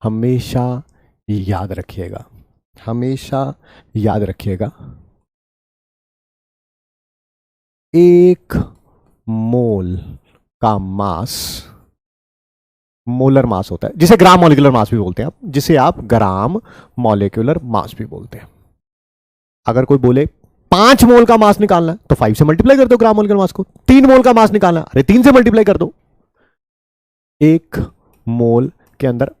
हमेशा याद रखिएगा, हमेशा याद रखिएगा, 1 मोल का मास, मोलर मास होता है, जिसे ग्राम मॉलिक्यूलर मास भी बोलते हैं आप, जिसे आप ग्राम मॉलिक्यूलर मास भी बोलते हैं। अगर कोई बोले 5 मोल का मास निकालना है, तो 5 से मल्टीप्लाई कर दो ग्राम मॉलिक्यूलर मास को। 3 मोल का मास निकालना है, अरे 3 से मल्टीप्लाई कर दो। 1 मोल के अंदर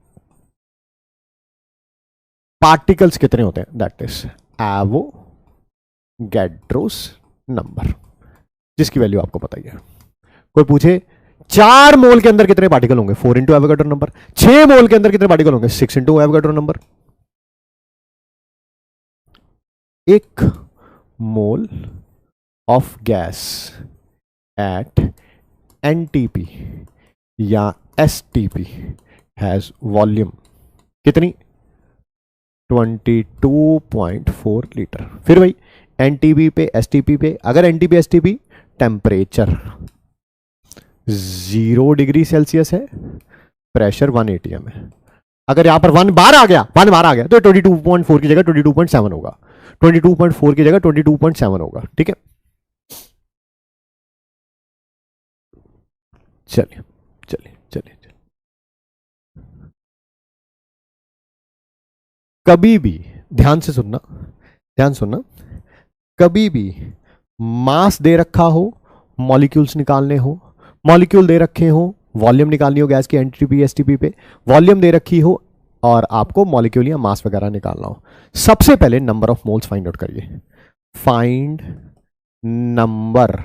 पार्टिकल्स कितने होते हैं, दैट इज एवोगैड्रोस नंबर, जिसकी वैल्यू आपको पता ही है। कोई पूछे 4 मोल के अंदर कितने पार्टिकल होंगे, 4 इंटू एवोगैड्रो नंबर। 6 मोल के अंदर कितने पार्टिकल होंगे, 6 into Avogadro number. 1 mole of gas at NTP या एसटीपी हैज वॉल्यूम कितनी, 22.4 लीटर। फिर भाई एनटीपी पे एसटीपी पे, अगर NTP STP temperature 0 degree Celsius है, प्रेशर 1 atm है। अगर यहां पर 1 बार आ गया, 1 बार आ गया, तो 22.4 की जगह 22.7 होगा, 22.4 की जगह 22.7 होगा, ठीक है। चलिए चलिए चलिए, कभी भी ध्यान से सुनना, ध्यान सुनना, कभी भी मास दे रखा हो, मॉलिक्यूल्स निकालने हो, मॉलिक्यूल दे रखे हो, वॉल्यूम निकालनी हो गैस की एनटीपी एसटीपी पे, वॉल्यूम दे रखी हो और आपको मॉलिक्यूल या मास वगैरह निकालना हो, सबसे पहले number of moles find out करिए। Find number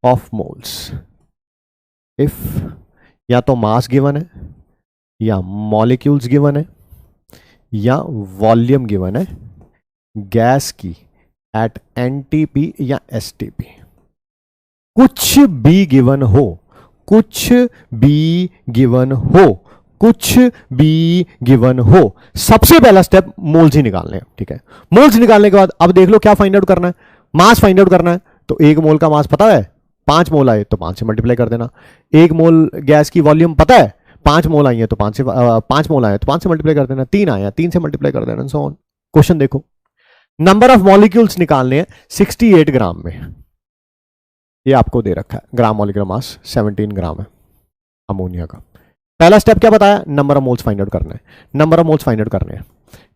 of moles if या तो मास गिवन है, या मॉलिक्यूल्स गिवन है, या वॉल्यूम गिवन है गैस की एट एनटीपी या एसटीपी। कुछ भी गिवन हो, कुछ भी गिवन हो, कुछ भी गिवन हो, सबसे पहला स्टेप मोल्स ही निकालने हैं, ठीक है। मोल्स निकालने के बाद अब देख लो क्या फाइंड आउट करना है, मास फाइंड आउट करना है। तो 1 मोल का मास पता है, 5 मोल आए तो 5 से मल्टीप्लाई कर देना। 1 मोल गैस की वॉल्यूम पता है, 5 मोल आई है तो 5 मोल आए तो 5 से मल्टीप्लाई कर देना। 3 आया 3 से मल्टीप्लाई कर देना, सो ऑन। क्वेश्चन देखो, नंबर ऑफ मॉलिक्यूल्स निकालने हैं 68 ग्राम में, ये आपको दे रखा है, ग्राम मॉलिक्यूलर मास 17 ग्राम है अमोनिया का। पहला स्टेप क्या बताया, number of moles find out करना है, number of moles find out करने हैं।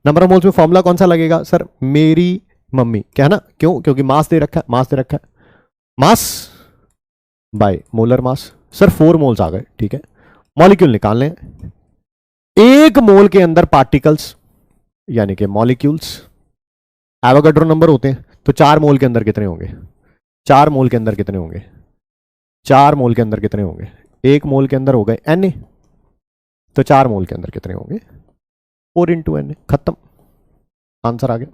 नंबर ऑफ मोल्स में फॉर्मूला कौन सा लगेगा, सर मेरी मम्मी, क्या है ना, क्यों, क्योंकि मास दे रखा है, मास दे रखा है, mass by molar mass. Sir 4 moles आ गए, ठीक है। मॉलिक्यूल निकालने हैं, एक मोल के अंदर पार्टिकल्स यानी कि मॉलिक्यूल्स एवोगाड्रो नंबर होते हैं, तो 4 मोल के अंदर कितने होंगे? 4 मोल के अंदर कितने होंगे? 4 मोल के अंदर कितने होंगे? 1 मोल के अंदर हो गए Na, तो 4 मोल के अंदर कितने होंगे? 4 इंटू Na, खत्म, आंसर आ गया।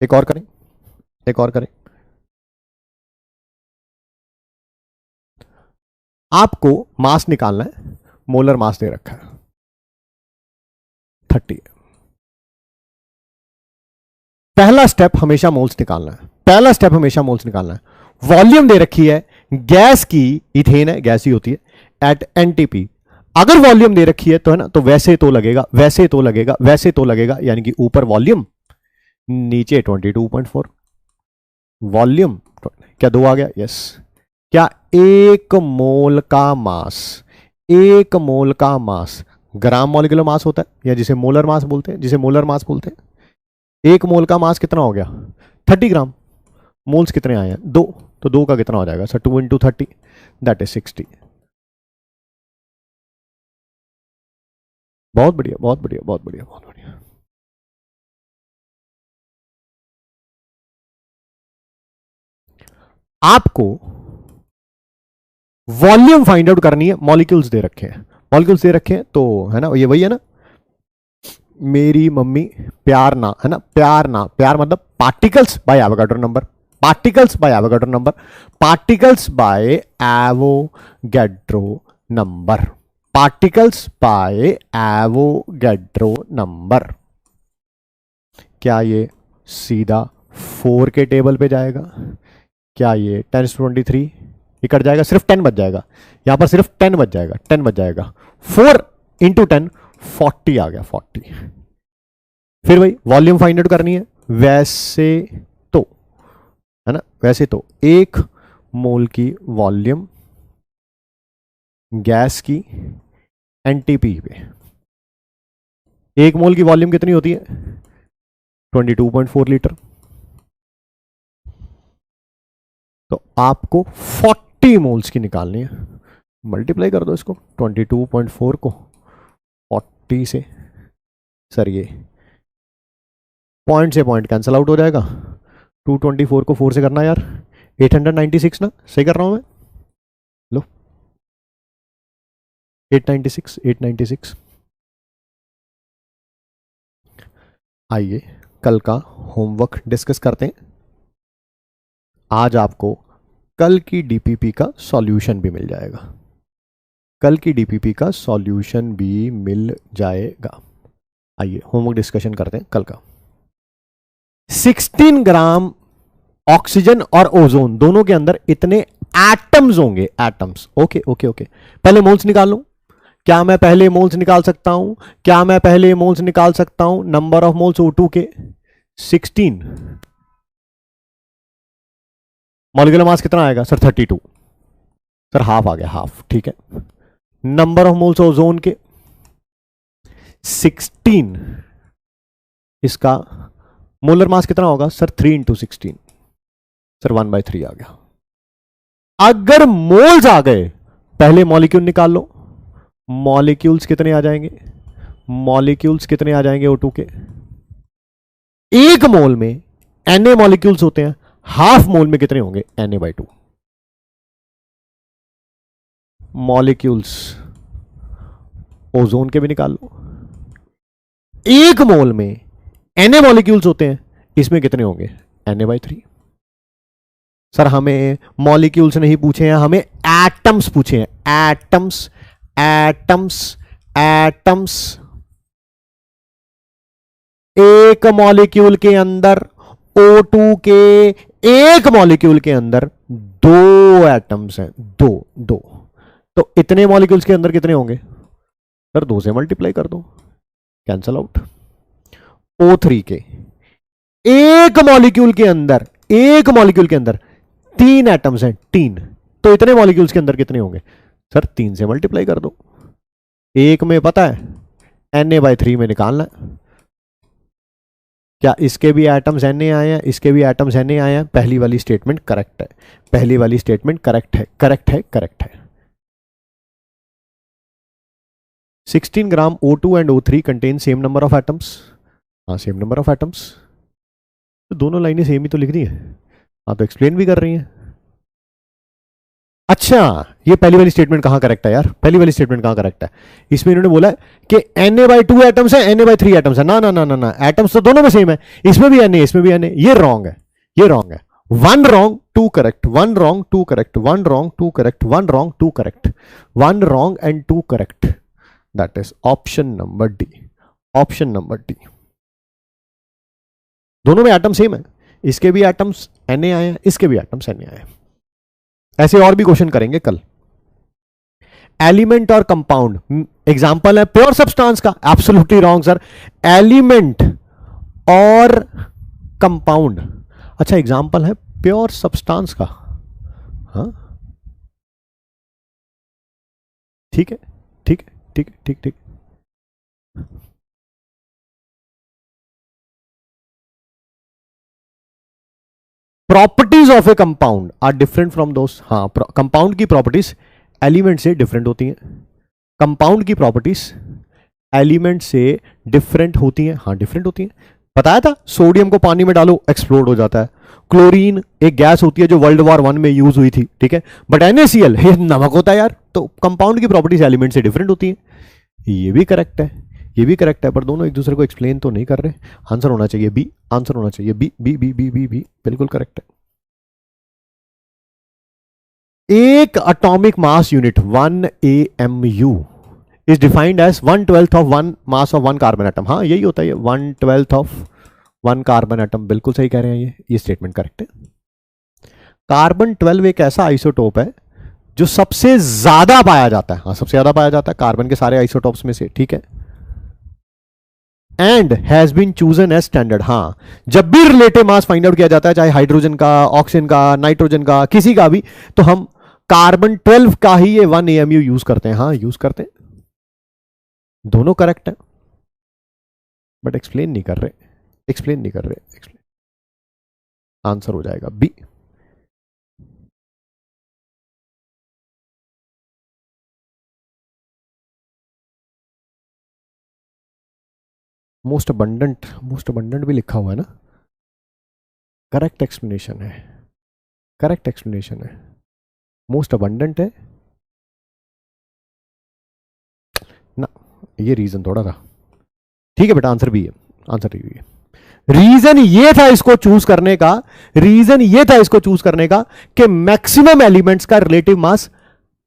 एक और करें, एक और करें। आपको मास निकालना है, मोलर मास दे रखा है 30। पहला स्टेप हमेशा मोल्स निकालना है, पहला स्टेप हमेशा मोल्स निकालना है। वॉल्यूम दे रखी है गैस की, इथेन है, गैस ही होती है, एट एनटीपी। अगर वॉल्यूम दे रखी है तो है ना, तो वैसे तो लगेगा, वैसे तो लगेगा, वैसे तो लगेगा, यानी कि ऊपर वॉल्यूम नीचे 22.4 वॉल्यूम। क्या 2 आ गया? यस। क्या 1 मोल का मास, 1 मोल का मास ग्राम मॉलिक्यूलर मास होता है, या जिसे मोलर मास बोलते हैं, जिसे मोलर मास बोलते हैं। 1 मोल का मास कितना हो गया? 30 ग्राम। मोल्स कितने आए हैं? 2, तो 2 का कितना हो जाएगा सर? 2 into 30, that is 60। बहुत बढ़िया, बहुत बढ़िया, बहुत बढ़िया, बहुत बढ़िया। आपको वॉल्यूम फाइंड आउट करनी है, मॉलिक्यूल्स दे रखे हैं, मॉलिक्यूल्स दे रखे हैं, तो है ना, ये वही है ना, मेरी मम्मी प्यार ना, है ना, प्यार ना, प्यार मतलब particles by Avogadro number, particles by Avogadro number, particles by Avogadro number, particles by Avogadro number. क्या ये सीधा 4 के टेबल पे जाएगा? क्या ये 10⁻23 ये कट जाएगा? सिर्फ 10 बच जाएगा, यहां पर सिर्फ 10 बच जाएगा, 10 बच जाएगा। 4 इंटू 10 40 आ गया, 40। फिर भाई वॉल्यूम फाइंड आउट करनी है, वैसे तो है ना, वैसे तो 1 मोल की वॉल्यूम गैस की एनटीपी पे, 1 मोल की वॉल्यूम कितनी होती है? 22.4 लीटर। तो आपको 40 मोल्स की निकालनी है, मल्टीप्लाई कर दो इसको 22.4 को 40 से। सर ये पॉइंट से पॉइंट कैंसिल आउट हो जाएगा, 224 को 4 से करना यार, 896 ना, सही कर रहा हूं मैं? लो 896, 896। आइए कल का होमवर्क डिस्कस करते हैं। आज आपको कल की डीपीपी का सॉल्यूशन भी मिल जाएगा, कल की डीपीपी का सॉल्यूशन भी मिल जाएगा। आइए होमवर्क डिस्कशन करते हैं कल का। 16 ग्राम ऑक्सीजन और ओजोन दोनों के अंदर इतने एटम्स होंगे, एटम्स। ओके ओके ओके, पहले मोल्स निकाल लूं। क्या मैं पहले मोल्स निकाल सकता हूं? क्या मैं पहले मोल्स निकाल सकता हूं? नंबर ऑफ मोल्स O2 के 16, मॉलिक्यूलर मास कितना आएगा सर? 32। सर हाफ आ गया, हाफ, ठीक है। नंबर ऑफ मोल्स ओजोन के 16, इसका मोलर मास कितना होगा सर? 3 इंटू 16, सर 1/3 आ गया। अगर मोल्स आ गए, पहले मॉलिक्यूल निकाल लो, मॉलिक्यूल्स कितने आ जाएंगे? मॉलिक्यूल्स कितने आ जाएंगे O2 के? 1 मोल में Na मॉलिक्यूल्स होते हैं, हाफ मोल में कितने होंगे? Na/2 molecules. ओजोन के भी निकाल लो, 1 मोल में Na मॉलिक्यूल्स होते हैं, इसमें कितने होंगे? Na/3। सर हमें मॉलिक्यूल्स नहीं पूछे हैं, हमें एटम्स पूछे हैं, एटम्स, एटम्स, एटम्स। एक मॉलिक्यूल के अंदर O2 के, एक मॉलिक्यूल के अंदर 2 एटम्स हैं, 2 2। तो इतने मॉलिक्यूल्स के अंदर कितने होंगे सर? 2 से मल्टीप्लाई कर दो, कैंसल आउट। O3 के एक मॉलिक्यूल के अंदर, एक मॉलिक्यूल के अंदर 3 एटम्स हैं, 3। तो इतने मॉलिक्यूल्स के अंदर कितने होंगे सर? 3 से मल्टीप्लाई कर दो। एक में पता है Na/3 में निकालना है, क्या इसके भी एटम्स Na आए हैं, इसके भी एटम्स Na आए हैं? पहली वाली स्टेटमेंट करेक्ट है, पहली वाली स्टेटमेंट करेक्ट है, करेक्ट है, करेक्ट है। 16 ग्राम O2 and O3 contain same number of atoms. हाँ सेम नंबर ऑफ एटम्स, तो दोनों लाइनें सेम ही तो लिख दी है। हाँ तो एक्सप्लेन भी कर रही हैं। अच्छा, ये पहली वाली स्टेटमेंट कहां करेक्ट है यार? पहली वाली स्टेटमेंट कहां करेक्ट है? इसमें इन्होंने बोला कि Na/2 एटम्स है, Na/3 एटम्स है। ना ना ना ना ना, एटम्स तो दोनों में सेम है, इसमें भी Na, इसमें भी Na। ये रॉन्ग है, ये रॉन्ग है। One wrong two correct, one wrong two correct, one wrong two correct, one wrong two correct, one wrong and two correct. That is option number D, option number D. दोनों में एटम सेम है, इसके भी एटम्स Na आए हैं, इसके भी एटम्स Na आए हैं। ऐसे और भी क्वेश्चन करेंगे कल। एलिमेंट और कंपाउंड, एग्जांपल है प्योर सब्सटेंस का, एब्सोल्युटली रॉन्ग सर। एलिमेंट और कंपाउंड, अच्छा एग्जांपल है प्योर सब्सटेंस का। हाँ ठीक है, ठीक है, ठीक है, ठीक ठीक। Properties of a compound are different from those. हाँ, कंपाउंड की प्रॉपर्टीज एलिमेंट से डिफरेंट होती हैं। कंपाउंड की प्रॉपर्टीज एलिमेंट से डिफरेंट होती हैं। हाँ डिफरेंट होती हैं, बताया था। सोडियम को पानी में डालो एक्सप्लोड हो जाता है। क्लोरीन एक गैस होती है जो वर्ल्ड वॉर 1 में यूज हुई थी, ठीक है। बट NaCl नमक होता है यार। तो कंपाउंड की प्रॉपर्टीज एलिमेंट से डिफरेंट होती हैं। ये भी करेक्ट है, ये भी करेक्ट है, पर दोनों एक दूसरे को एक्सप्लेन तो नहीं कर रहे। आंसर होना चाहिए बी, आंसर होना चाहिए B, B B B B B, बिल्कुल करेक्ट है। एक atomic mass unit 1 AMU is defined as 1/12 of one mass of one carbon atom. हाँ यही होता है, 1/12 ऑफ वन कार्बन एटम। बिल्कुल सही कह रहे हैं, ये स्टेटमेंट करेक्ट है। कार्बन 12 एक ऐसा आइसोटोप है जो सबसे ज्यादा पाया जाता है। हाँ सबसे ज्यादा पाया जाता है कार्बन के सारे आइसोटोप्स में से, ठीक है। And has been chosen as standard. हाँ जब भी रिलेटिव मास फाइंड आउट किया जाता है, चाहे हाइड्रोजन का, ऑक्सीजन का, नाइट्रोजन का, किसी का भी, तो हम कार्बन 12 का ही ये 1 AMU यूज करते हैं। हाँ यूज करते हैं, दोनों करेक्ट है, बट एक्सप्लेन नहीं कर रहे, एक्सप्लेन नहीं कर रहे, एक्सप्लेन। आंसर हो जाएगा बी। मोस्ट अबंडेंट भी लिखा हुआ है ना। करेक्ट एक्सप्लेनेशन है, करेक्ट एक्सप्लेनेशन है, मोस्ट अबंडेंट है ना। ये रीजन थोड़ा था, ठीक है बेटा, आंसर भी है, आंसर भी है। रीजन ये था इसको चूज करने का, रीजन ये था इसको चूज करने का कि मैक्सिमम एलिमेंट्स का रिलेटिव मास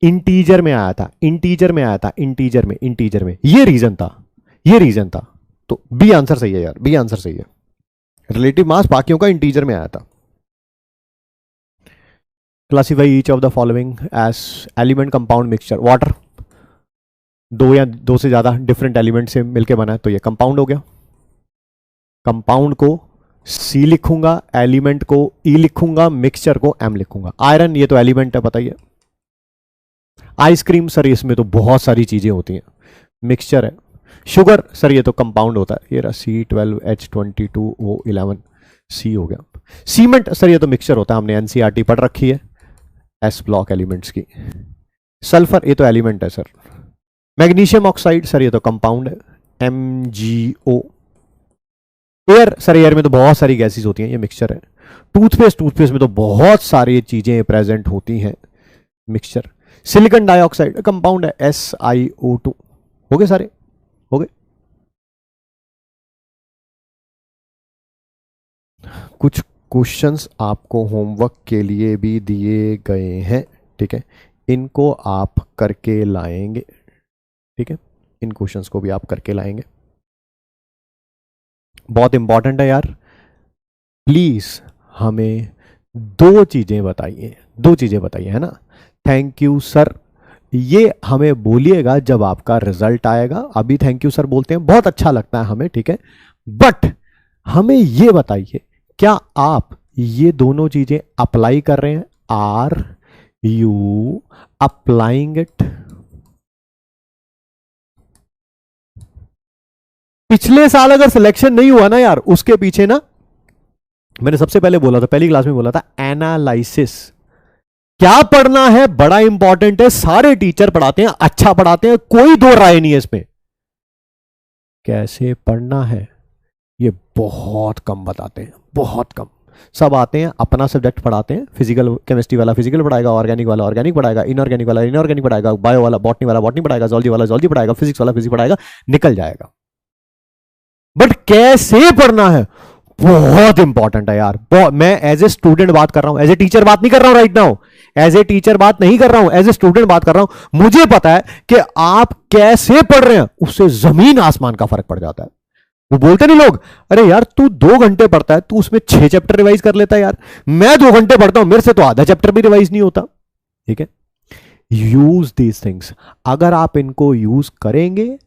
इंटीजर में आया था, इंटीजर में आया था, इंटीजर में, इंटीजर में। ये रीजन था, ये रीजन था। तो बी आंसर सही है यार, बी आंसर सही है। रिलेटिव मास बाकियों का इंटीजर में आया था। Classify each of the following as element, compound, mixture. Water दो या दो से ज्यादा डिफरेंट एलिमेंट से मिलकर बना है, तो ये कंपाउंड हो गया। कंपाउंड को सी लिखूंगा, एलिमेंट को ई लिखूंगा, मिक्सचर को एम लिखूंगा। आयरन ये तो एलिमेंट है, पता ही है। आइसक्रीम सर इसमें तो बहुत सारी चीजें होती हैं, मिक्सचर है। शुगर सर ये तो कंपाउंड होता है, ये रहा C12H22O11 सी हो गया। सीमेंट सर ये तो मिक्सचर होता है, हमने NCERT पढ़ रखी है एस ब्लॉक एलिमेंट्स की। सल्फर ये तो एलिमेंट है सर। मैग्नीशियम ऑक्साइड सर ये तो कंपाउंड है, MgO। एयर सर एयर में तो बहुत सारी गैसेस होती हैं, ये मिक्सचर है। टूथपेस्ट, टूथपेस्ट में तो बहुत सारी चीजें प्रेजेंट होती हैं, मिक्सचर। सिलिकॉन डाइऑक्साइड कंपाउंड है, SiO2। हो गए सारे, हो गए। कुछ क्वेश्चंस आपको होमवर्क के लिए भी दिए गए हैं, ठीक है, इनको आप करके लाएंगे, ठीक है, इन क्वेश्चंस को भी आप करके लाएंगे। बहुत इंपॉर्टेंट है यार, प्लीज हमें दो चीजें बताइए, दो चीजें बताइए, है ना। थैंक यू सर ये हमें बोलिएगा जब आपका रिजल्ट आएगा। अभी थैंक यू सर बोलते हैं, बहुत अच्छा लगता है हमें, ठीक है, बट हमें ये बताइए क्या आप ये दोनों चीजें अप्लाई कर रहे हैं? Are you applying it? पिछले साल अगर सिलेक्शन नहीं हुआ ना यार, उसके पीछे ना, मैंने सबसे पहले बोला था, पहली क्लास में बोला था, एनालिसिस। क्या पढ़ना है बड़ा इंपॉर्टेंट है। सारे टीचर पढ़ाते हैं, अच्छा पढ़ाते हैं, कोई दो राय नहीं है इसमें। कैसे पढ़ना है ये बहुत कम बताते हैं, बहुत कम। सब आते हैं अपना सब्जेक्ट पढ़ाते हैं, फिजिकल केमिस्ट्री वाला फिजिकल पढ़ाएगा, ऑर्गेनिक वाला ऑर्गेनिक पढ़ाएगा, इनऑर्गेनिक वाला इनऑर्गेनिक पढ़ाएगा, बायो वाला बॉटनी वाला बॉटनी पढ़ाएगा, जूलॉजी वाला जूलॉजी पढ़ाएगा, फिजिक्स वाला फिजिक्स पढ़ाएगा, निकल जाएगा। बट कैसे पढ़ना है बहुत इंपॉर्टेंट है यार। मैं एज ए स्टूडेंट बात कर रहा हूं, एज ए टीचर बात नहीं कर रहा हूं right now, as a teacher बात नहीं कर रहा हूं, एज ए स्टूडेंट बात कर रहा हूं। मुझे पता है कि आप कैसे पढ़ रहे हैं, उससे जमीन आसमान का फर्क पड़ जाता है। वो बोलते नहीं लोग, अरे यार तू 2 घंटे पढ़ता है, तू उसमें 6 चैप्टर रिवाइज कर लेता है यार, मैं 2 घंटे पढ़ता हूं, मेरे से तो आधा चैप्टर भी रिवाइज नहीं होता। ठीक है, यूज दीज थिंग्स। अगर आप इनको यूज करेंगे,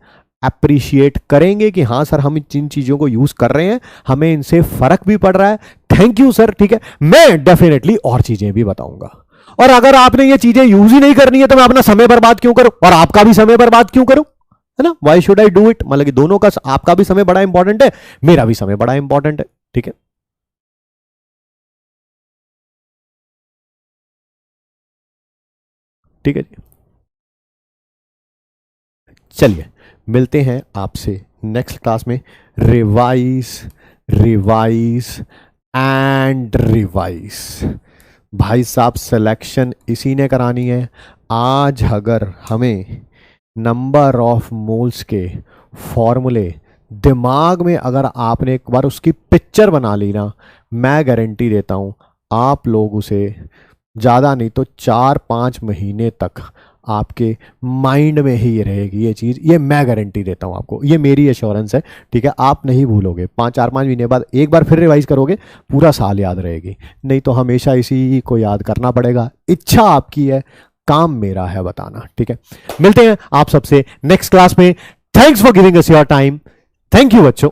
अप्रिशिएट करेंगे कि हाँ सर हम जिन चीजों को यूज कर रहे हैं हमें इनसे फर्क भी पड़ रहा है, थैंक यू सर, ठीक है, मैं डेफिनेटली और चीजें भी बताऊंगा। और अगर आपने ये चीजें यूज ही नहीं करनी है तो मैं अपना समय बर्बाद क्यों करूं, और आपका भी समय बर्बाद क्यों करूं, है ना। Why should I do it, मतलब कि दोनों का, आपका भी समय बड़ा इंपॉर्टेंट है, मेरा भी समय बड़ा इंपॉर्टेंट है। ठीक है, ठीक है जी, चलिए मिलते हैं आपसे नेक्स्ट क्लास में। Revise, revise and revise. भाई साहब सिलेक्शन इसी ने करानी है। आज अगर हमें नंबर ऑफ मोल्स के फॉर्मूले दिमाग में अगर आपने एक बार उसकी पिक्चर बना ली ना, मैं गारंटी देता हूँ आप लोग उसे ज़्यादा नहीं तो 4-5 महीने तक आपके माइंड में ही रहेगी ये चीज़, ये मैं गारंटी देता हूँ आपको, ये मेरी एश्योरेंस है। ठीक है, आप नहीं भूलोगे, 4-5 महीने बाद एक बार फिर रिवाइज करोगे, पूरा साल याद रहेगी, नहीं तो हमेशा इसी को याद करना पड़ेगा। इच्छा आपकी है, काम मेरा है बताना। ठीक है, मिलते हैं आप सबसे नेक्स्ट क्लास में। Thanks for giving us your time. Thank you बच्चों।